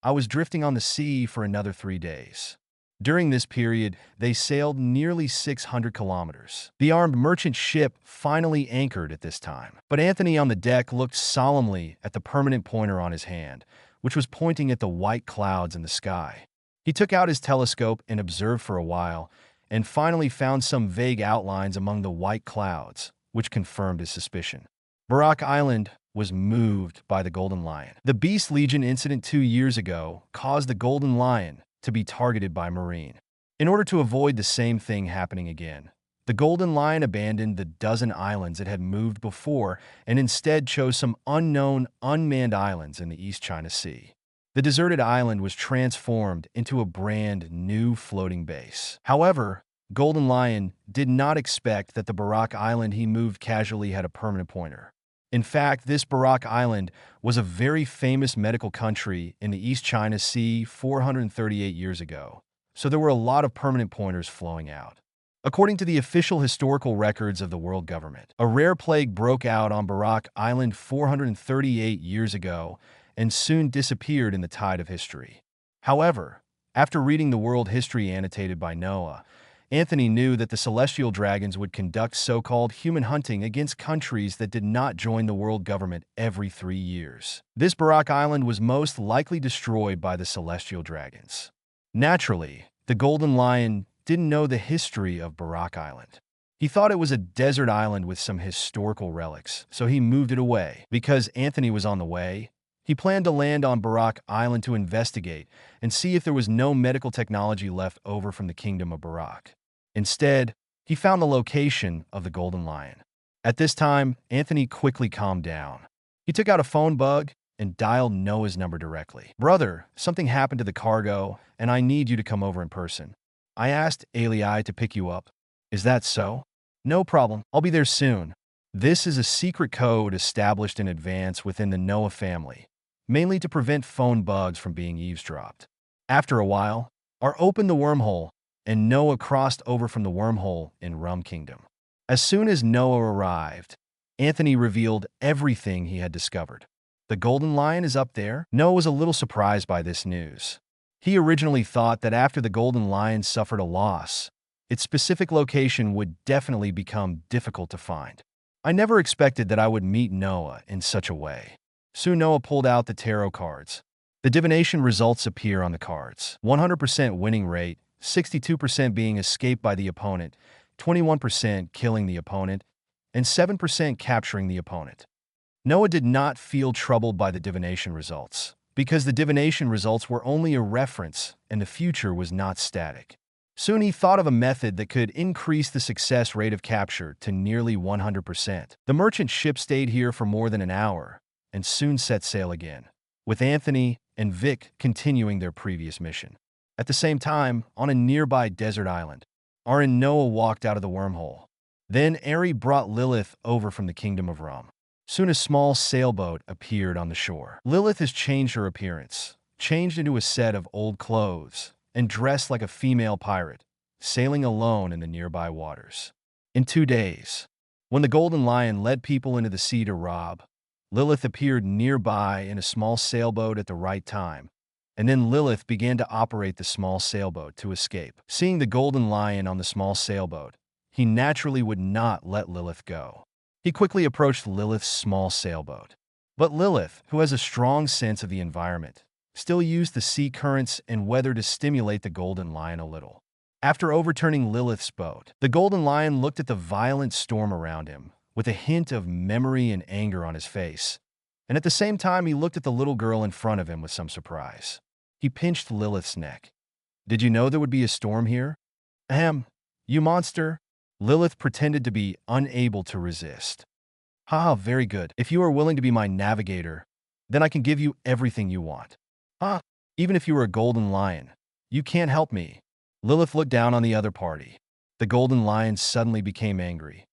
I was drifting on the sea for another 3 days. During this period, they sailed nearly 600 kilometers. The armed merchant ship finally anchored at this time. But Anthony on the deck looked solemnly at the permanent pointer on his hand, which was pointing at the white clouds in the sky. He took out his telescope and observed for a while, and finally found some vague outlines among the white clouds, which confirmed his suspicion. Barak Island was moved by the Golden Lion. The Beast Legion incident 2 years ago caused the Golden Lion to be targeted by Marine. In order to avoid the same thing happening again, the Golden Lion abandoned the dozen islands it had moved before and instead chose some unknown, unmanned islands in the East China Sea. The deserted island was transformed into a brand new floating base. However, Golden Lion did not expect that the Barak Island he moved casually had a permanent pointer. In fact, this Barak Island was a very famous medical country in the East China Sea 438 years ago, so there were a lot of permanent pointers flowing out. According to the official historical records of the world government, a rare plague broke out on Barak Island 438 years ago and soon disappeared in the tide of history. However, after reading the world history annotated by Noah, Anthony knew that the celestial dragons would conduct so-called human hunting against countries that did not join the world government every 3 years. This Barak Island was most likely destroyed by the celestial dragons. Naturally, the Golden Lion didn't know the history of Barak Island. He thought it was a desert island with some historical relics, so he moved it away. Because Anthony was on the way, he planned to land on Barak Island to investigate and see if there was no medical technology left over from the kingdom of Barak. Instead, he found the location of the Golden Lion. At this time, Anthony quickly calmed down. He took out a phone bug and dialed Noah's number directly. "Brother, something happened to the cargo, and I need you to come over in person. I asked Ali to pick you up. Is that so?" "No problem. I'll be there soon." This is a secret code established in advance within the Noah family, mainly to prevent phone bugs from being eavesdropped. After a while, R opened the wormhole, and Noah crossed over from the wormhole in Rum Kingdom. As soon as Noah arrived, Anthony revealed everything he had discovered. The Golden Lion is up there? Noah was a little surprised by this news. He originally thought that after the Golden Lion suffered a loss, its specific location would definitely become difficult to find. "I never expected that I would meet Noah in such a way." Soon Noah pulled out the tarot cards. The divination results appear on the cards. 100% winning rate, 62% being escaped by the opponent, 21% killing the opponent, and 7% capturing the opponent. Noah did not feel troubled by the divination results, because the divination results were only a reference and the future was not static. Soon he thought of a method that could increase the success rate of capture to nearly 100%. The merchant ship stayed here for more than an hour and soon set sail again, with Anthony and Vic continuing their previous mission. At the same time, on a nearby desert island, R and Noah walked out of the wormhole. Then Ari brought Lilith over from the kingdom of Rum. Soon a small sailboat appeared on the shore. Lilith has changed her appearance, changed into a set of old clothes, and dressed like a female pirate, sailing alone in the nearby waters. In 2 days, when the Golden Lion led people into the sea to rob, Lilith appeared nearby in a small sailboat at the right time and then Lilith began to operate the small sailboat to escape. Seeing the golden lion on the small sailboat, he naturally would not let Lilith go. He quickly approached Lilith's small sailboat. But Lilith, who has a strong sense of the environment, still used the sea currents and weather to stimulate the golden lion a little. After overturning Lilith's boat, the golden lion looked at the violent storm around him, with a hint of memory and anger on his face. And at the same time, he looked at the little girl in front of him with some surprise. He pinched Lilith's neck. "Did you know there would be a storm here?" "Ahem, you monster." Lilith pretended to be unable to resist. "Ha, very good. If you are willing to be my navigator, then I can give you everything you want." "Ha, even if you were a golden lion, you can't help me." Lilith looked down on the other party. The golden lion suddenly became angry.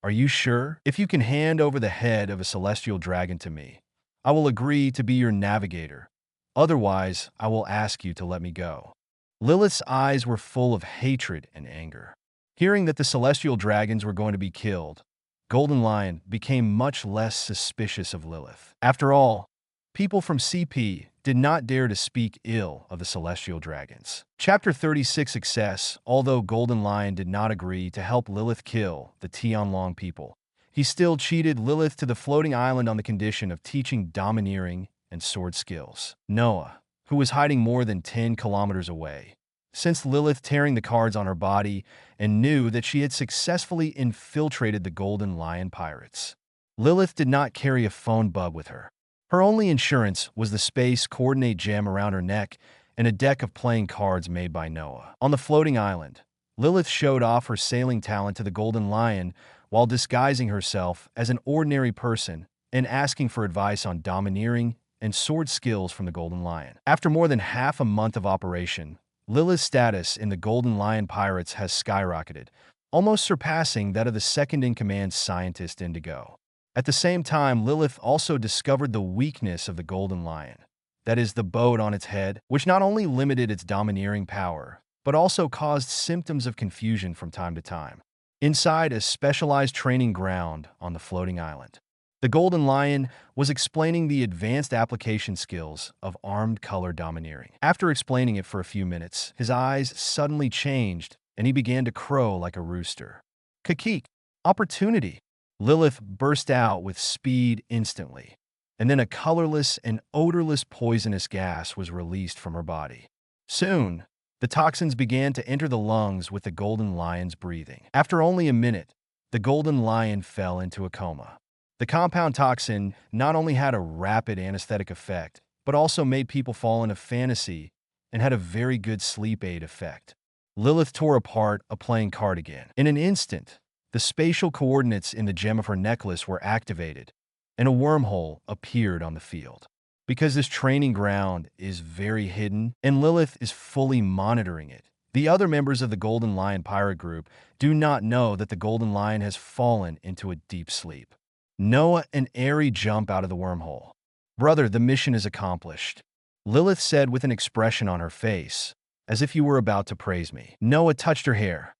"Are you sure? If you can hand over the head of a celestial dragon to me, I will agree to be your navigator. Otherwise, I will ask you to let me go." Lilith's eyes were full of hatred and anger. Hearing that the celestial dragons were going to be killed, Golden Lion became much less suspicious of Lilith. After all, people from CP did not dare to speak ill of the celestial dragons. Chapter 36 Success. Although Golden Lion did not agree to help Lilith kill the Tianlong people, he still cheated Lilith to the floating island on the condition of teaching domineering and sword skills. Noah, who was hiding more than 10 kilometers away, sensed Lilith tearing the cards on her body and knew that she had successfully infiltrated the Golden Lion pirates. Lilith did not carry a phone bug with her. Her only insurance was the space coordinate gem around her neck and a deck of playing cards made by Noah. On the floating island, Lilith showed off her sailing talent to the Golden Lion while disguising herself as an ordinary person and asking for advice on domineering and sword skills from the Golden Lion. After more than half a month of operation, Lilith's status in the Golden Lion Pirates has skyrocketed, almost surpassing that of the second-in-command scientist Indigo. At the same time, Lilith also discovered the weakness of the Golden Lion, that is, the boat on its head, which not only limited its domineering power, but also caused symptoms of confusion from time to time. Inside a specialized training ground on the floating island, the Golden Lion was explaining the advanced application skills of armed color domineering. After explaining it for a few minutes, his eyes suddenly changed and he began to crow like a rooster. "Kakik! Opportunity!" Lilith burst out with speed instantly, and then a colorless and odorless poisonous gas was released from her body. Soon, the toxins began to enter the lungs with the Golden Lion's breathing. After only a minute, the Golden Lion fell into a coma. The compound toxin not only had a rapid anesthetic effect, but also made people fall into fantasy and had a very good sleep aid effect. Lilith tore apart a playing card again. In an instant, the spatial coordinates in the gem of her necklace were activated, and a wormhole appeared on the field. Because this training ground is very hidden, and Lilith is fully monitoring it, the other members of the Golden Lion pirate group do not know that the Golden Lion has fallen into a deep sleep. Noah and Airy jump out of the wormhole. "Brother, the mission is accomplished," Lilith said with an expression on her face, as if you were about to praise me. Noah touched her hair.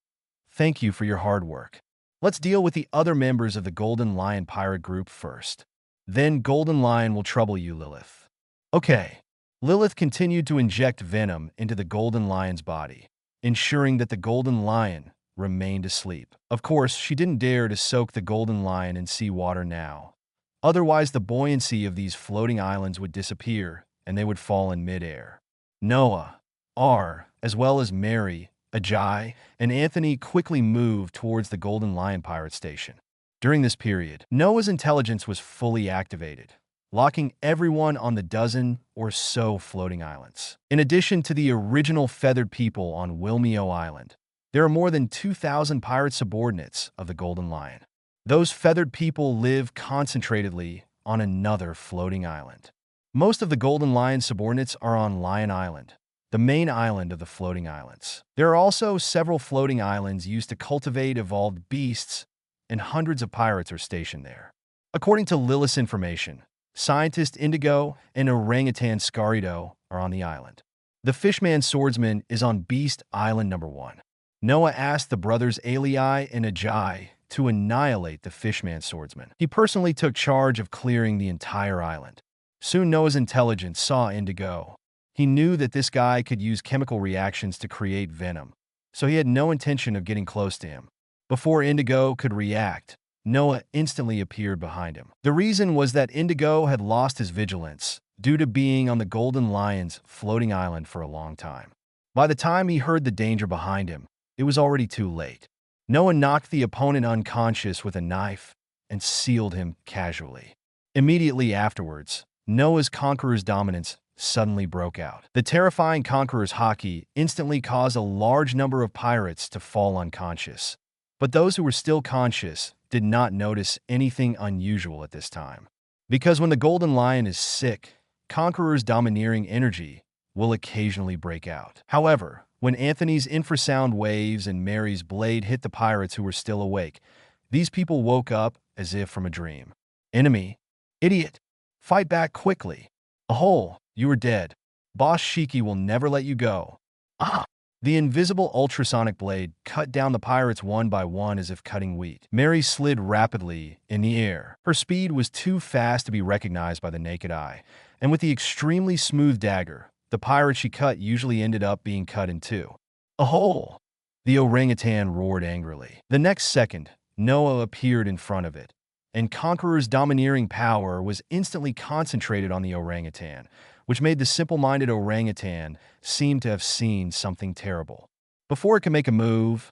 "Thank you for your hard work. Let's deal with the other members of the Golden Lion pirate group first. Then Golden Lion will trouble you, Lilith." "Okay." Lilith continued to inject venom into the Golden Lion's body, ensuring that the Golden Lion remained asleep. Of course, she didn't dare to soak the Golden Lion in seawater now. Otherwise, the buoyancy of these floating islands would disappear, and they would fall in midair. Noah, R., as well as Mary, Ajay, and Anthony quickly moved towards the Golden Lion pirate station. During this period, Noah's intelligence was fully activated, locking everyone on the dozen or so floating islands. In addition to the original feathered people on Wilmeo Island, there are more than 2,000 pirate subordinates of the Golden Lion. Those feathered people live concentratedly on another floating island. Most of the Golden Lion subordinates are on Lion Island, the main island of the floating islands. There are also several floating islands used to cultivate evolved beasts, and hundreds of pirates are stationed there. According to Lilith's information, scientist Indigo and orangutan Scarido are on the island. The Fishman Swordsman is on Beast Island number 1. Noah asked the brothers Alii and Ajay to annihilate the Fishman Swordsman. He personally took charge of clearing the entire island. Soon Noah's intelligence saw Indigo. He knew that this guy could use chemical reactions to create venom, so he had no intention of getting close to him. Before Indigo could react, Noah instantly appeared behind him. The reason was that Indigo had lost his vigilance due to being on the Golden Lion's floating island for a long time. By the time he heard the danger behind him, it was already too late. Noah knocked the opponent unconscious with a knife and sealed him casually. Immediately afterwards, Noah's Conqueror's dominance suddenly broke out. The terrifying Conqueror's haki instantly caused a large number of pirates to fall unconscious. But those who were still conscious did not notice anything unusual at this time. Because when the Golden Lion is sick, Conqueror's domineering energy will occasionally break out. However, when Anthony's infrasound waves and Mary's blade hit the pirates who were still awake, these people woke up as if from a dream. Enemy, idiot, fight back quickly. Ahole, you are dead. Boss Shiki will never let you go. Ah! The invisible ultrasonic blade cut down the pirates one by one as if cutting wheat. Mary slid rapidly in the air. Her speed was too fast to be recognized by the naked eye, and with the extremely smooth dagger, the pirate she cut usually ended up being cut in two. Ahole! The orangutan roared angrily. The next second, Noah appeared in front of it, and Conqueror's domineering power was instantly concentrated on the orangutan, which made the simple-minded orangutan seem to have seen something terrible. Before it could make a move,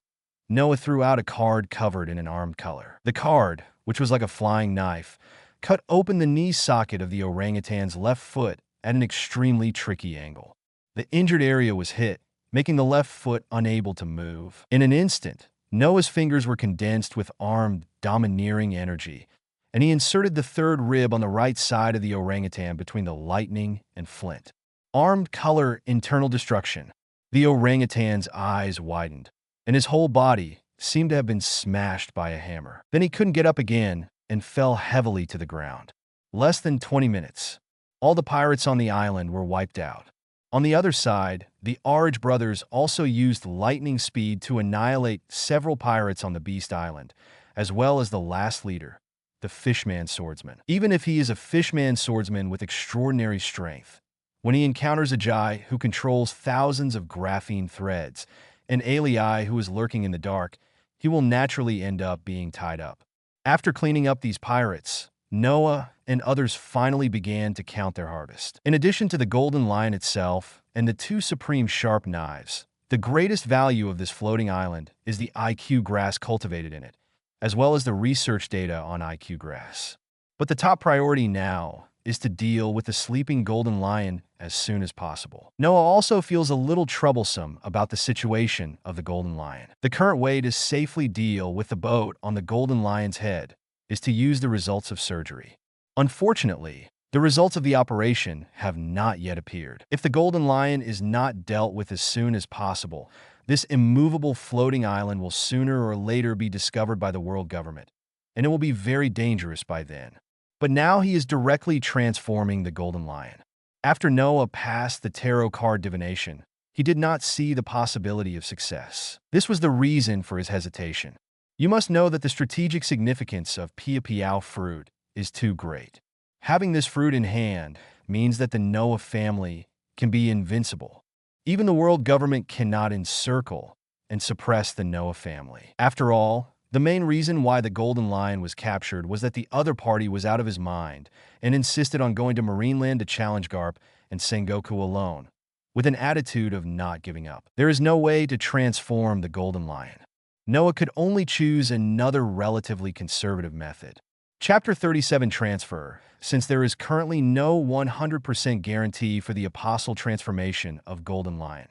Noah threw out a card covered in an armed color. The card, which was like a flying knife, cut open the knee socket of the orangutan's left foot at an extremely tricky angle. The injured area was hit, making the left foot unable to move. In an instant, Noah's fingers were condensed with armed, domineering energy, and he inserted the third rib on the right side of the orangutan between the lightning and flint. Armed color internal destruction. The orangutan's eyes widened, and his whole body seemed to have been smashed by a hammer. Then he couldn't get up again and fell heavily to the ground. Less than 20 minutes. All the pirates on the island were wiped out. On the other side, the Arge brothers also used lightning speed to annihilate several pirates on the Beast Island, as well as the last leader, the Fishman Swordsman. Even if he is a Fishman Swordsman with extraordinary strength, when he encounters a Jai who controls thousands of graphene threads, and Alii who is lurking in the dark, he will naturally end up being tied up. After cleaning up these pirates, Noah and others finally began to count their harvest. In addition to the Golden Lion itself and the two supreme sharp knives, the greatest value of this floating island is the IQ grass cultivated in it, as well as the research data on IQ grass. But the top priority now is to deal with the sleeping Golden Lion as soon as possible. Noah also feels a little troublesome about the situation of the Golden Lion. The current way to safely deal with the boat on the Golden Lion's head is to use the results of surgery. Unfortunately, the results of the operation have not yet appeared. If the Golden Lion is not dealt with as soon as possible, this immovable floating island will sooner or later be discovered by the world government, and it will be very dangerous by then. But now he is directly transforming the Golden Lion. After Noah passed the tarot card divination, he did not see the possibility of success. This was the reason for his hesitation. You must know that the strategic significance of Pia Piao fruit is too great. Having this fruit in hand means that the Noah family can be invincible. Even the world government cannot encircle and suppress the Noah family. After all, the main reason why the Golden Lion was captured was that the other party was out of his mind and insisted on going to Marineland to challenge Garp and Sengoku alone, with an attitude of not giving up. There is no way to transform the Golden Lion. Noah could only choose another relatively conservative method. Chapter 37 Transfer. Since there is currently no 100% guarantee for the apostle transformation of Golden Lion,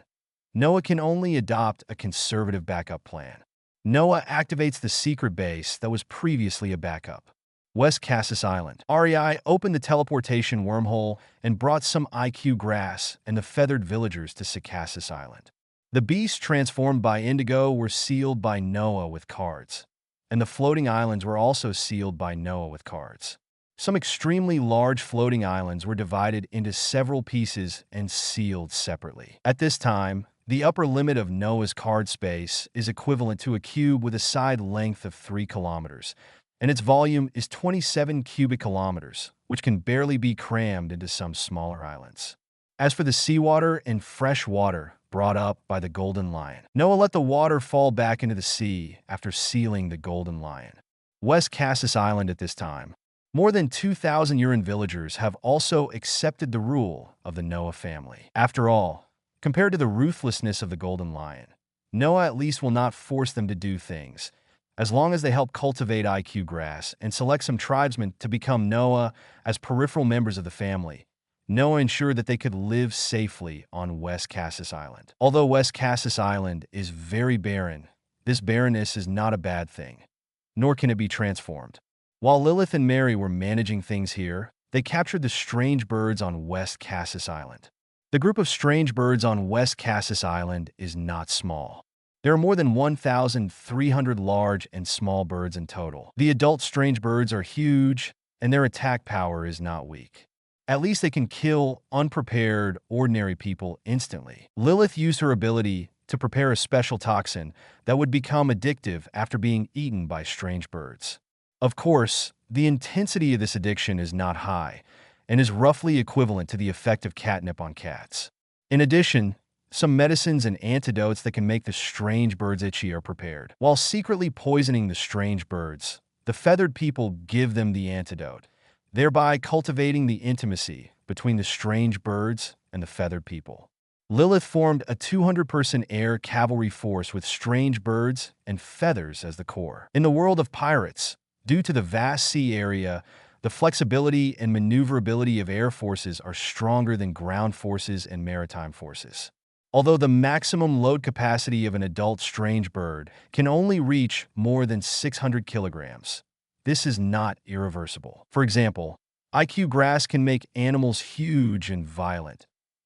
Noah can only adopt a conservative backup plan. Noah activates the secret base that was previously a backup. West Cassis Island. REI opened the teleportation wormhole and brought some IQ grass and the feathered villagers to Cassis Island. The beasts transformed by Indigo were sealed by Noah with cards, and the floating islands were also sealed by Noah with cards. Some extremely large floating islands were divided into several pieces and sealed separately. At this time, the upper limit of Noah's card space is equivalent to a cube with a side length of 3 kilometers, and its volume is 27 cubic kilometers, which can barely be crammed into some smaller islands. As for the seawater and fresh water brought up by the golden lion, Noah let the water fall back into the sea after sealing the golden lion. West Cassis Island at this time. More than 2,000 Uran villagers have also accepted the rule of the Noah family. After all, compared to the ruthlessness of the golden lion, Noah at least will not force them to do things, as long as they help cultivate IQ grass and select some tribesmen to become Noah as peripheral members of the family. Noah ensured that they could live safely on West Cassis Island. Although West Cassis Island is very barren, this barrenness is not a bad thing, nor can it be transformed. While Lilith and Mary were managing things here, they captured the strange birds on West Cassis Island. The group of strange birds on West Cassis Island is not small. There are more than 1,300 large and small birds in total. The adult strange birds are huge, and their attack power is not weak. At least they can kill unprepared, ordinary people instantly. Lilith used her ability to prepare a special toxin that would become addictive after being eaten by strange birds. Of course, the intensity of this addiction is not high, and is roughly equivalent to the effect of catnip on cats. In addition, some medicines and antidotes that can make the strange birds itchy are prepared. While secretly poisoning the strange birds, the feathered people give them the antidote, thereby cultivating the intimacy between the strange birds and the feathered people. Lilith formed a 200-person air cavalry force with strange birds and feathers as the core. In the world of pirates, due to the vast sea area, the flexibility and maneuverability of air forces are stronger than ground forces and maritime forces. Although the maximum load capacity of an adult strange bird can only reach more than 600 kilograms, this is not irreversible. For example, IQ grass can make animals huge and violent,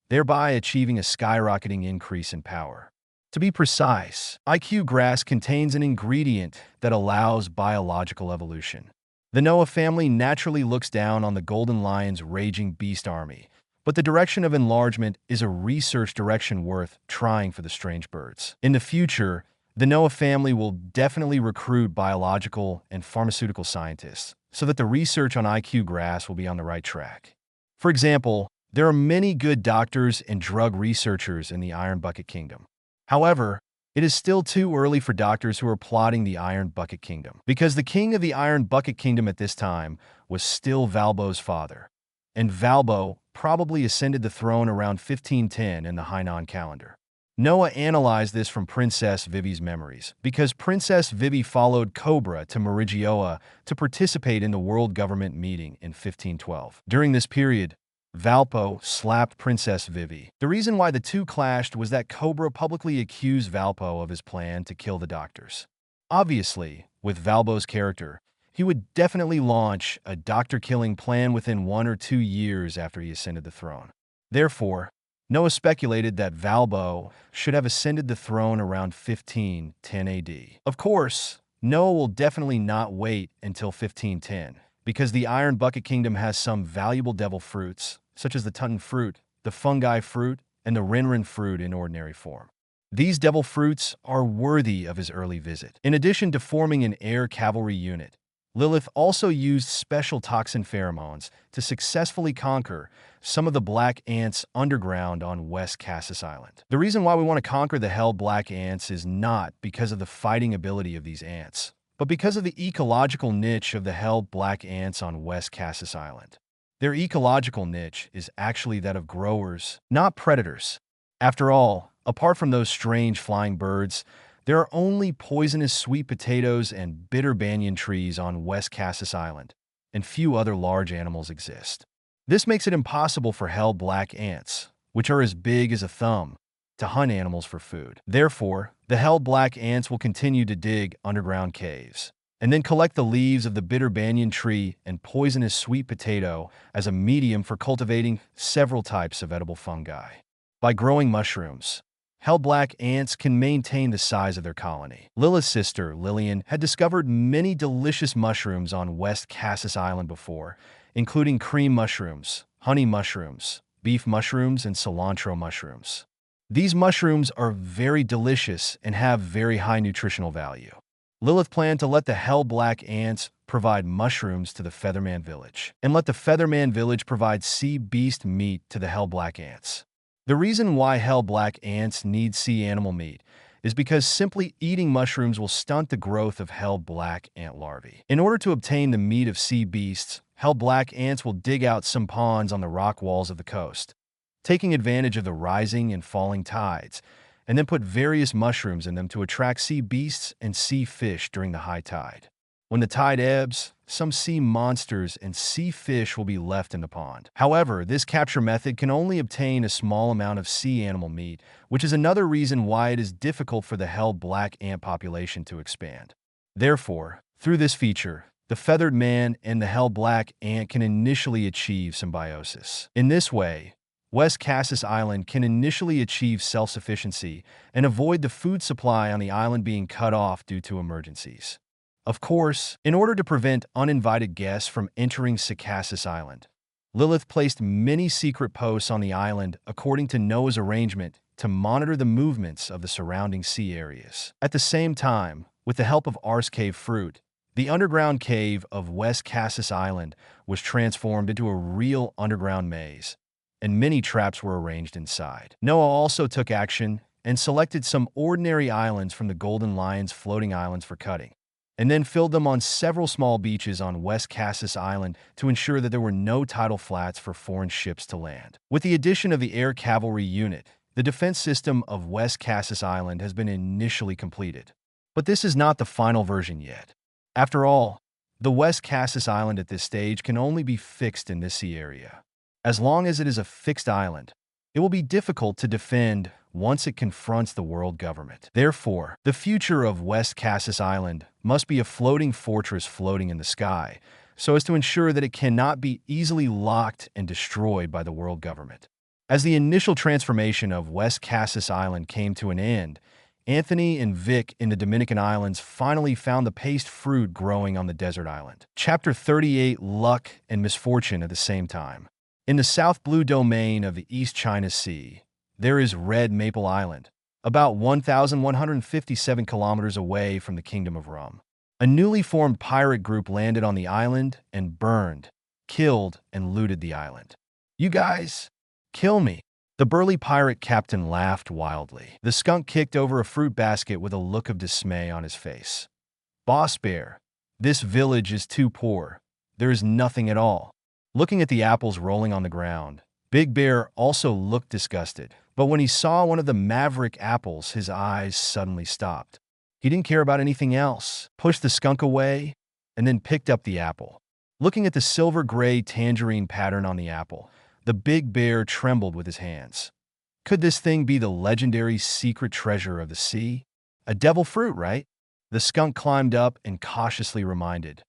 thereby achieving a skyrocketing increase in power. To be precise, IQ grass contains an ingredient that allows biological evolution. The Noah family naturally looks down on the golden lion's raging beast army, but the direction of enlargement is a research direction worth trying for the strange birds. In the future, the Noah family will definitely recruit biological and pharmaceutical scientists so that the research on IQ grass will be on the right track. For example, there are many good doctors and drug researchers in the Iron Bucket Kingdom. However, it is still too early for doctors who are plotting the Iron Bucket Kingdom, because the king of the Iron Bucket Kingdom at this time was still Valbo's father, and Valbo probably ascended the throne around 1510 in the Hainan calendar. Noah analyzed this from Princess Vivi's memories, because Princess Vivi followed Cobra to Merigioa to participate in the World Government meeting in 1512. During this period, Valpo slapped Princess Vivi. The reason why the two clashed was that Cobra publicly accused Valpo of his plan to kill the doctors. Obviously, with Valbo's character, he would definitely launch a doctor-killing plan within 1 or 2 years after he ascended the throne. Therefore, Noah speculated that Valbo should have ascended the throne around 1510 AD. Of course, Noah will definitely not wait until 1510, because the Iron Bucket Kingdom has some valuable devil fruits, such as the Tutton fruit, the fungi fruit, and the Rinrin fruit in ordinary form. These devil fruits are worthy of his early visit. In addition to forming an air cavalry unit, Lilith also used special toxin pheromones to successfully conquer some of the black ants underground on West Cassis Island. The reason why we want to conquer the hell black ants is not because of the fighting ability of these ants, but because of the ecological niche of the hell black ants on West Cassis Island. Their ecological niche is actually that of growers, not predators. After all, apart from those strange flying birds, there are only poisonous sweet potatoes and bitter banyan trees on West Cassis Island, and few other large animals exist. This makes it impossible for hell black ants, which are as big as a thumb, to hunt animals for food. Therefore, the hell black ants will continue to dig underground caves, and then collect the leaves of the bitter banyan tree and poisonous sweet potato as a medium for cultivating several types of edible fungi. By growing mushrooms, hell black ants can maintain the size of their colony. Lilith's sister, Lillian, had discovered many delicious mushrooms on West Cassis Island before, including cream mushrooms, honey mushrooms, beef mushrooms, and cilantro mushrooms. These mushrooms are very delicious and have very high nutritional value. Lilith planned to let the hell black ants provide mushrooms to the Featherman village, and let the Featherman village provide sea beast meat to the Hell Black ants. The reason why Hell Black ants need sea animal meat is because simply eating mushrooms will stunt the growth of Hell Black ant larvae. In order to obtain the meat of sea beasts, Hell Black ants will dig out some ponds on the rock walls of the coast, taking advantage of the rising and falling tides, and then put various mushrooms in them to attract sea beasts and sea fish during the high tide. When the tide ebbs, some sea monsters and sea fish will be left in the pond. However, this capture method can only obtain a small amount of sea animal meat, which is another reason why it is difficult for the Hell Black ant population to expand. Therefore, through this feature, the feathered man and the Hell Black ant can initially achieve symbiosis. In this way, West Cassis Island can initially achieve self-sufficiency and avoid the food supply on the island being cut off due to emergencies. Of course, in order to prevent uninvited guests from entering Cassis Island, Lilith placed many secret posts on the island according to Noah's arrangement to monitor the movements of the surrounding sea areas. At the same time, with the help of Ars Cave fruit, the underground cave of West Cassis Island was transformed into a real underground maze, and many traps were arranged inside. Noah also took action and selected some ordinary islands from the Golden Lion's floating islands for cutting, and then filled them on several small beaches on West Cassis Island to ensure that there were no tidal flats for foreign ships to land. With the addition of the air cavalry unit, the defense system of West Cassis Island has been initially completed. But this is not the final version yet. After all, the West Cassis Island at this stage can only be fixed in this sea area. As long as it is a fixed island, it will be difficult to defend once it confronts the world government. Therefore, the future of West Cassis Island must be a floating fortress floating in the sky, so as to ensure that it cannot be easily locked and destroyed by the world government. As the initial transformation of West Cassis Island came to an end, Anthony and Vic in the Dominican Islands finally found the paste fruit growing on the desert island. Chapter 38: Luck and Misfortune at the same time. In the South Blue Domain of the East China Sea, there is Red Maple Island, about 1,157 kilometers away from the Kingdom of Rum. A newly formed pirate group landed on the island and burned, killed, and looted the island. "You guys, kill me." The burly pirate captain laughed wildly. The skunk kicked over a fruit basket with a look of dismay on his face. "Boss Bear, this village is too poor. There is nothing at all." Looking at the apples rolling on the ground, Big Bear also looked disgusted, but when he saw one of the maverick apples, his eyes suddenly stopped. He didn't care about anything else, pushed the skunk away, and then picked up the apple. Looking at the silver-gray tangerine pattern on the apple, the Big Bear trembled with his hands. Could this thing be the legendary secret treasure of the sea? A devil fruit, right? The skunk climbed up and cautiously reminded,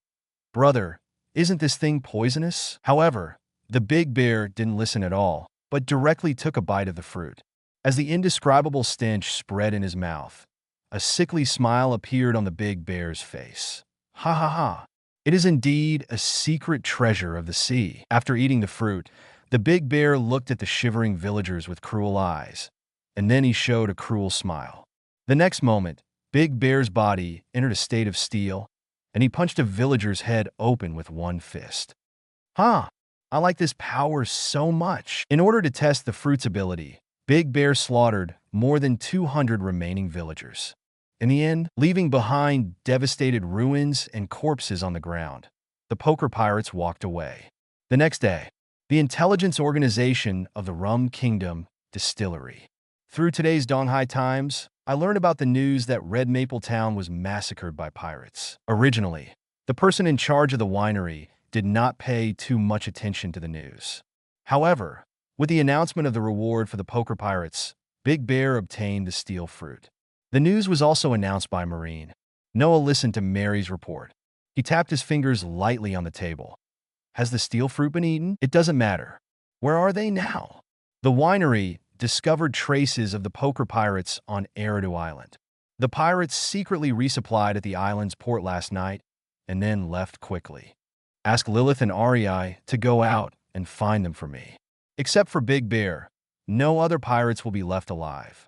"Brother, isn't this thing poisonous?" However, the Big Bear didn't listen at all, but directly took a bite of the fruit. As the indescribable stench spread in his mouth, a sickly smile appeared on the Big Bear's face. "Ha ha ha! It is indeed a secret treasure of the sea." After eating the fruit, the Big Bear looked at the shivering villagers with cruel eyes, and then he showed a cruel smile. The next moment, Big Bear's body entered a state of steel, and he punched a villager's head open with one fist. "Huh, I like this power so much." In order to test the fruit's ability, Big Bear slaughtered more than 200 remaining villagers. In the end, leaving behind devastated ruins and corpses on the ground, the poker pirates walked away. The next day, the intelligence organization of the Rum Kingdom Distillery. Through today's Donghai Times, I learned about the news that Red Maple Town was massacred by pirates. Originally, the person in charge of the winery did not pay too much attention to the news. However, with the announcement of the reward for the poker pirates, Big Bear obtained the steel fruit. The news was also announced by Marine. Noah listened to Mary's report. He tapped his fingers lightly on the table. Has the steel fruit been eaten? It doesn't matter. Where are they now? The winery discovered traces of the poker pirates on Eridu Island. The pirates secretly resupplied at the island's port last night and then left quickly. Ask Lilith and Arii to go out and find them for me. Except for Big Bear, no other pirates will be left alive.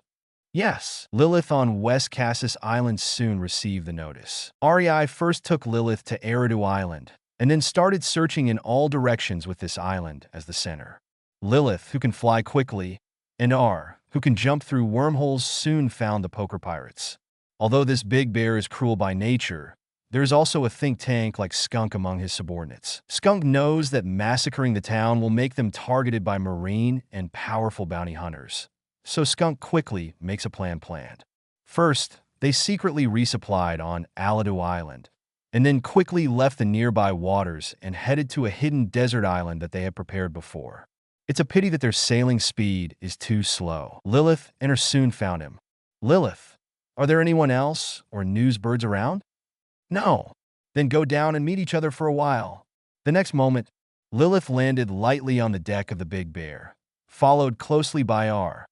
Yes, Lilith on West Cassis Island soon received the notice. REI first took Lilith to Eridu Island, and then started searching in all directions with this island as the center. Lilith, who can fly quickly, and R, who can jump through wormholes, soon found the poker pirates. Although this big bear is cruel by nature, there is also a think tank like Skunk among his subordinates. Skunk knows that massacring the town will make them targeted by marine and powerful bounty hunters. So Skunk quickly makes a plan planned. First, they secretly resupplied on Aladu Island, and then quickly left the nearby waters and headed to a hidden desert island that they had prepared before. It's a pity that their sailing speed is too slow. Lilith and her soon found him. Lilith, are there anyone else or newsbirds around? No. Then go down and meet each other for a while. The next moment, Lilith landed lightly on the deck of the Big Bear, followed closely by R,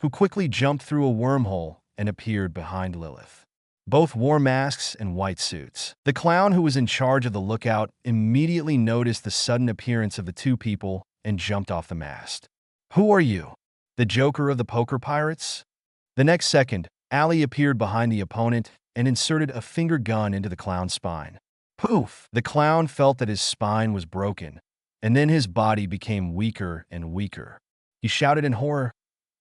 who quickly jumped through a wormhole and appeared behind Lilith. Both wore masks and white suits. The clown who was in charge of the lookout immediately noticed the sudden appearance of the two people and jumped off the mast. Who are you? The Joker of the poker pirates? The next second, Ali appeared behind the opponent and inserted a finger gun into the clown's spine. Poof! The clown felt that his spine was broken, and then his body became weaker and weaker. He shouted in horror,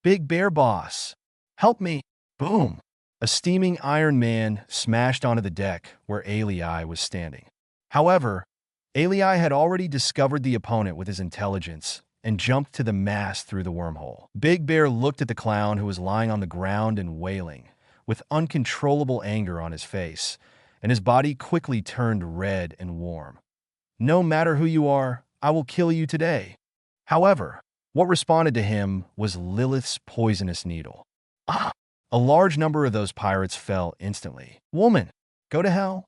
"Big Bear Boss! Help me!" Boom! A steaming Iron Man smashed onto the deck where Ali was standing. However, Ali had already discovered the opponent with his intelligence and jumped to the mast through the wormhole. Big Bear looked at the clown who was lying on the ground and wailing, with uncontrollable anger on his face, and his body quickly turned red and warm. "No matter who you are, I will kill you today." However, what responded to him was Lilith's poisonous needle. Ah! A large number of those pirates fell instantly. "Woman, go to hell."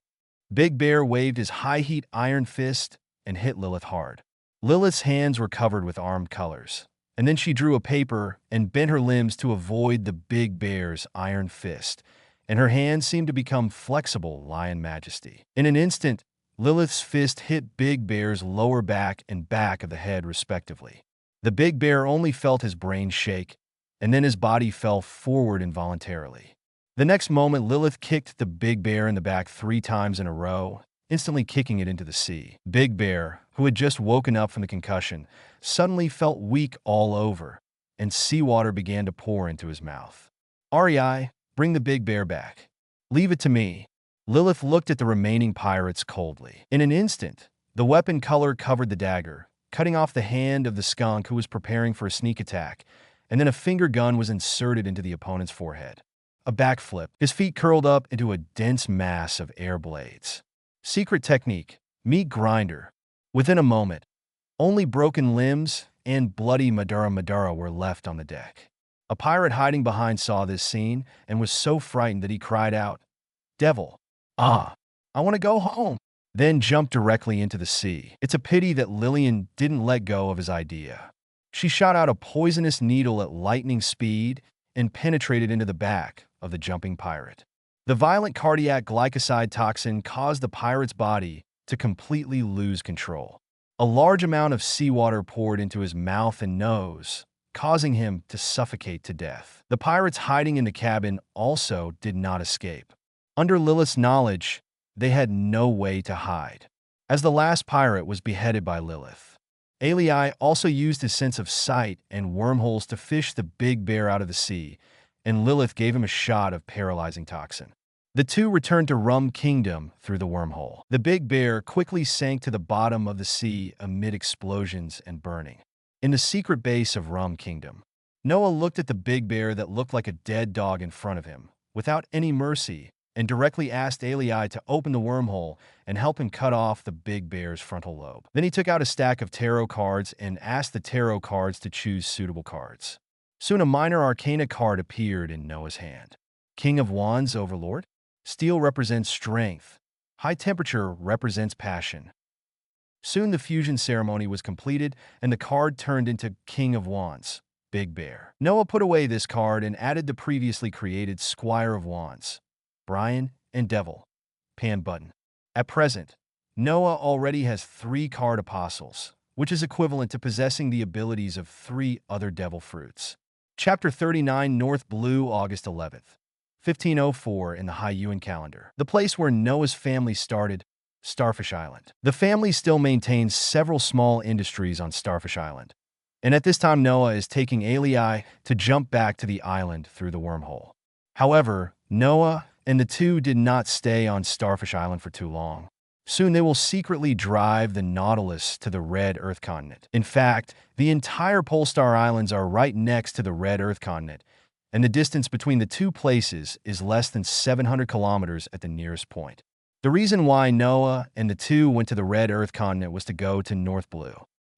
Big Bear waved his high-heat iron fist and hit Lilith hard. Lilith's hands were covered with armed colors, and then she drew a paper and bent her limbs to avoid the Big Bear's iron fist, and her hands seemed to become flexible lion majesty. In an instant, Lilith's fist hit Big Bear's lower back and back of the head respectively. The Big Bear only felt his brain shake, and then his body fell forward involuntarily. The next moment, Lilith kicked the Big Bear in the back 3 times in a row, instantly kicking it into the sea. Big Bear, who had just woken up from the concussion, suddenly felt weak all over, and seawater began to pour into his mouth. "REI, bring the Big Bear back." "Leave it to me." Lilith looked at the remaining pirates coldly. In an instant, the weapon color covered the dagger, cutting off the hand of the skunk who was preparing for a sneak attack, and then a finger gun was inserted into the opponent's forehead. A backflip, his feet curled up into a dense mass of air blades. Secret technique, meat grinder. Within a moment, only broken limbs and bloody Madara were left on the deck. A pirate hiding behind saw this scene and was so frightened that he cried out, "Devil, I want to go home," then jumped directly into the sea. It's a pity that Lillian didn't let go of his idea. She shot out a poisonous needle at lightning speed and penetrated into the back of the jumping pirate. The violent cardiac glycoside toxin caused the pirate's body to completely lose control. A large amount of seawater poured into his mouth and nose, causing him to suffocate to death. The pirates hiding in the cabin also did not escape. Under Lilith's knowledge, they had no way to hide, as the last pirate was beheaded by Lilith. Ali also used his sense of sight and wormholes to fish the Big Bear out of the sea, and Lilith gave him a shot of paralyzing toxin. The two returned to Rum Kingdom through the wormhole. The Big Bear quickly sank to the bottom of the sea amid explosions and burning. In the secret base of Rum Kingdom, Noah looked at the Big Bear that looked like a dead dog in front of him, without any mercy, and directly asked Ali to open the wormhole and help him cut off the Big Bear's frontal lobe. Then he took out a stack of tarot cards and asked the tarot cards to choose suitable cards. Soon a minor arcana card appeared in Noah's hand. King of Wands, Overlord. Steel represents strength. High temperature represents passion. Soon the fusion ceremony was completed and the card turned into King of Wands, Big Bear. Noah put away this card and added the previously created Squire of Wands, Brian and Devil, Pan Button. At present, Noah already has 3 card apostles, which is equivalent to possessing the abilities of 3 other devil fruits. Chapter 39, North Blue, August 11th, 1504 in the Haiyuan calendar. The place where Noah's family started, Starfish Island. The family still maintains several small industries on Starfish Island, and at this time Noah is taking Alii to jump back to the island through the wormhole. However, Noah and the two did not stay on Starfish Island for too long. Soon they will secretly drive the Nautilus to the Red Earth continent. In fact, the entire Polestar Islands are right next to the Red Earth continent, and the distance between the two places is less than 700 kilometers at the nearest point. The reason why Noah and the two went to the Red Earth continent was to go to North Blue.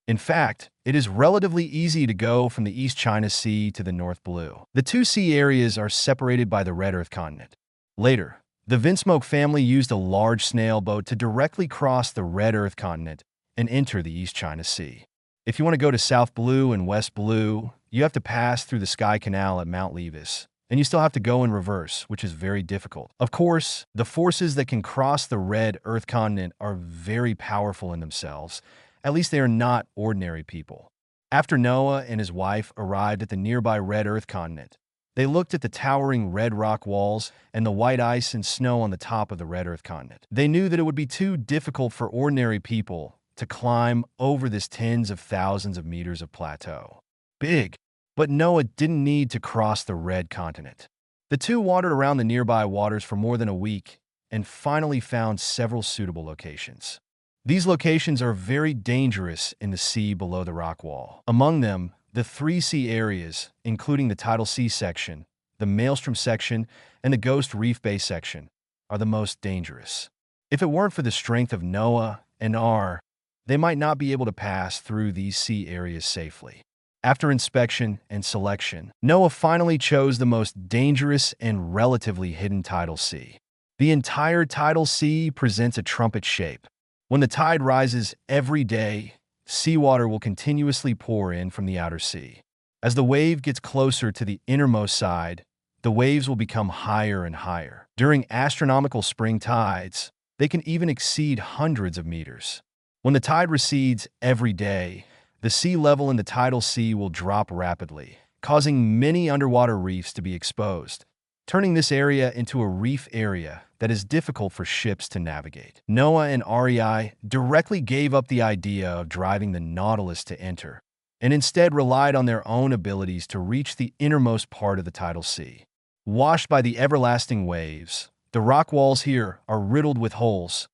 In fact, it is relatively easy to go from the East China Sea to the North Blue. The two sea areas are separated by the Red Earth continent. Later, the Vinsmoke family used a large snail boat to directly cross the Red Earth continent and enter the East China Sea. If you want to go to South Blue and West Blue, you have to pass through the Sky Canal at Mount Levis, and you still have to go in reverse, which is very difficult. Of course, the forces that can cross the Red Earth continent are very powerful in themselves. At least they are not ordinary people. After Noah and his wife arrived at the nearby Red Earth continent, they looked at the towering red rock walls and the white ice and snow on the top of the Red Earth continent. They knew that it would be too difficult for ordinary people to climb over this tens of thousands of meters of plateau. Big, but Noah didn't need to cross the Red Continent. The two wandered around the nearby waters for more than a week and finally found several suitable locations. These locations are very dangerous in the sea below the rock wall. Among them, the three sea areas, including the Tidal Sea section, the Maelstrom section, and the Ghost Reef Bay section, are the most dangerous. If it weren't for the strength of Noah and R, they might not be able to pass through these sea areas safely. After inspection and selection, Noah finally chose the most dangerous and relatively hidden tidal sea. The entire tidal sea presents a trumpet shape. When the tide rises every day, seawater will continuously pour in from the outer sea. As the wave gets closer to the innermost side, the waves will become higher and higher. During astronomical spring tides, they can even exceed hundreds of meters. When the tide recedes every day, the sea level in the tidal sea will drop rapidly, causing many underwater reefs to be exposed, turning this area into a reef area that is difficult for ships to navigate. Noah and REI directly gave up the idea of driving the Nautilus to enter, and instead relied on their own abilities to reach the innermost part of the tidal sea. Washed by the everlasting waves, the rock walls here are riddled with holes,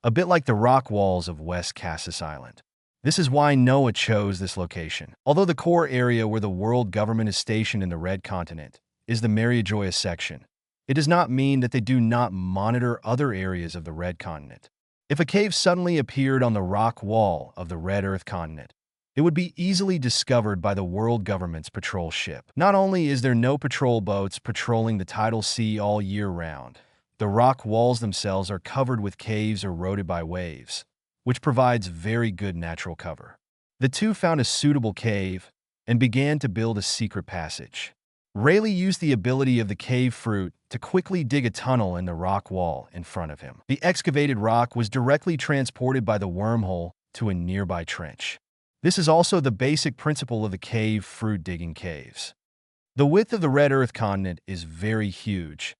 a bit like the rock walls of West Cassis Island. This is why Noah chose this location. Although the core area where the world government is stationed in the Red Continent is the Mariajoya section, it does not mean that they do not monitor other areas of the Red Continent. If a cave suddenly appeared on the rock wall of the Red Earth Continent, it would be easily discovered by the world government's patrol ship. Not only is there no patrol boats patrolling the tidal sea all year round, the rock walls themselves are covered with caves eroded by waves, which provides very good natural cover. The two found a suitable cave and began to build a secret passage. Rayleigh used the ability of the cave fruit to quickly dig a tunnel in the rock wall in front of him. The excavated rock was directly transported by the wormhole to a nearby trench. This is also the basic principle of the cave fruit digging caves. The width of the Red Earth continent is very huge,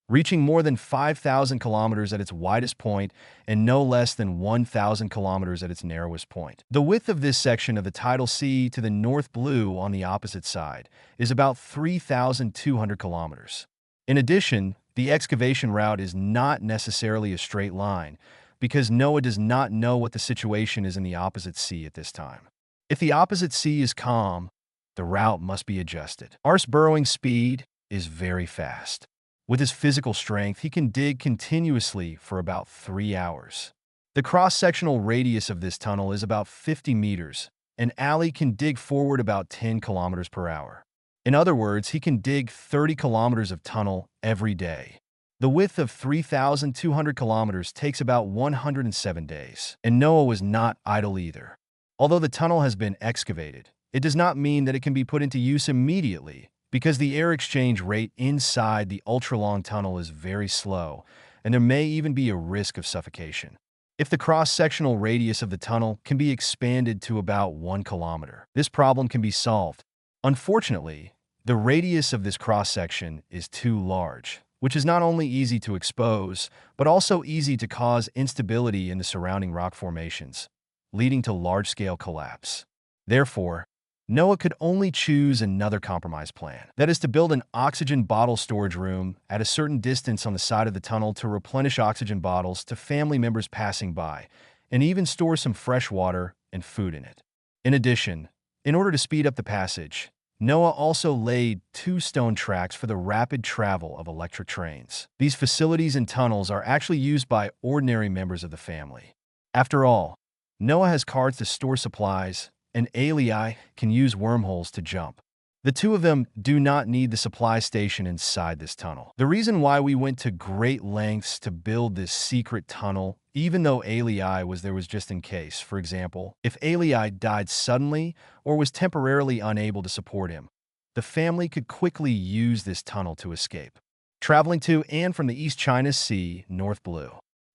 reaching more than 5,000 kilometers at its widest point and no less than 1,000 kilometers at its narrowest point. The width of this section of the tidal sea to the North Blue on the opposite side is about 3,200 kilometers. In addition, the excavation route is not necessarily a straight line because Noah does not know what the situation is in the opposite sea at this time. If the opposite sea is calm, the route must be adjusted. Ar's burrowing speed is very fast. With his physical strength, he can dig continuously for about 3 hours. The cross-sectional radius of this tunnel is about 50 meters, and Ali can dig forward about 10 kilometers per hour. In other words, he can dig 30 kilometers of tunnel every day. The width of 3,200 kilometers takes about 107 days. And Noah was not idle either. Although the tunnel has been excavated, it does not mean that it can be put into use immediately, because the air exchange rate inside the ultra-long tunnel is very slow, and there may even be a risk of suffocation. If the cross-sectional radius of the tunnel can be expanded to about 1 kilometer, this problem can be solved. Unfortunately, The radius of this cross-section is too large, which is not only easy to expose, but also easy to cause instability in the surrounding rock formations, leading to large-scale collapse. Therefore, Noah could only choose another compromise plan. That is to build an oxygen bottle storage room at a certain distance on the side of the tunnel to replenish oxygen bottles to family members passing by, and even store some fresh water and food in it. In addition, in order to speed up the passage, Noah also laid 2 stone tracks for the rapid travel of electric trains. These facilities and tunnels are actually used by ordinary members of the family. After all, Noah has carts to store supplies, and Alii can use wormholes to jump. The two of them do not need the supply station inside this tunnel. The reason why we went to great lengths to build this secret tunnel, even though Alii was there, was just in case. For example, if Alii died suddenly or was temporarily unable to support him, the family could quickly use this tunnel to escape. Traveling to and from the East China Sea, North Blue,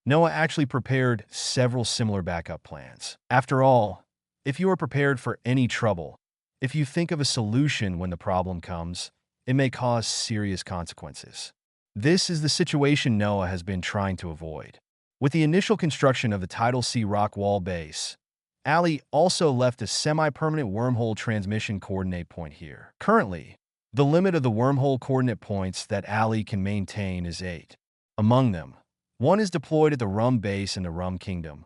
Noah actually prepared several similar backup plans. After all, if you are prepared for any trouble, if you think of a solution when the problem comes, it may cause serious consequences. This is the situation Noah has been trying to avoid. With the initial construction of the Tidal Sea rock wall base, Ali also left a semi-permanent wormhole transmission coordinate point here. Currently, the limit of the wormhole coordinate points that Ali can maintain is 8. Among them, 1 is deployed at the Rum base in the Rum Kingdom,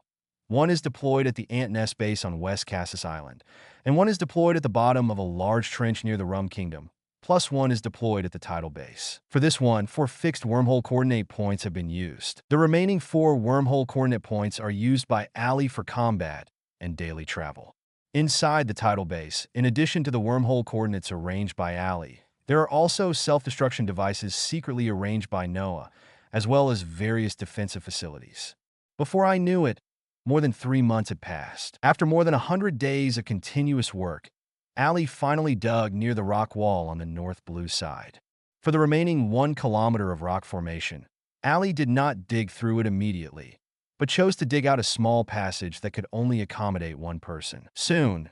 1 is deployed at the Ant Nest base on West Cassis Island, and 1 is deployed at the bottom of a large trench near the Rum Kingdom, plus 1 is deployed at the tidal base. For this one, 4 fixed wormhole coordinate points have been used. The remaining 4 wormhole coordinate points are used by Ali for combat and daily travel. Inside the tidal base, in addition to the wormhole coordinates arranged by Ali, there are also self-destruction devices secretly arranged by Noah, as well as various defensive facilities. Before I knew it, more than 3 months had passed. After more than 100 days of continuous work, Ali finally dug near the rock wall on the North Blue side. For the remaining 1 kilometer of rock formation, Ali did not dig through it immediately, but chose to dig out a small passage that could only accommodate 1 person. Soon,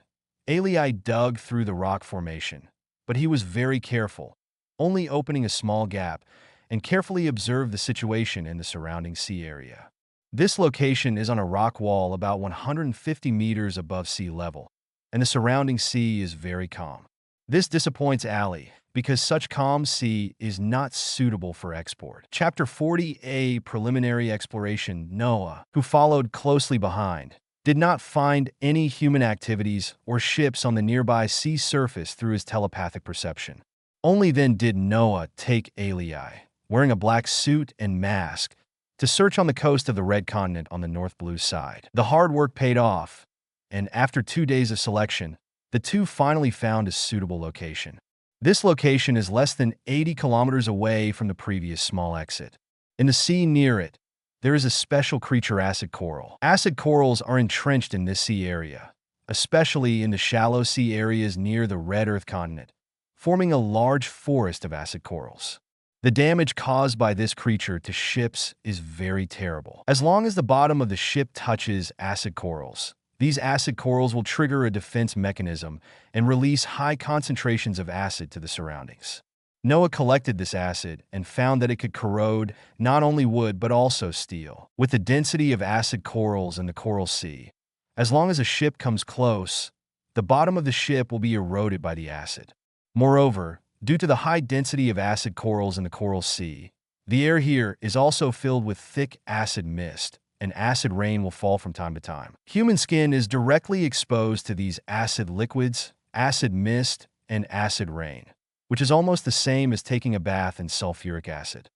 Ali dug through the rock formation, but he was very careful, only opening a small gap, and carefully observed the situation in the surrounding sea area. This location is on a rock wall about 150 meters above sea level, and the surrounding sea is very calm. This disappoints Ali, because such calm sea is not suitable for export. Chapter 40A Preliminary Exploration. Noah, who followed closely behind, did not find any human activities or ships on the nearby sea surface through his telepathic perception. Only then did Noah take Alii, wearing a black suit and mask, to search on the coast of the Red Continent on the North Blue side. The hard work paid off, and after 2 days of selection, the two finally found a suitable location. This location is less than 80 kilometers away from the previous small exit. In the sea near it, there is a special creature, acid coral. Acid corals are entrenched in this sea area, especially in the shallow sea areas near the Red Earth continent, forming a large forest of acid corals. The damage caused by this creature to ships is very terrible. As long as the bottom of the ship touches acid corals, these acid corals will trigger a defense mechanism and release high concentrations of acid to the surroundings. Noah collected this acid and found that it could corrode not only wood but also steel. With the density of acid corals in the Coral Sea, as long as a ship comes close, the bottom of the ship will be eroded by the acid. Moreover, due to the high density of acid corals in the Coral Sea, the air here is also filled with thick acid mist, and acid rain will fall from time to time. Human skin is directly exposed to these acid liquids, acid mist, and acid rain, which is almost the same as taking a bath in sulfuric acid.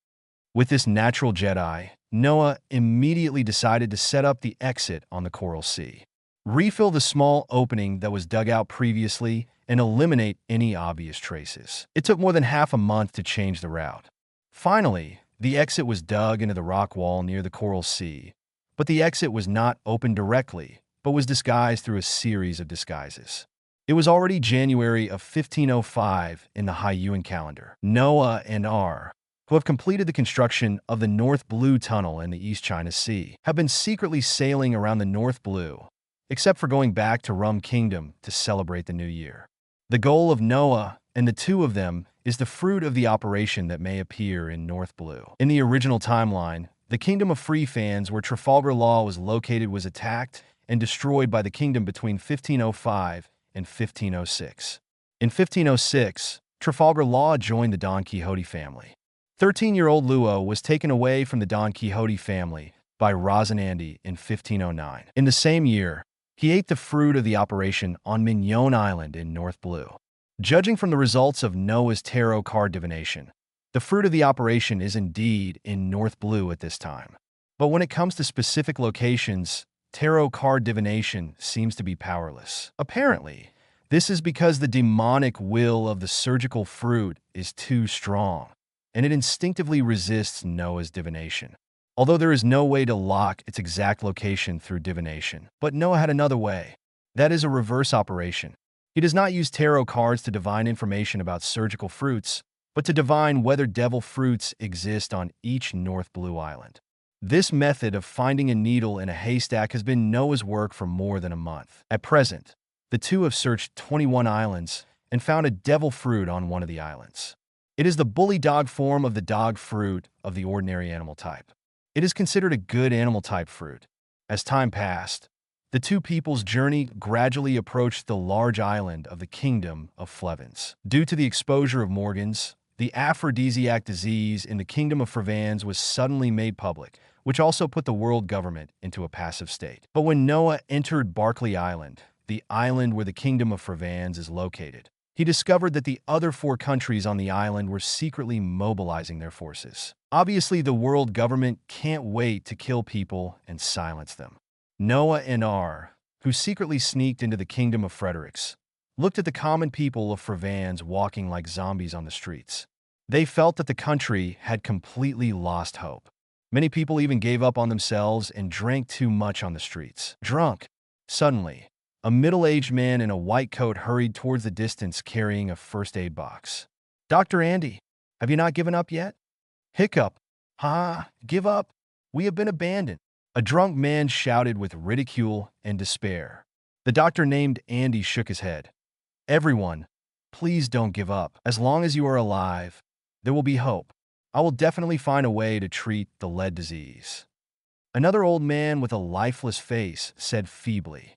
With this natural Jedi, Noah immediately decided to set up the exit on the Coral Sea, refill the small opening that was dug out previously, and eliminate any obvious traces. It took more than half a month to change the route. Finally, the exit was dug into the rock wall near the Coral Sea, but the exit was not opened directly, but was disguised through a series of disguises. It was already January of 1505 in the Haiyuan calendar. Noah and R, who have completed the construction of the North Blue Tunnel in the East China Sea, have been secretly sailing around the North Blue, except for going back to Rum Kingdom to celebrate the new year. The goal of Noah and the two of them is the fruit of the operation that may appear in North Blue. In the original timeline, the Kingdom of Free Fans, where Trafalgar Law was located, was attacked and destroyed by the kingdom between 1505 and 1506. In 1506, Trafalgar Law joined the Don Quixote family. 13-year-old Luo was taken away from the Don Quixote family by Rosinante in 1509. In the same year, he ate the fruit of the operation on Mignon Island in North Blue. Judging from the results of Noah's tarot card divination, the fruit of the operation is indeed in North Blue at this time. But when it comes to specific locations, tarot card divination seems to be powerless. Apparently, this is because the demonic will of the surgical fruit is too strong, and it instinctively resists Noah's divination. Although there is no way to lock its exact location through divination. But Noah had another way. That is a reverse operation. He does not use tarot cards to divine information about surgical fruits, but to divine whether devil fruits exist on each North Blue Island. This method of finding a needle in a haystack has been Noah's work for more than a month. At present, the two have searched 21 islands and found a devil fruit on one of the islands. It is the bully dog form of the dog fruit of the ordinary animal type. It is considered a good animal type fruit. As time passed, the two people's journey gradually approached the large island of the Kingdom of Flevens. Due to the exposure of Morgans, the aphrodisiac disease in the Kingdom of Frevans was suddenly made public, which also put the world government into a passive state. But when Noah entered Barclay Island, the island where the Kingdom of Frevans is located, he discovered that the other 4 countries on the island were secretly mobilizing their forces. Obviously, the world government can't wait to kill people and silence them. Noah and R, who secretly sneaked into the Kingdom of Fredericks, looked at the common people of Frevans walking like zombies on the streets. They felt that the country had completely lost hope. Many people even gave up on themselves and drank too much on the streets. Drunk. Suddenly, a middle-aged man in a white coat hurried towards the distance carrying a first aid box. "Dr. Andy, have you not given up yet?" Hiccup. Give up? We have been abandoned." A drunk man shouted with ridicule and despair. The doctor named Andy shook his head. "Everyone, please don't give up. As long as you are alive, there will be hope. I will definitely find a way to treat the lead disease." Another old man with a lifeless face said feebly,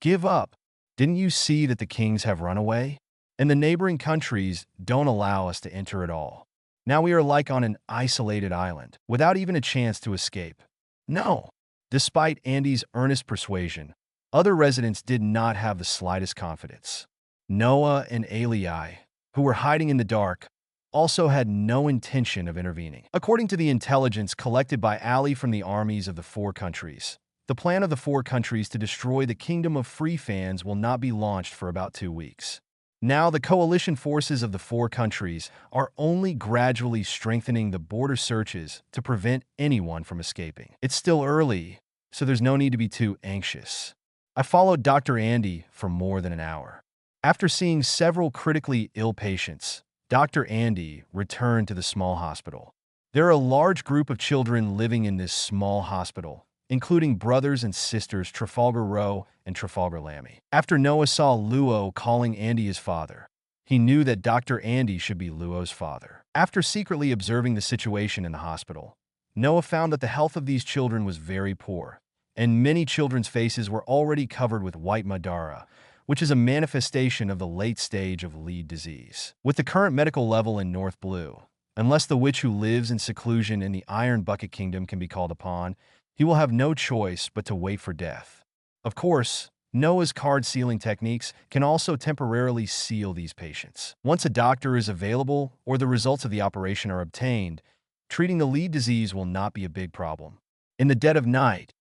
"Give up? Didn't you see that the kings have run away? And the neighboring countries don't allow us to enter at all. Now we are like on an isolated island, without even a chance to escape." No. Despite Andy's earnest persuasion, other residents did not have the slightest confidence. Noah and Alii, who were hiding in the dark, also had no intention of intervening. According to the intelligence collected by Ali from the armies of the 4 countries, the plan of the 4 countries to destroy the Kingdom of Free Fans will not be launched for about 2 weeks. Now, the coalition forces of the 4 countries are only gradually strengthening the border searches to prevent anyone from escaping. It's still early, so there's no need to be too anxious. I followed Dr. Andy for more than an hour. After seeing several critically ill patients, Dr. Andy returned to the small hospital. There are a large group of children living in this small hospital, including brothers and sisters Trafalgar Row and Trafalgar Lammy. After Noah saw Luo calling Andy his father, he knew that Dr. Andy should be Luo's father. After secretly observing the situation in the hospital, Noah found that the health of these children was very poor, and many children's faces were already covered with white Madara, which is a manifestation of the late stage of lead disease. With the current medical level in North Blue, unless the witch who lives in seclusion in the Iron Bucket Kingdom can be called upon, he will have no choice but to wait for death. Of course, Noah's card sealing techniques can also temporarily seal these patients. Once a doctor is available or the results of the operation are obtained, treating the lead disease will not be a big problem. In the dead of night,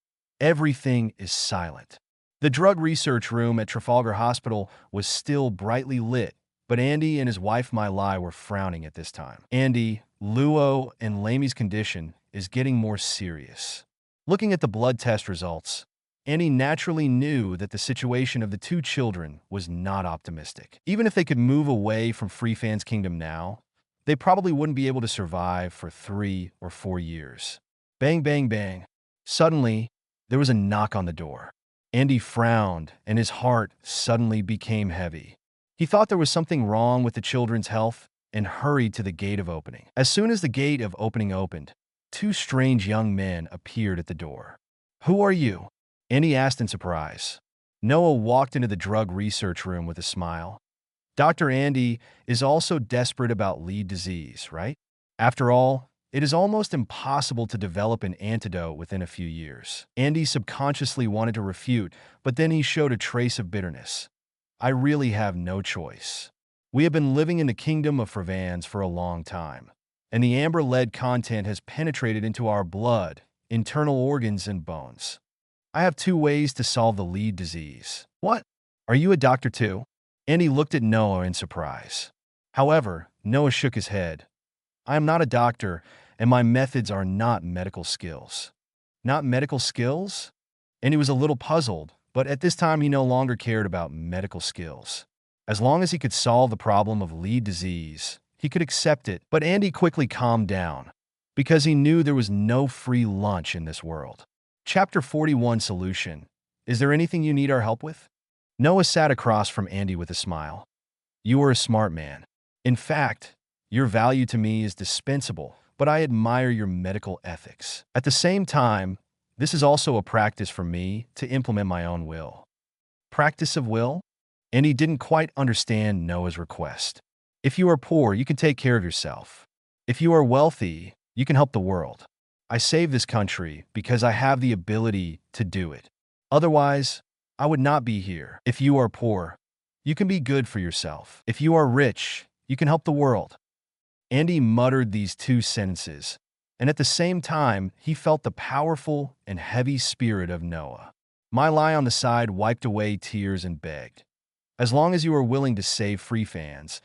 everything is silent. The drug research room at Trafalgar Hospital was still brightly lit, but Andy and his wife Mai were frowning at this time. Andy, Luo, and Lamy's condition is getting more serious. Looking at the blood test results, Andy naturally knew that the situation of the 2 children was not optimistic. Even if they could move away from Free Fans Kingdom now, they probably wouldn't be able to survive for 3 or 4 years. Bang, bang, bang. Suddenly, there was a knock on the door. Andy frowned, and his heart suddenly became heavy. He thought there was something wrong with the children's health and hurried to the gate of opening. As soon as the gate of opening opened, two strange young men appeared at the door. "Who are you?" Andy asked in surprise. Noah walked into the drug research room with a smile. "Dr. Andy is also desperate about lead disease, right? After all, it is almost impossible to develop an antidote within a few years." Andy subconsciously wanted to refute, but then he showed a trace of bitterness. "I really have no choice. We have been living in the kingdom of Frevans for a long time, and the amber-lead content has penetrated into our blood, internal organs, and bones. I have two ways to solve the lead disease." "What? Are you a doctor too?" Andy looked at Noah in surprise. However, Noah shook his head. "I am not a doctor, and my methods are not medical skills." "Not medical skills?" Andy was a little puzzled, but at this time he no longer cared about medical skills. As long as he could solve the problem of lead disease, he could accept it. But Andy quickly calmed down, because he knew there was no free lunch in this world. Chapter 41 Solution. Is there anything you need our help with? Noah sat across from Andy with a smile. "You are a smart man. In fact, your value to me is dispensable, but I admire your medical ethics. At the same time, this is also a practice for me to implement my own will." Practice of will? Andy didn't quite understand Noah's request. "If you are poor, you can take care of yourself. If you are wealthy, you can help the world. I save this country because I have the ability to do it. Otherwise, I would not be here. If you are poor, you can be good for yourself. If you are rich, you can help the world." Andy muttered these two sentences, and at the same time, he felt the powerful and heavy spirit of Noah. My lie on the side wiped away tears and begged, "As long as you are willing to save free fans,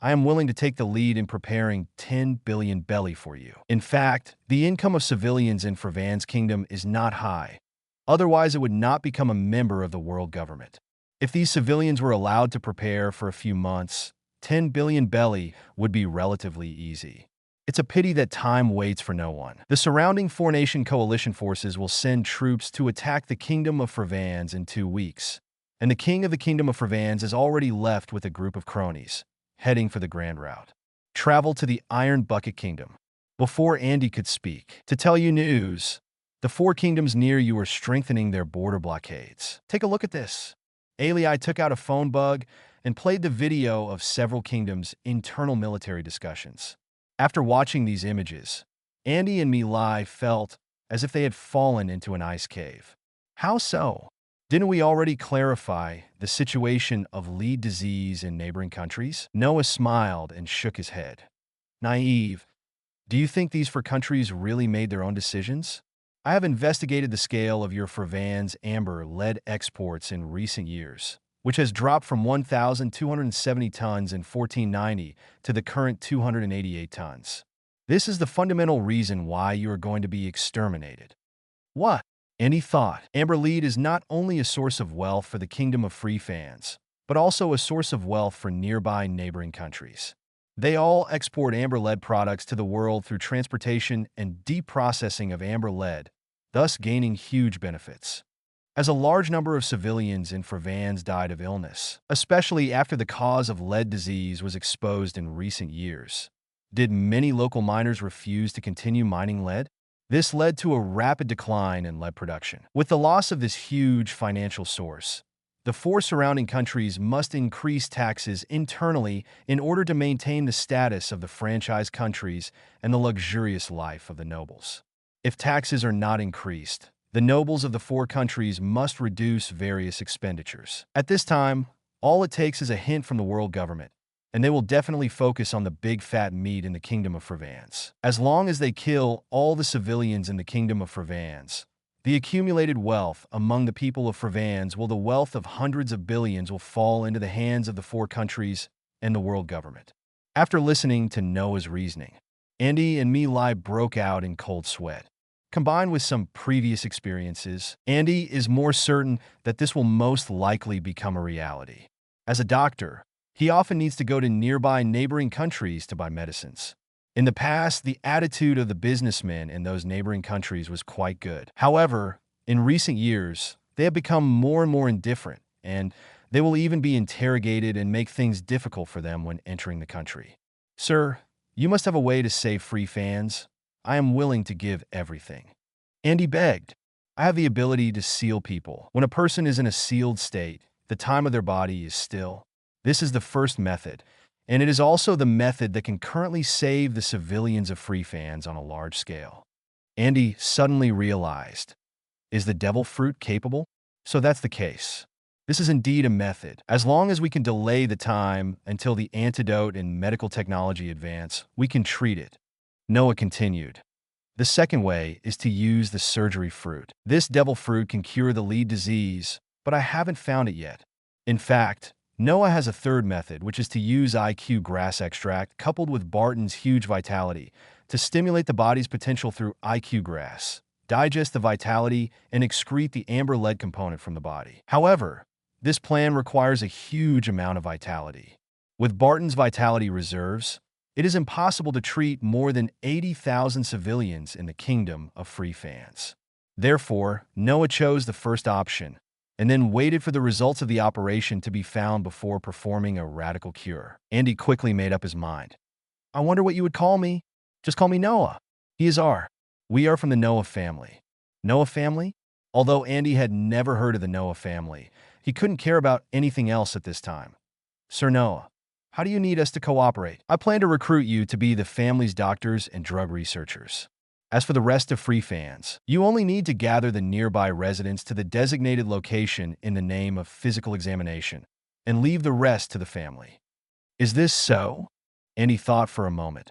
I am willing to take the lead in preparing 10 billion belly for you." In fact, the income of civilians in Frevans Kingdom is not high. Otherwise, it would not become a member of the world government. If these civilians were allowed to prepare for a few months, 10 billion belly would be relatively easy. It's a pity that time waits for no one. The surrounding four-nation coalition forces will send troops to attack the Kingdom of Frevans in 2 weeks, and the king of the Kingdom of Frevans has already left with a group of cronies, heading for the Grand Route. Travel to the Iron Bucket Kingdom. Before Andy could speak, "To tell you news, the 4 kingdoms near you are strengthening their border blockades. Take a look at this." Ali took out a phone bug and played the video of several kingdoms' internal military discussions. After watching these images, Andy and Milai felt as if they had fallen into an ice cave. How so? Didn't we already clarify the situation of lead disease in neighboring countries? Noah smiled and shook his head. Naive. Do you think these 4 countries really made their own decisions? I have investigated the scale of your Frevans amber lead exports in recent years, which has dropped from 1,270 tons in 1490 to the current 288 tons. This is the fundamental reason why you are going to be exterminated. What? Andy thought. Amber lead is not only a source of wealth for the Kingdom of Free Fans, but also a source of wealth for nearby neighboring countries. They all export amber lead products to the world through transportation and deep processing of amber lead, thus gaining huge benefits. As a large number of civilians in Frevans died of illness, especially after the cause of lead disease was exposed in recent years, did many local miners refuse to continue mining lead? This led to a rapid decline in lead production. With the loss of this huge financial source, the 4 surrounding countries must increase taxes internally in order to maintain the status of the franchise countries and the luxurious life of the nobles. If taxes are not increased, the nobles of the 4 countries must reduce various expenditures. At this time, all it takes is a hint from the world government, and they will definitely focus on the big fat meat in the Kingdom of Frevans. As long as they kill all the civilians in the Kingdom of Frevans, the accumulated wealth among the people of Frevans the wealth of hundreds of billions will fall into the hands of the 4 countries and the world government. After listening to Noah's reasoning, Andy and Milai broke out in cold sweat. Combined with some previous experiences, Andy is more certain that this will most likely become a reality. As a doctor, he often needs to go to nearby neighboring countries to buy medicines. In the past, the attitude of the businessmen in those neighboring countries was quite good. However, in recent years, they have become more and more indifferent, and They will even be interrogated and make things difficult for them when entering the country. Sir, you must have a way to save free fans. I am willing to give everything. Andy begged. I have the ability to seal people. When a person is in a sealed state, the time of their body is still. This is the first method, and it is also the method that can currently save the civilians of free fans on a large scale. Andy suddenly realized, is the devil fruit capable? So that's the case. This is indeed a method. As long as we can delay the time until the antidote and medical technology advance, we can treat it. Noah continued. The second way is to use the surgery fruit. This devil fruit can cure the lead disease, but I haven't found it yet. In fact, Noah has a third method, which is to use IQ grass extract coupled with Barton's huge vitality to stimulate the body's potential through IQ grass, digest the vitality, and excrete the amber lead component from the body. However, this plan requires a huge amount of vitality. With Barton's vitality reserves, it is impossible to treat more than 80,000 civilians in the kingdom of free fans. Therefore, Noah chose the first option, and then waited for the results of the operation to be found before performing a radical cure. Andy quickly made up his mind. I wonder what you would call me. Just call me Noah. He is R. We are from the Noah family. Noah family? Although Andy had never heard of the Noah family, he couldn't care about anything else at this time. Sir Noah, how do you need us to cooperate? I plan to recruit you to be the family's doctors and drug researchers. As for the rest of free fans, you only need to gather the nearby residents to the designated location in the name of physical examination, and leave the rest to the family. Is this so? Andy thought for a moment.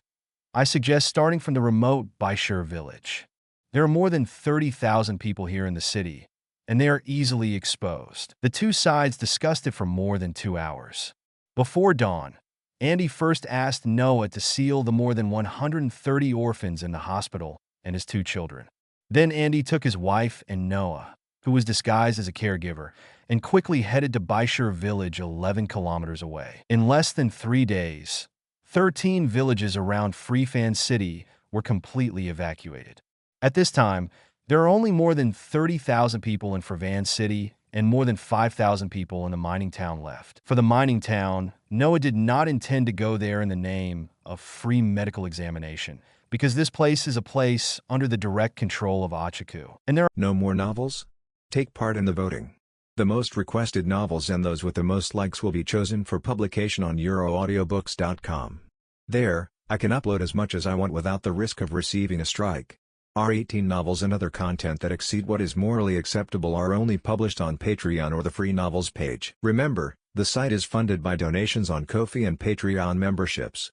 I suggest starting from the remote Baishur village. There are more than 30,000 people here in the city, and they are easily exposed. The two sides discussed it for more than 2 hours. Before dawn, Andy first asked Noah to seal the more than 130 orphans in the hospital and his 2 children. Then Andy took his wife and Noah, who was disguised as a caregiver, and quickly headed to Baishur village 11 kilometers away. In less than 3 days, 13 villages around Free Fan City were completely evacuated. At this time, there are only more than 30,000 people in Frevan City and more than 5,000 people in the mining town left. For the mining town, Noah did not intend to go there in the name of free medical examination, because this place is a place under the direct control of Achaku. And there are No more novels? Take part in the voting. The most requested novels and those with the most likes will be chosen for publication on euroaudiobooks.com. There, I can upload as much as I want without the risk of receiving a strike. Our 18 novels and other content that exceed what is morally acceptable are only published on Patreon or the free novels page. Remember, the site is funded by donations on Ko-fi and Patreon memberships.